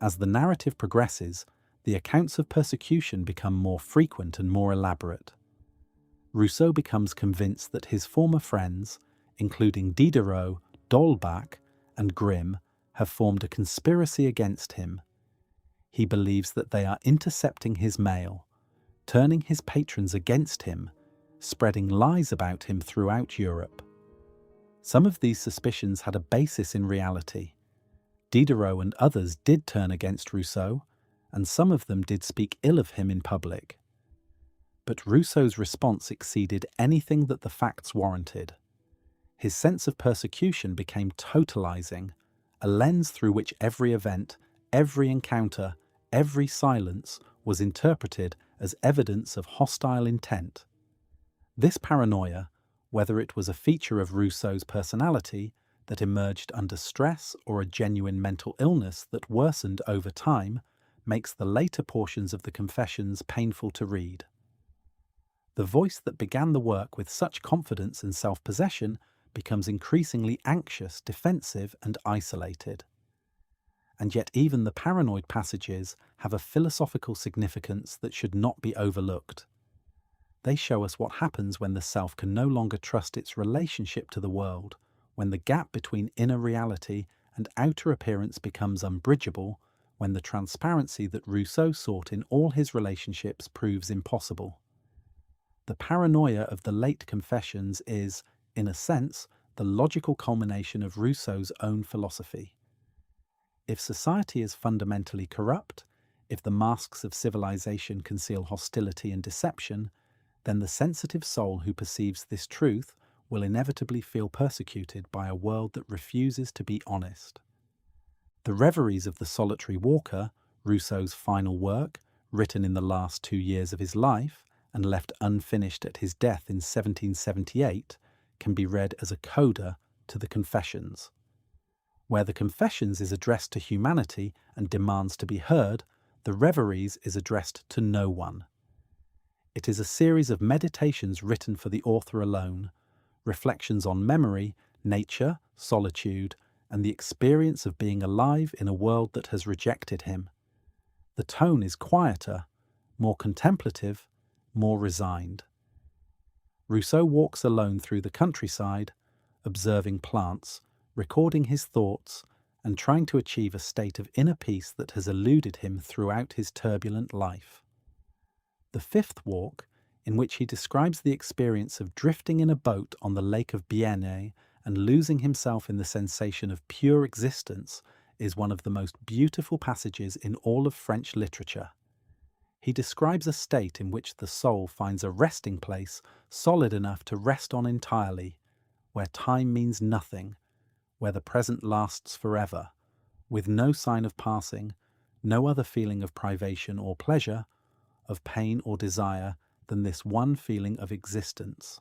As the narrative progresses, the accounts of persecution become more frequent and more elaborate. Rousseau becomes convinced that his former friends, including Diderot, D'Holbach, and Grimm, have formed a conspiracy against him. He believes that they are intercepting his mail, turning his patrons against him, spreading lies about him throughout Europe. Some of these suspicions had a basis in reality. Diderot and others did turn against Rousseau, and some of them did speak ill of him in public. But Rousseau's response exceeded anything that the facts warranted. His sense of persecution became totalizing, a lens through which every event, every encounter, every silence was interpreted as evidence of hostile intent. This paranoia, whether it was a feature of Rousseau's personality that emerged under stress or a genuine mental illness that worsened over time, makes the later portions of the Confessions painful to read. The voice that began the work with such confidence and self-possession becomes increasingly anxious, defensive, and isolated. And yet even the paranoid passages have a philosophical significance that should not be overlooked. They show us what happens when the self can no longer trust its relationship to the world, when the gap between inner reality and outer appearance becomes unbridgeable, when the transparency that Rousseau sought in all his relationships proves impossible. The paranoia of the late Confessions is, in a sense, the logical culmination of Rousseau's own philosophy. If society is fundamentally corrupt, if the masks of civilization conceal hostility and deception, then the sensitive soul who perceives this truth will inevitably feel persecuted by a world that refuses to be honest. The Reveries of the Solitary Walker, Rousseau's final work, written in the last 2 years of his life and left unfinished at his death in 1778, can be read as a coda to the Confessions. Where the Confessions is addressed to humanity and demands to be heard, the Reveries is addressed to no one. It is a series of meditations written for the author alone, reflections on memory, nature, solitude, and the experience of being alive in a world that has rejected him. The tone is quieter, more contemplative, more resigned. Rousseau walks alone through the countryside, observing plants, recording his thoughts, and trying to achieve a state of inner peace that has eluded him throughout his turbulent life. The fifth walk, in which he describes the experience of drifting in a boat on the lake of Bienne and losing himself in the sensation of pure existence is one of the most beautiful passages in all of French literature. He describes a state in which the soul finds a resting place solid enough to rest on entirely, where time means nothing, where the present lasts forever, with no sign of passing, no other feeling of privation or pleasure, of pain or desire than this one feeling of existence.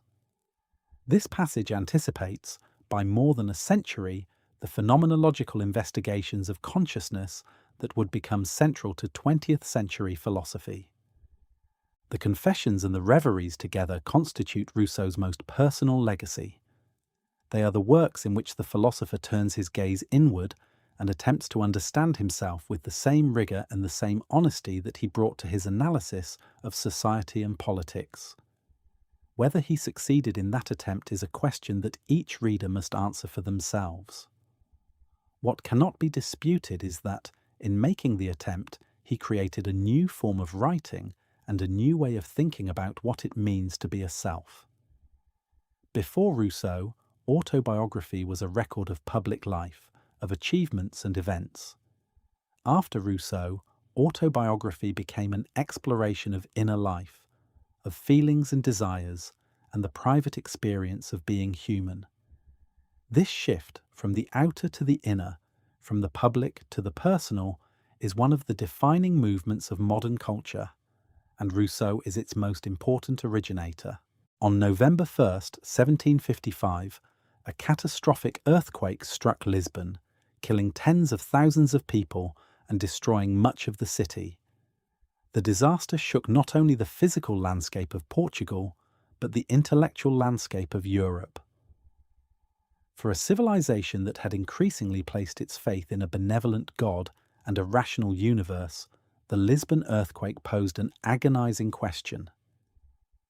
This passage anticipates, by more than a century, the phenomenological investigations of consciousness that would become central to 20th century philosophy. The Confessions and the Reveries together constitute Rousseau's most personal legacy. They are the works in which the philosopher turns his gaze inward and attempts to understand himself with the same rigour and the same honesty that he brought to his analysis of society and politics. Whether he succeeded in that attempt is a question that each reader must answer for themselves. What cannot be disputed is that, in making the attempt, he created a new form of writing and a new way of thinking about what it means to be a self. Before Rousseau, autobiography was a record of public life, of achievements and events. After Rousseau, autobiography became an exploration of inner life, of feelings and desires, and the private experience of being human. This shift from the outer to the inner, from the public to the personal, is one of the defining movements of modern culture, and Rousseau is its most important originator. On November 1st, 1755, a catastrophic earthquake struck Lisbon, killing tens of thousands of people and destroying much of the city. The disaster shook not only the physical landscape of Portugal, but the intellectual landscape of Europe. For a civilization that had increasingly placed its faith in a benevolent God and a rational universe, the Lisbon earthquake posed an agonizing question.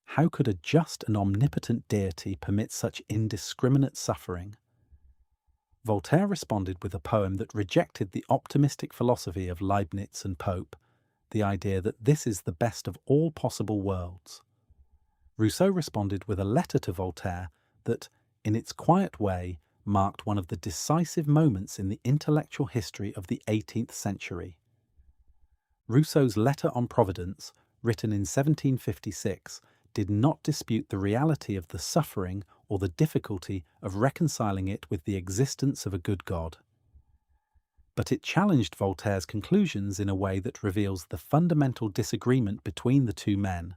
How could a just and omnipotent deity permit such indiscriminate suffering? Voltaire responded with a poem that rejected the optimistic philosophy of Leibniz and Pope, the idea that this is the best of all possible worlds. Rousseau responded with a letter to Voltaire that, in its quiet way, marked one of the decisive moments in the intellectual history of the 18th century. Rousseau's Letter on Providence, written in 1756, did not dispute the reality of the suffering or the difficulty of reconciling it with the existence of a good God. But it challenged Voltaire's conclusions in a way that reveals the fundamental disagreement between the two men.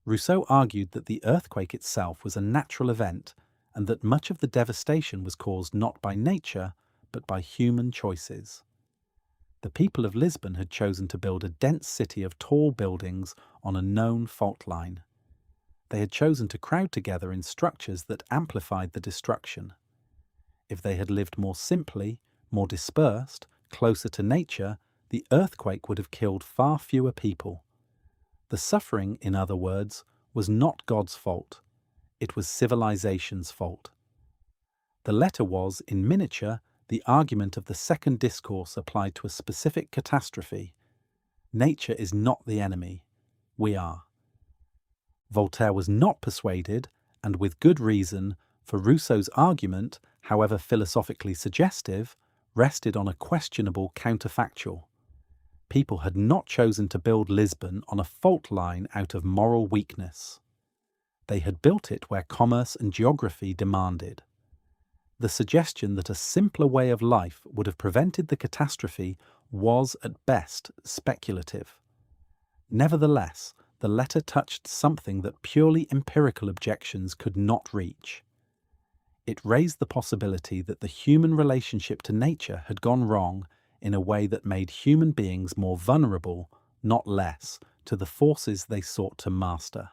Rousseau argued that the earthquake itself was a natural event and that much of the devastation was caused not by nature, but by human choices. The people of Lisbon had chosen to build a dense city of tall buildings on a known fault line. They had chosen to crowd together in structures that amplified the destruction. If they had lived more simply, more dispersed, closer to nature, the earthquake would have killed far fewer people. The suffering, in other words, was not God's fault. It was civilization's fault. The letter was, in miniature, the argument of the second discourse applied to a specific catastrophe. Nature is not the enemy. We are. Voltaire was not persuaded, and with good reason, for Rousseau's argument, however philosophically suggestive, rested on a questionable counterfactual. People had not chosen to build Lisbon on a fault line out of moral weakness. They had built it where commerce and geography demanded. The suggestion that a simpler way of life would have prevented the catastrophe was, at best, speculative. Nevertheless, the letter touched something that purely empirical objections could not reach. It raised the possibility that the human relationship to nature had gone wrong in a way that made human beings more vulnerable, not less, to the forces they sought to master.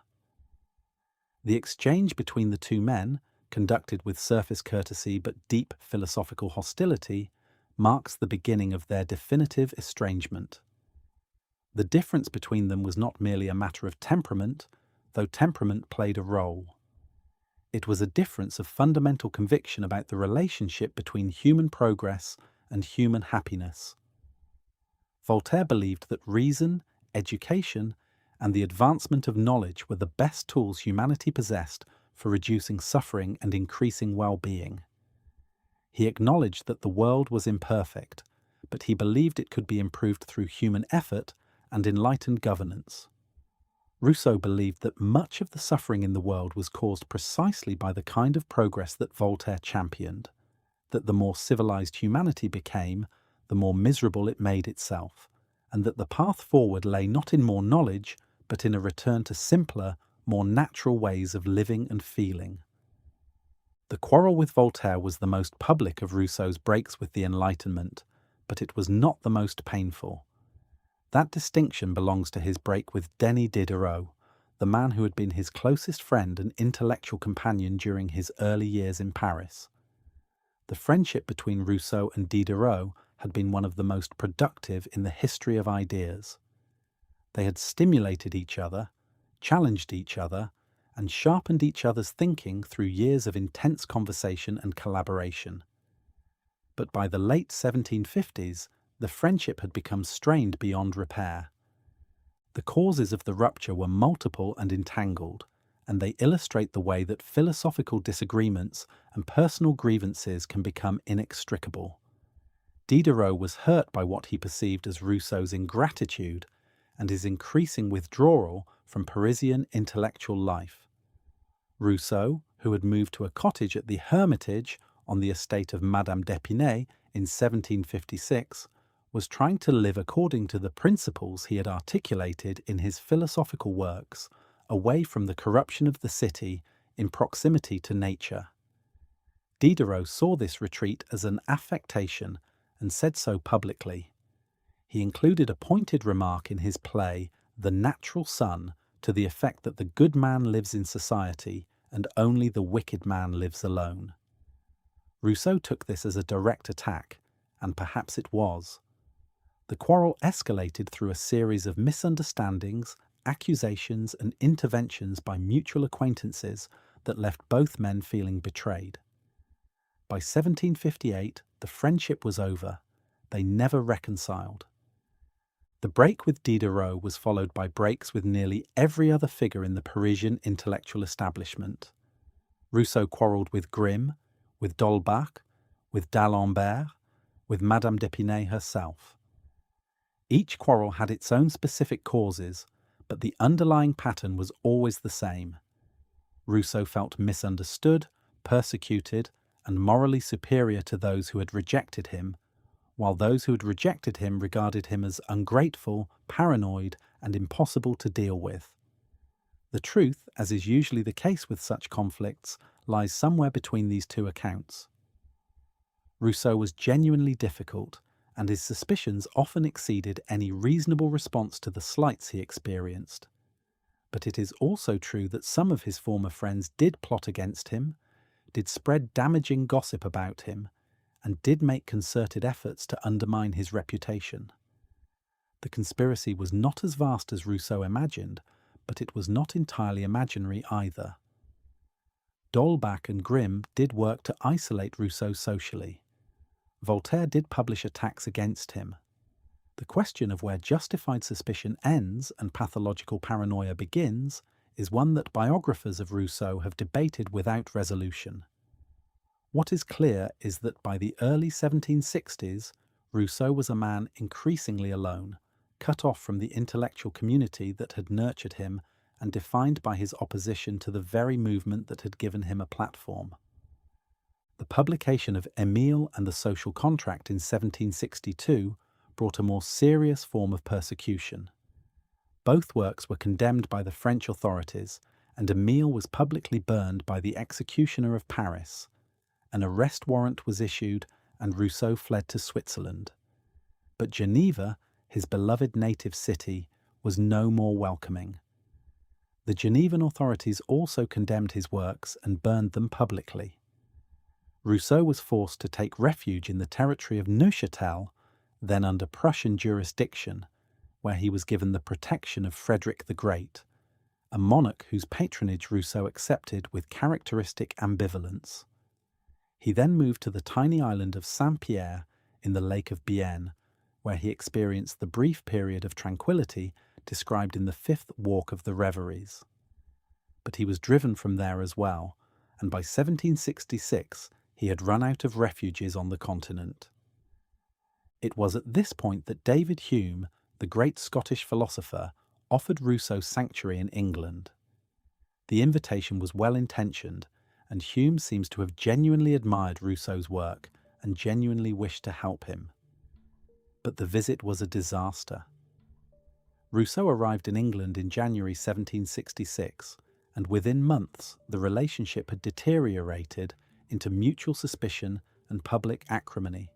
The exchange between the two men, conducted with surface courtesy but deep philosophical hostility, marks the beginning of their definitive estrangement. The difference between them was not merely a matter of temperament, though temperament played a role. It was a difference of fundamental conviction about the relationship between human progress and human happiness. Voltaire believed that reason, education, and the advancement of knowledge were the best tools humanity possessed for reducing suffering and increasing well-being. He acknowledged that the world was imperfect, but he believed it could be improved through human effort and enlightened governance. Rousseau believed that much of the suffering in the world was caused precisely by the kind of progress that Voltaire championed, that the more civilized humanity became, the more miserable it made itself, and that the path forward lay not in more knowledge, but in a return to simpler, more natural ways of living and feeling. The quarrel with Voltaire was the most public of Rousseau's breaks with the Enlightenment, but it was not the most painful. That distinction belongs to his break with Denis Diderot, the man who had been his closest friend and intellectual companion during his early years in Paris. The friendship between Rousseau and Diderot had been one of the most productive in the history of ideas. They had stimulated each other, challenged each other, and sharpened each other's thinking through years of intense conversation and collaboration. But by the late 1750s, the friendship had become strained beyond repair. The causes of the rupture were multiple and entangled, and they illustrate the way that philosophical disagreements and personal grievances can become inextricable. Diderot was hurt by what he perceived as Rousseau's ingratitude and his increasing withdrawal from Parisian intellectual life. Rousseau, who had moved to a cottage at the Hermitage on the estate of Madame d'Épinay in 1756, was trying to live according to the principles he had articulated in his philosophical works, away from the corruption of the city, in proximity to nature. Diderot saw this retreat as an affectation and said so publicly. He included a pointed remark in his play, The Natural Son, to the effect that the good man lives in society and only the wicked man lives alone. Rousseau took this as a direct attack, and perhaps it was. The quarrel escalated through a series of misunderstandings, accusations, and interventions by mutual acquaintances that left both men feeling betrayed. By 1758, the friendship was over. They never reconciled. The break with Diderot was followed by breaks with nearly every other figure in the Parisian intellectual establishment. Rousseau quarrelled with Grimm, with d'Holbach, with d'Alembert, with Madame d'Épinay herself. Each quarrel had its own specific causes, but the underlying pattern was always the same. Rousseau felt misunderstood, persecuted, and morally superior to those who had rejected him, while those who had rejected him regarded him as ungrateful, paranoid, and impossible to deal with. The truth, as is usually the case with such conflicts, lies somewhere between these two accounts. Rousseau was genuinely difficult, and his suspicions often exceeded any reasonable response to the slights he experienced. But it is also true that some of his former friends did plot against him, did spread damaging gossip about him, and did make concerted efforts to undermine his reputation. The conspiracy was not as vast as Rousseau imagined, but it was not entirely imaginary either. D'Holbach and Grimm did work to isolate Rousseau socially. Voltaire did publish attacks against him. The question of where justified suspicion ends and pathological paranoia begins is one that biographers of Rousseau have debated without resolution. What is clear is that by the early 1760s, Rousseau was a man increasingly alone, cut off from the intellectual community that had nurtured him and defined by his opposition to the very movement that had given him a platform. The publication of Emile and the Social Contract in 1762 brought a more serious form of persecution. Both works were condemned by the French authorities, and Emile was publicly burned by the executioner of Paris. An arrest warrant was issued, and Rousseau fled to Switzerland. But Geneva, his beloved native city, was no more welcoming. The Genevan authorities also condemned his works and burned them publicly. Rousseau was forced to take refuge in the territory of Neuchâtel, then under Prussian jurisdiction, where he was given the protection of Frederick the Great, a monarch whose patronage Rousseau accepted with characteristic ambivalence. He then moved to the tiny island of Saint-Pierre in the Lake of Bienne, where he experienced the brief period of tranquility described in the Fifth Walk of the Reveries. but he was driven from there as well, and by 1766 he had run out of refuges on the continent. It was at this point that David Hume, the great Scottish philosopher, offered Rousseau sanctuary in England. The invitation was well-intentioned, and Hume seems to have genuinely admired Rousseau's work and genuinely wished to help him. But the visit was a disaster. Rousseau arrived in England in January 1766, and within months the relationship had deteriorated into mutual suspicion and public acrimony.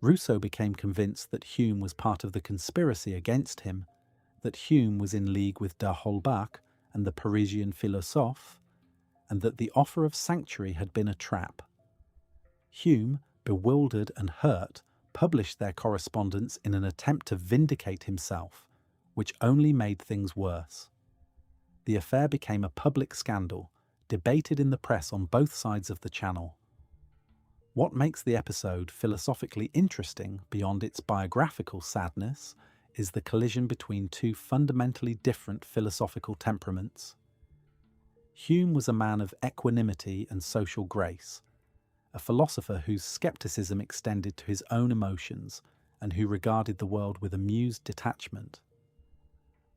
Rousseau became convinced that Hume was part of the conspiracy against him, that Hume was in league with d'Holbach and the Parisian philosophes, and that the offer of sanctuary had been a trap. Hume, bewildered and hurt, published their correspondence in an attempt to vindicate himself, which only made things worse. The affair became a public scandal, debated in the press on both sides of the Channel. What makes the episode philosophically interesting beyond its biographical sadness is the collision between two fundamentally different philosophical temperaments. Hume was a man of equanimity and social grace, a philosopher whose skepticism extended to his own emotions and who regarded the world with amused detachment.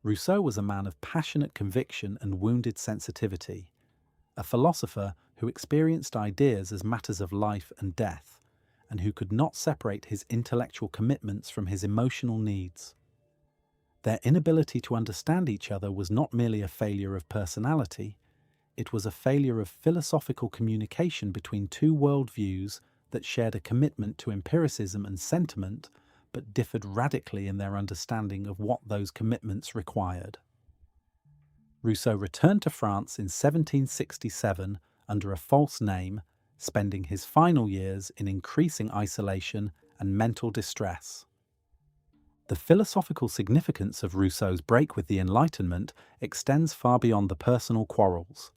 Rousseau was a man of passionate conviction and wounded sensitivity, a philosopher who experienced ideas as matters of life and death, and who could not separate his intellectual commitments from his emotional needs. Their inability to understand each other was not merely a failure of personality, it was a failure of philosophical communication between two worldviews that shared a commitment to empiricism and sentiment, but differed radically in their understanding of what those commitments required. Rousseau returned to France in 1767 under a false name, spending his final years in increasing isolation and mental distress. The philosophical significance of Rousseau's break with the Enlightenment extends far beyond the personal quarrels.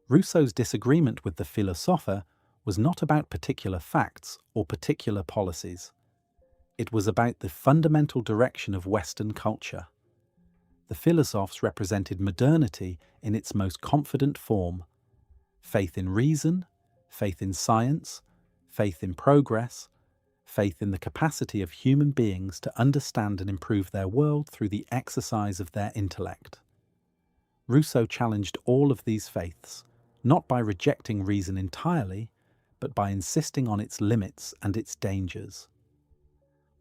Rousseau's disagreement with the philosophes was not about particular facts or particular policies. It was about the fundamental direction of Western culture. The philosophes represented modernity in its most confident form: faith in reason, faith in science, faith in progress, faith in the capacity of human beings to understand and improve their world through the exercise of their intellect. Rousseau challenged all of these faiths, not by rejecting reason entirely, but by insisting on its limits and its dangers.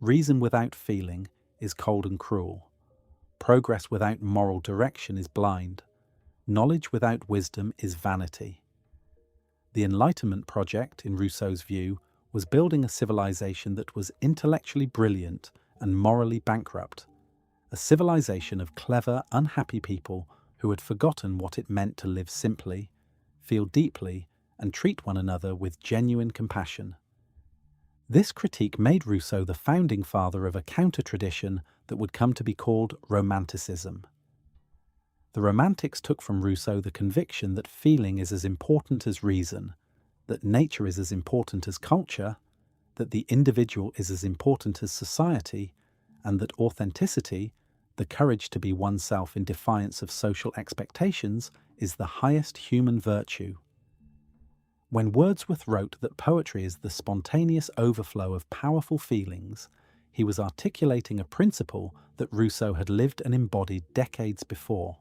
Reason without feeling is cold and cruel. Progress without moral direction is blind. Knowledge without wisdom is vanity. The Enlightenment project, in Rousseau's view, was building a civilization that was intellectually brilliant and morally bankrupt, a civilization of clever, unhappy people who had forgotten what it meant to live simply, feel deeply, and treat one another with genuine compassion. This critique made Rousseau the founding father of a counter-tradition that would come to be called Romanticism. The Romantics took from Rousseau the conviction that feeling is as important as reason, that nature is as important as culture, that the individual is as important as society, and that authenticity, the courage to be oneself in defiance of social expectations, is the highest human virtue. When Wordsworth wrote that poetry is the spontaneous overflow of powerful feelings, he was articulating a principle that Rousseau had lived and embodied decades before.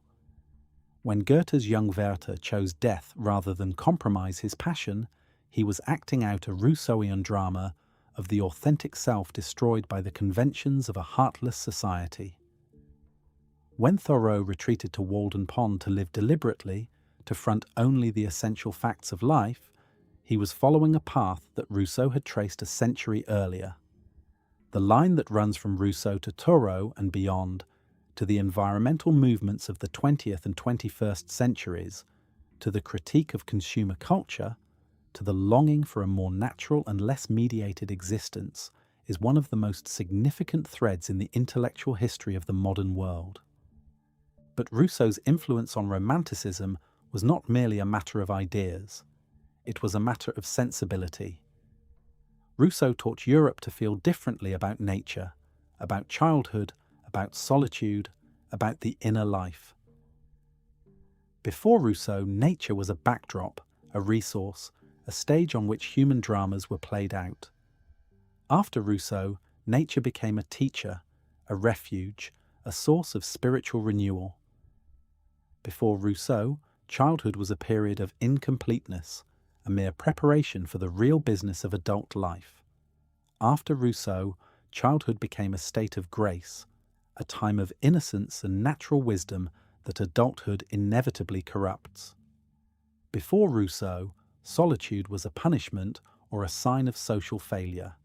When Goethe's young Werther chose death rather than compromise his passion, he was acting out a Rousseauian drama of the authentic self destroyed by the conventions of a heartless society. When Thoreau retreated to Walden Pond to live deliberately, to front only the essential facts of life, he was following a path that Rousseau had traced a century earlier. The line that runs from Rousseau to Thoreau and beyond, to the environmental movements of the 20th and 21st centuries, to the critique of consumer culture, to the longing for a more natural and less mediated existence, is one of the most significant threads in the intellectual history of the modern world. But Rousseau's influence on Romanticism was not merely a matter of ideas. It was a matter of sensibility. Rousseau taught Europe to feel differently about nature, about childhood, about solitude, about the inner life. Before Rousseau, nature was a backdrop, a resource, a stage on which human dramas were played out. After Rousseau, nature became a teacher, a refuge, a source of spiritual renewal. Before Rousseau, childhood was a period of incompleteness, a mere preparation for the real business of adult life. After Rousseau, childhood became a state of grace, a time of innocence and natural wisdom that adulthood inevitably corrupts. Before Rousseau, solitude was a punishment or a sign of social failure.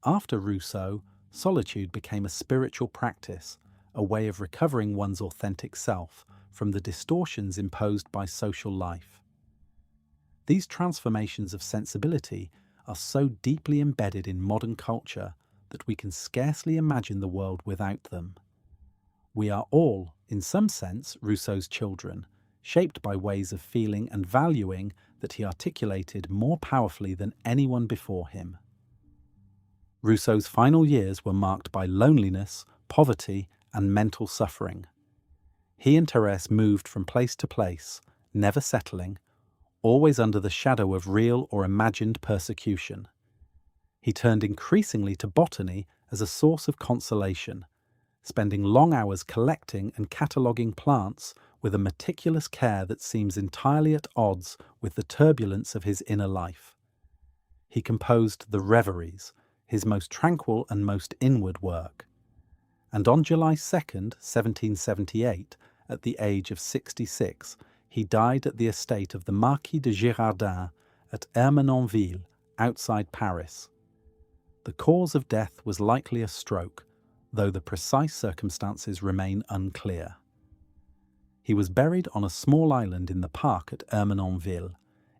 After Rousseau, solitude became a spiritual practice, a way of recovering one's authentic self from the distortions imposed by social life. These transformations of sensibility are so deeply embedded in modern culture that we can scarcely imagine the world without them. We are all, in some sense, Rousseau's children, shaped by ways of feeling and valuing that he articulated more powerfully than anyone before him. Rousseau's final years were marked by loneliness, poverty, and mental suffering. He and Thérèse moved from place to place, never settling, always under the shadow of real or imagined persecution. He turned increasingly to botany as a source of consolation, spending long hours collecting and cataloguing plants with a meticulous care that seems entirely at odds with the turbulence of his inner life. He composed the Reveries, his most tranquil and most inward work. And on July 2nd, 1778, at the age of 66, he died at the estate of the Marquis de Girardin at Ermenonville, outside Paris. The cause of death was likely a stroke, though the precise circumstances remain unclear. He was buried on a small island in the park at Ermenonville,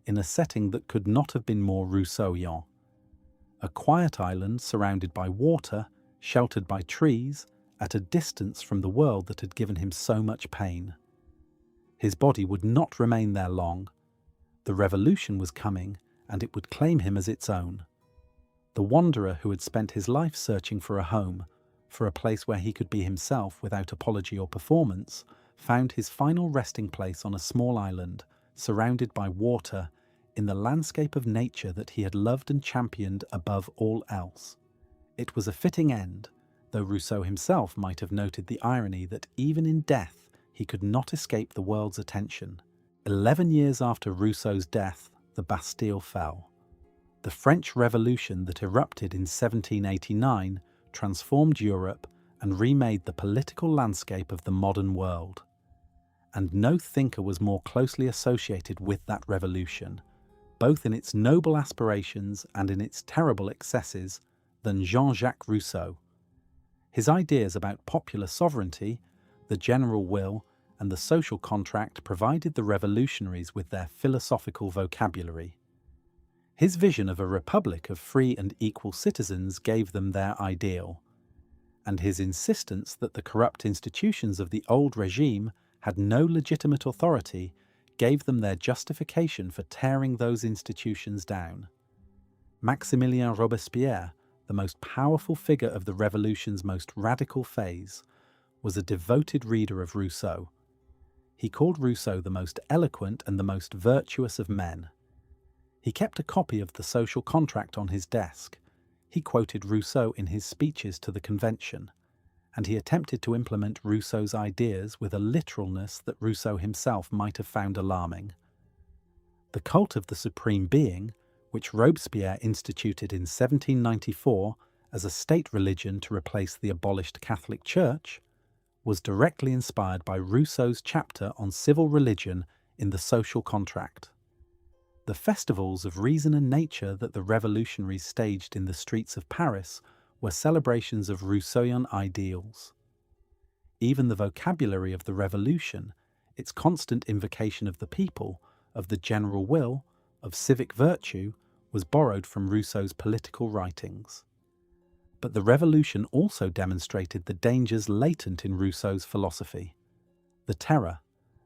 in a setting that could not have been more Rousseauian. A quiet island surrounded by water, sheltered by trees, at a distance from the world that had given him so much pain. His body would not remain there long. The revolution was coming, and it would claim him as its own. The wanderer who had spent his life searching for a home, for a place where he could be himself without apology or performance, found his final resting place on a small island, surrounded by water, in the landscape of nature that he had loved and championed above all else. It was a fitting end, though Rousseau himself might have noted the irony that even in death he could not escape the world's attention. 11 years after Rousseau's death, the Bastille fell. The French Revolution that erupted in 1789 transformed Europe and remade the political landscape of the modern world. And no thinker was more closely associated with that revolution, both in its noble aspirations and in its terrible excesses, than Jean-Jacques Rousseau. His ideas about popular sovereignty, the general will, and the social contract provided the revolutionaries with their philosophical vocabulary. His vision of a republic of free and equal citizens gave them their ideal, and his insistence that the corrupt institutions of the old regime had no legitimate authority gave them their justification for tearing those institutions down. Maximilien Robespierre, the most powerful figure of the revolution's most radical phase, was a devoted reader of Rousseau. He called Rousseau the most eloquent and the most virtuous of men. He kept a copy of the social contract on his desk. He quoted Rousseau in his speeches to the Convention, and he attempted to implement Rousseau's ideas with a literalness that Rousseau himself might have found alarming. The cult of the Supreme Being, which Robespierre instituted in 1794 as a state religion to replace the abolished Catholic Church, was directly inspired by Rousseau's chapter on civil religion in the Social Contract. The festivals of reason and nature that the revolutionaries staged in the streets of Paris were celebrations of Rousseauian ideals. Even the vocabulary of the revolution, its constant invocation of the people, of the general will, of civic virtue, was borrowed from Rousseau's political writings. But the revolution also demonstrated the dangers latent in Rousseau's philosophy. The Terror,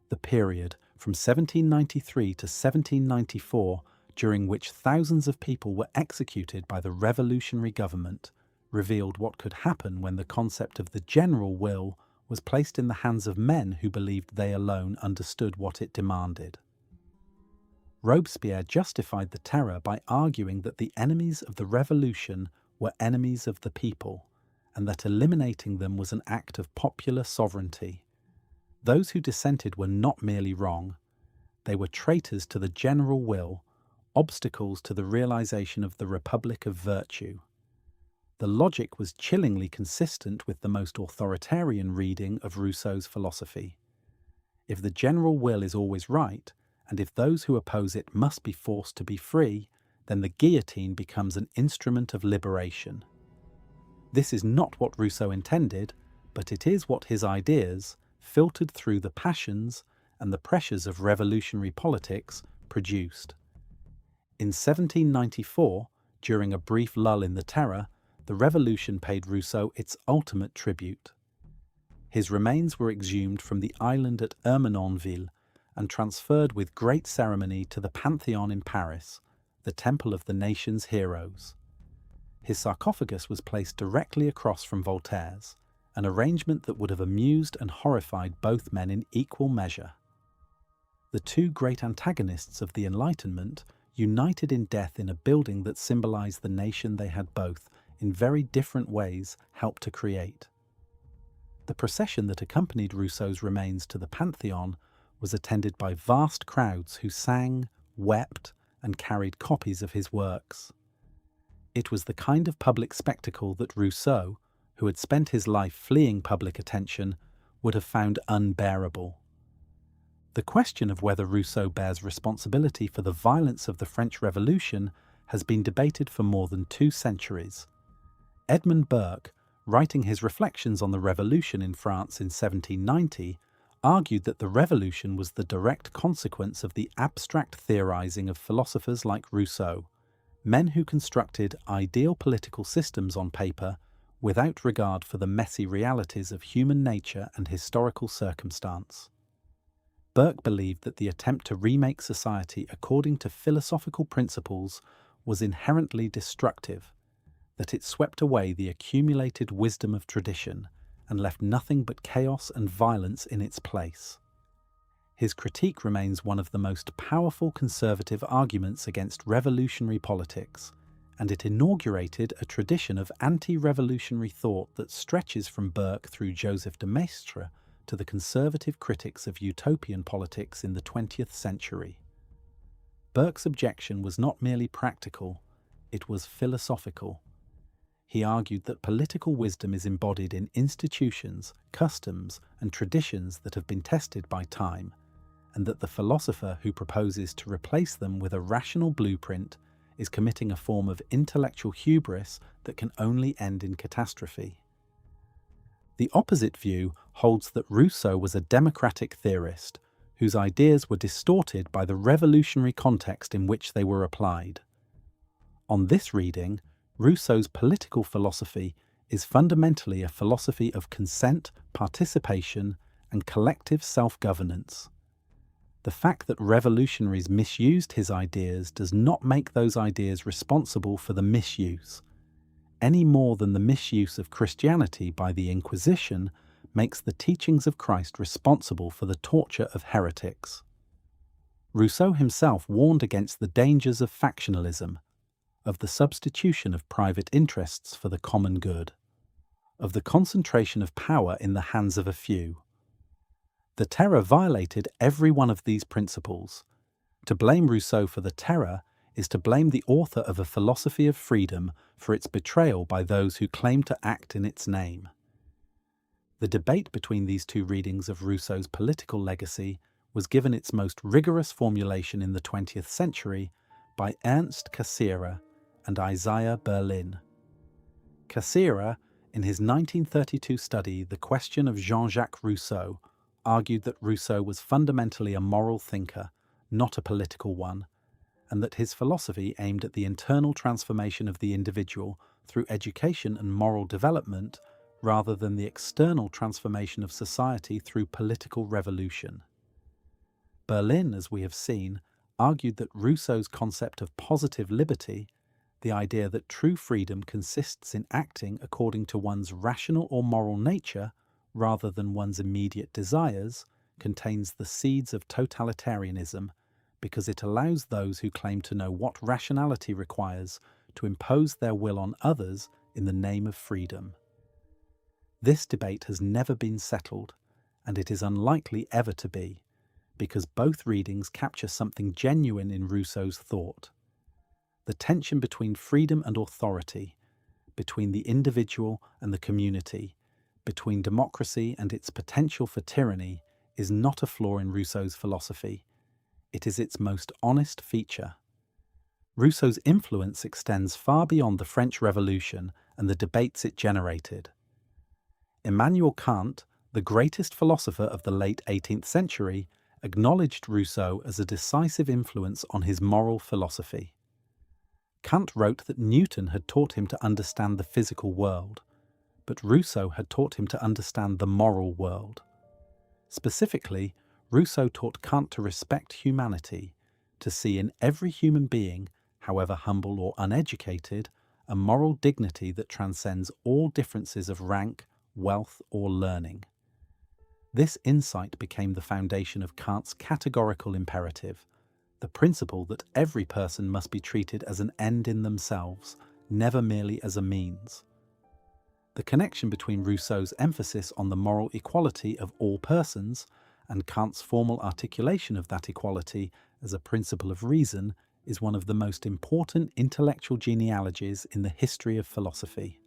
the period from 1793 to 1794, during which thousands of people were executed by the revolutionary government, revealed what could happen when the concept of the general will was placed in the hands of men who believed they alone understood what it demanded. Robespierre justified the terror by arguing that the enemies of the revolution were enemies of the people, and that eliminating them was an act of popular sovereignty. Those who dissented were not merely wrong, they were traitors to the general will, obstacles to the realization of the Republic of virtue. The logic was chillingly consistent with the most authoritarian reading of Rousseau's philosophy. If the general will is always right, and if those who oppose it must be forced to be free, then the guillotine becomes an instrument of liberation. This is not what Rousseau intended, but it is what his ideas, filtered through the passions and the pressures of revolutionary politics, produced. In 1794, during a brief lull in the terror, the revolution paid Rousseau its ultimate tribute. His remains were exhumed from the island at Ermenonville and transferred with great ceremony to the Pantheon in Paris, the temple of the nation's heroes. His sarcophagus was placed directly across from Voltaire's, an arrangement that would have amused and horrified both men in equal measure. The two great antagonists of the Enlightenment united in death in a building that symbolized the nation they had both, in very different ways, helped to create. The procession that accompanied Rousseau's remains to the Pantheon was attended by vast crowds who sang, wept, and carried copies of his works. It was the kind of public spectacle that Rousseau, who had spent his life fleeing public attention, would have found unbearable. The question of whether Rousseau bears responsibility for the violence of the French Revolution has been debated for more than 2 centuries. Edmund Burke, writing his reflections on the Revolution in France in 1790, argued that the Revolution was the direct consequence of the abstract theorizing of philosophers like Rousseau, men who constructed ideal political systems on paper without regard for the messy realities of human nature and historical circumstance. Burke believed that the attempt to remake society according to philosophical principles was inherently destructive, that it swept away the accumulated wisdom of tradition and left nothing but chaos and violence in its place. His critique remains one of the most powerful conservative arguments against revolutionary politics, and it inaugurated a tradition of anti-revolutionary thought that stretches from Burke through Joseph de Maistre to the conservative critics of utopian politics in the 20th century. Burke's objection was not merely practical, it was philosophical. He argued that political wisdom is embodied in institutions, customs, and traditions that have been tested by time, and that the philosopher who proposes to replace them with a rational blueprint is committing a form of intellectual hubris that can only end in catastrophe. The opposite view holds that Rousseau was a democratic theorist, whose ideas were distorted by the revolutionary context in which they were applied. On this reading, Rousseau's political philosophy is fundamentally a philosophy of consent, participation, and collective self-governance. The fact that revolutionaries misused his ideas does not make those ideas responsible for the misuse, any more than the misuse of Christianity by the Inquisition makes the teachings of Christ responsible for the torture of heretics. Rousseau himself warned against the dangers of factionalism, of the substitution of private interests for the common good, of the concentration of power in the hands of a few. The terror violated every one of these principles. To blame Rousseau for the terror is to blame the author of a philosophy of freedom for its betrayal by those who claim to act in its name. The debate between these two readings of Rousseau's political legacy was given its most rigorous formulation in the 20th century by Ernst Cassirer and Isaiah Berlin. Cassirer, in his 1932 study The Question of Jean-Jacques Rousseau, argued that Rousseau was fundamentally a moral thinker, not a political one, and that his philosophy aimed at the internal transformation of the individual through education and moral development rather than the external transformation of society through political revolution. Berlin, as we have seen, argued that Rousseau's concept of positive liberty, the idea that true freedom consists in acting according to one's rational or moral nature, rather than one's immediate desires, contains the seeds of totalitarianism because it allows those who claim to know what rationality requires to impose their will on others in the name of freedom. This debate has never been settled, and it is unlikely ever to be, because both readings capture something genuine in Rousseau's thought. The tension between freedom and authority, between the individual and the community, between democracy and its potential for tyranny, is not a flaw in Rousseau's philosophy. It is its most honest feature. Rousseau's influence extends far beyond the French Revolution and the debates it generated. Immanuel Kant, the greatest philosopher of the late 18th century, acknowledged Rousseau as a decisive influence on his moral philosophy. Kant wrote that Newton had taught him to understand the physical world, but Rousseau had taught him to understand the moral world. Specifically, Rousseau taught Kant to respect humanity, to see in every human being, however humble or uneducated, a moral dignity that transcends all differences of rank, wealth, or learning. This insight became the foundation of Kant's categorical imperative, the principle that every person must be treated as an end in themselves, never merely as a means. The connection between Rousseau's emphasis on the moral equality of all persons and Kant's formal articulation of that equality as a principle of reason is one of the most important intellectual genealogies in the history of philosophy.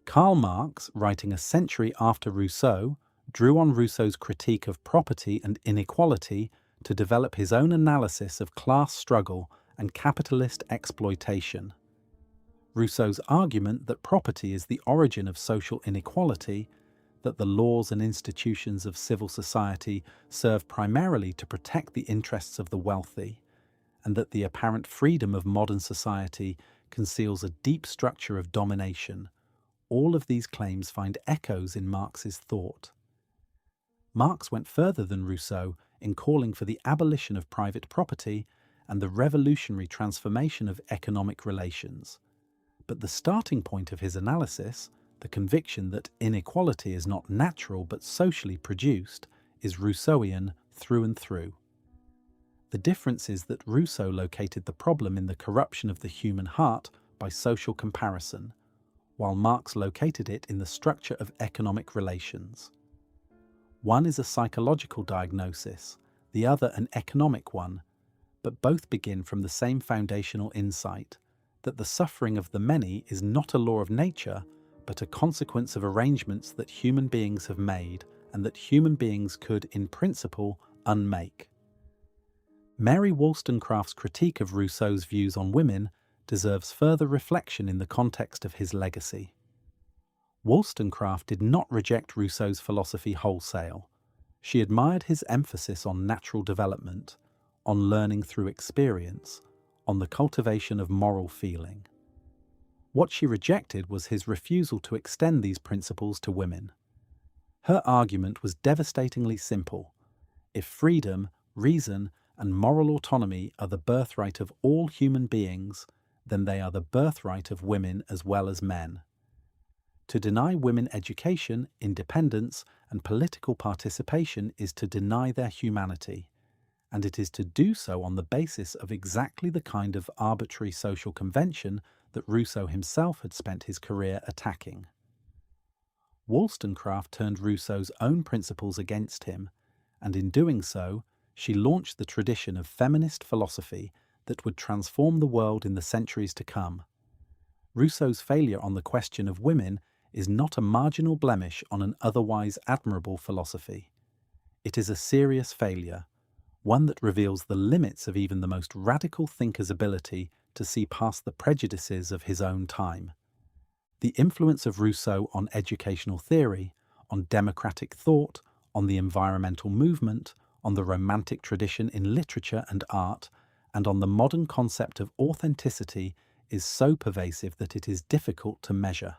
Karl Marx, writing a century after Rousseau, drew on Rousseau's critique of property and inequality to develop his own analysis of class struggle and capitalist exploitation. Rousseau's argument that property is the origin of social inequality, that the laws and institutions of civil society serve primarily to protect the interests of the wealthy, and that the apparent freedom of modern society conceals a deep structure of domination, all of these claims find echoes in Marx's thought. Marx went further than Rousseau in calling for the abolition of private property and the revolutionary transformation of economic relations. But the starting point of his analysis, the conviction that inequality is not natural but socially produced, is Rousseauian through and through. The difference is that Rousseau located the problem in the corruption of the human heart by social comparison, while Marx located it in the structure of economic relations. One is a psychological diagnosis, the other an economic one, but both begin from the same foundational insight, that the suffering of the many is not a law of nature, but a consequence of arrangements that human beings have made and that human beings could, in principle, unmake. Mary Wollstonecraft's critique of Rousseau's views on women deserves further reflection in the context of his legacy. Wollstonecraft did not reject Rousseau's philosophy wholesale. She admired his emphasis on natural development, on learning through experience, on the cultivation of moral feeling. What she rejected was his refusal to extend these principles to women. Her argument was devastatingly simple. If freedom, reason, and moral autonomy are the birthright of all human beings, then they are the birthright of women as well as men. To deny women education, independence, and political participation is to deny their humanity, and it is to do so on the basis of exactly the kind of arbitrary social convention that Rousseau himself had spent his career attacking. Wollstonecraft turned Rousseau's own principles against him, and in doing so, she launched the tradition of feminist philosophy that would transform the world in the centuries to come. Rousseau's failure on the question of women is not a marginal blemish on an otherwise admirable philosophy. It is a serious failure, one that reveals the limits of even the most radical thinker's ability to see past the prejudices of his own time. The influence of Rousseau on educational theory, on democratic thought, on the environmental movement, on the Romantic tradition in literature and art, and on the modern concept of authenticity is so pervasive that it is difficult to measure.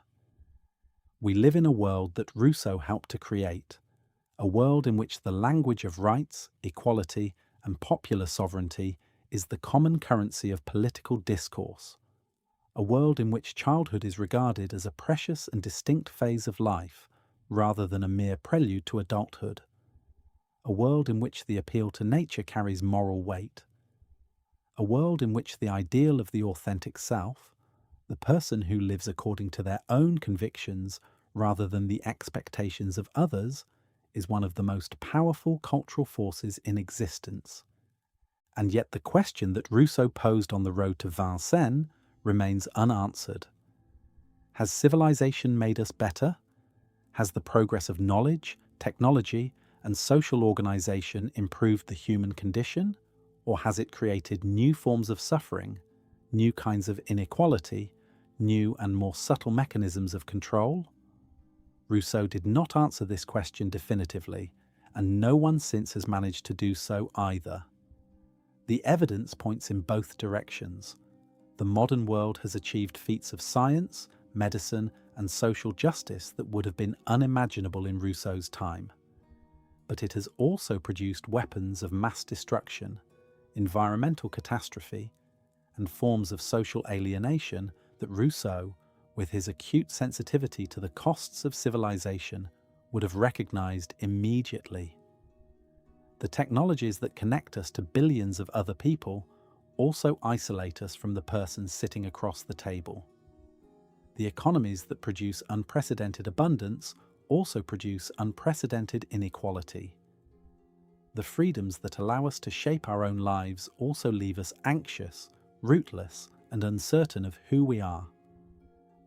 We live in a world that Rousseau helped to create, a world in which the language of rights, equality, and popular sovereignty is the common currency of political discourse, a world in which childhood is regarded as a precious and distinct phase of life, rather than a mere prelude to adulthood. A world in which the appeal to nature carries moral weight. A world in which the ideal of the authentic self, the person who lives according to their own convictions rather than the expectations of others, is one of the most powerful cultural forces in existence. And yet the question that Rousseau posed on the road to Vincennes remains unanswered. Has civilization made us better? Has the progress of knowledge, technology, and social organization improved the human condition? Or has it created new forms of suffering, new kinds of inequality, new and more subtle mechanisms of control? Rousseau did not answer this question definitively, and no one since has managed to do so either. The evidence points in both directions. The modern world has achieved feats of science, medicine, and social justice that would have been unimaginable in Rousseau's time. But it has also produced weapons of mass destruction, environmental catastrophe, and forms of social alienation that Rousseau, with his acute sensitivity to the costs of civilization, would have recognized immediately. The technologies that connect us to billions of other people also isolate us from the person sitting across the table. The economies that produce unprecedented abundance also produce unprecedented inequality. The freedoms that allow us to shape our own lives also leave us anxious, rootless, and uncertain of who we are.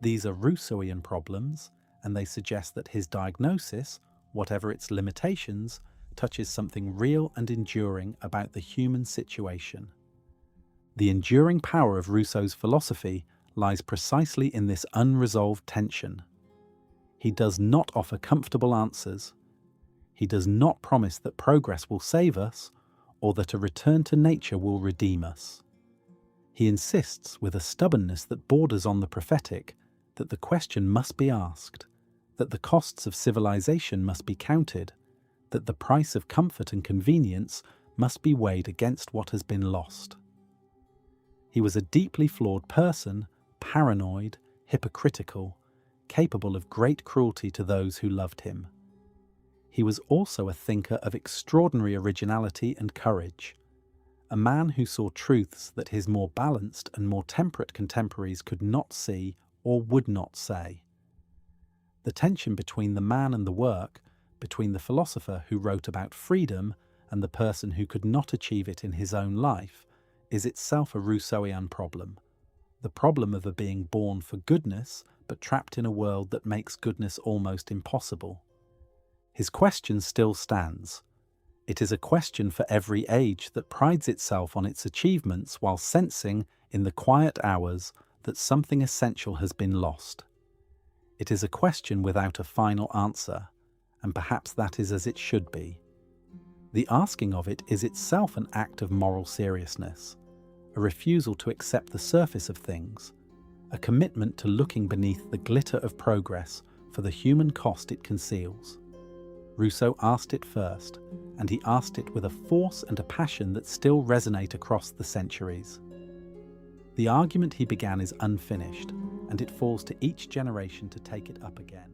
These are Rousseauian problems, and they suggest that his diagnosis, whatever its limitations, touches something real and enduring about the human situation. The enduring power of Rousseau's philosophy lies precisely in this unresolved tension. He does not offer comfortable answers. He does not promise that progress will save us or that a return to nature will redeem us. He insists, with a stubbornness that borders on the prophetic, that the question must be asked, that the costs of civilization must be counted, that the price of comfort and convenience must be weighed against what has been lost. He was a deeply flawed person, paranoid, hypocritical, capable of great cruelty to those who loved him. He was also a thinker of extraordinary originality and courage, a man who saw truths that his more balanced and more temperate contemporaries could not see or would not say. The tension between the man and the work, between the philosopher who wrote about freedom and the person who could not achieve it in his own life, is itself a Rousseauian problem. The problem of a being born for goodness, but trapped in a world that makes goodness almost impossible. His question still stands. It is a question for every age that prides itself on its achievements while sensing, in the quiet hours, that something essential has been lost. It is a question without a final answer, and perhaps that is as it should be. The asking of it is itself an act of moral seriousness, a refusal to accept the surface of things, a commitment to looking beneath the glitter of progress for the human cost it conceals. Rousseau asked it first, and he asked it with a force and a passion that still resonate across the centuries. The argument he began is unfinished, and it falls to each generation to take it up again.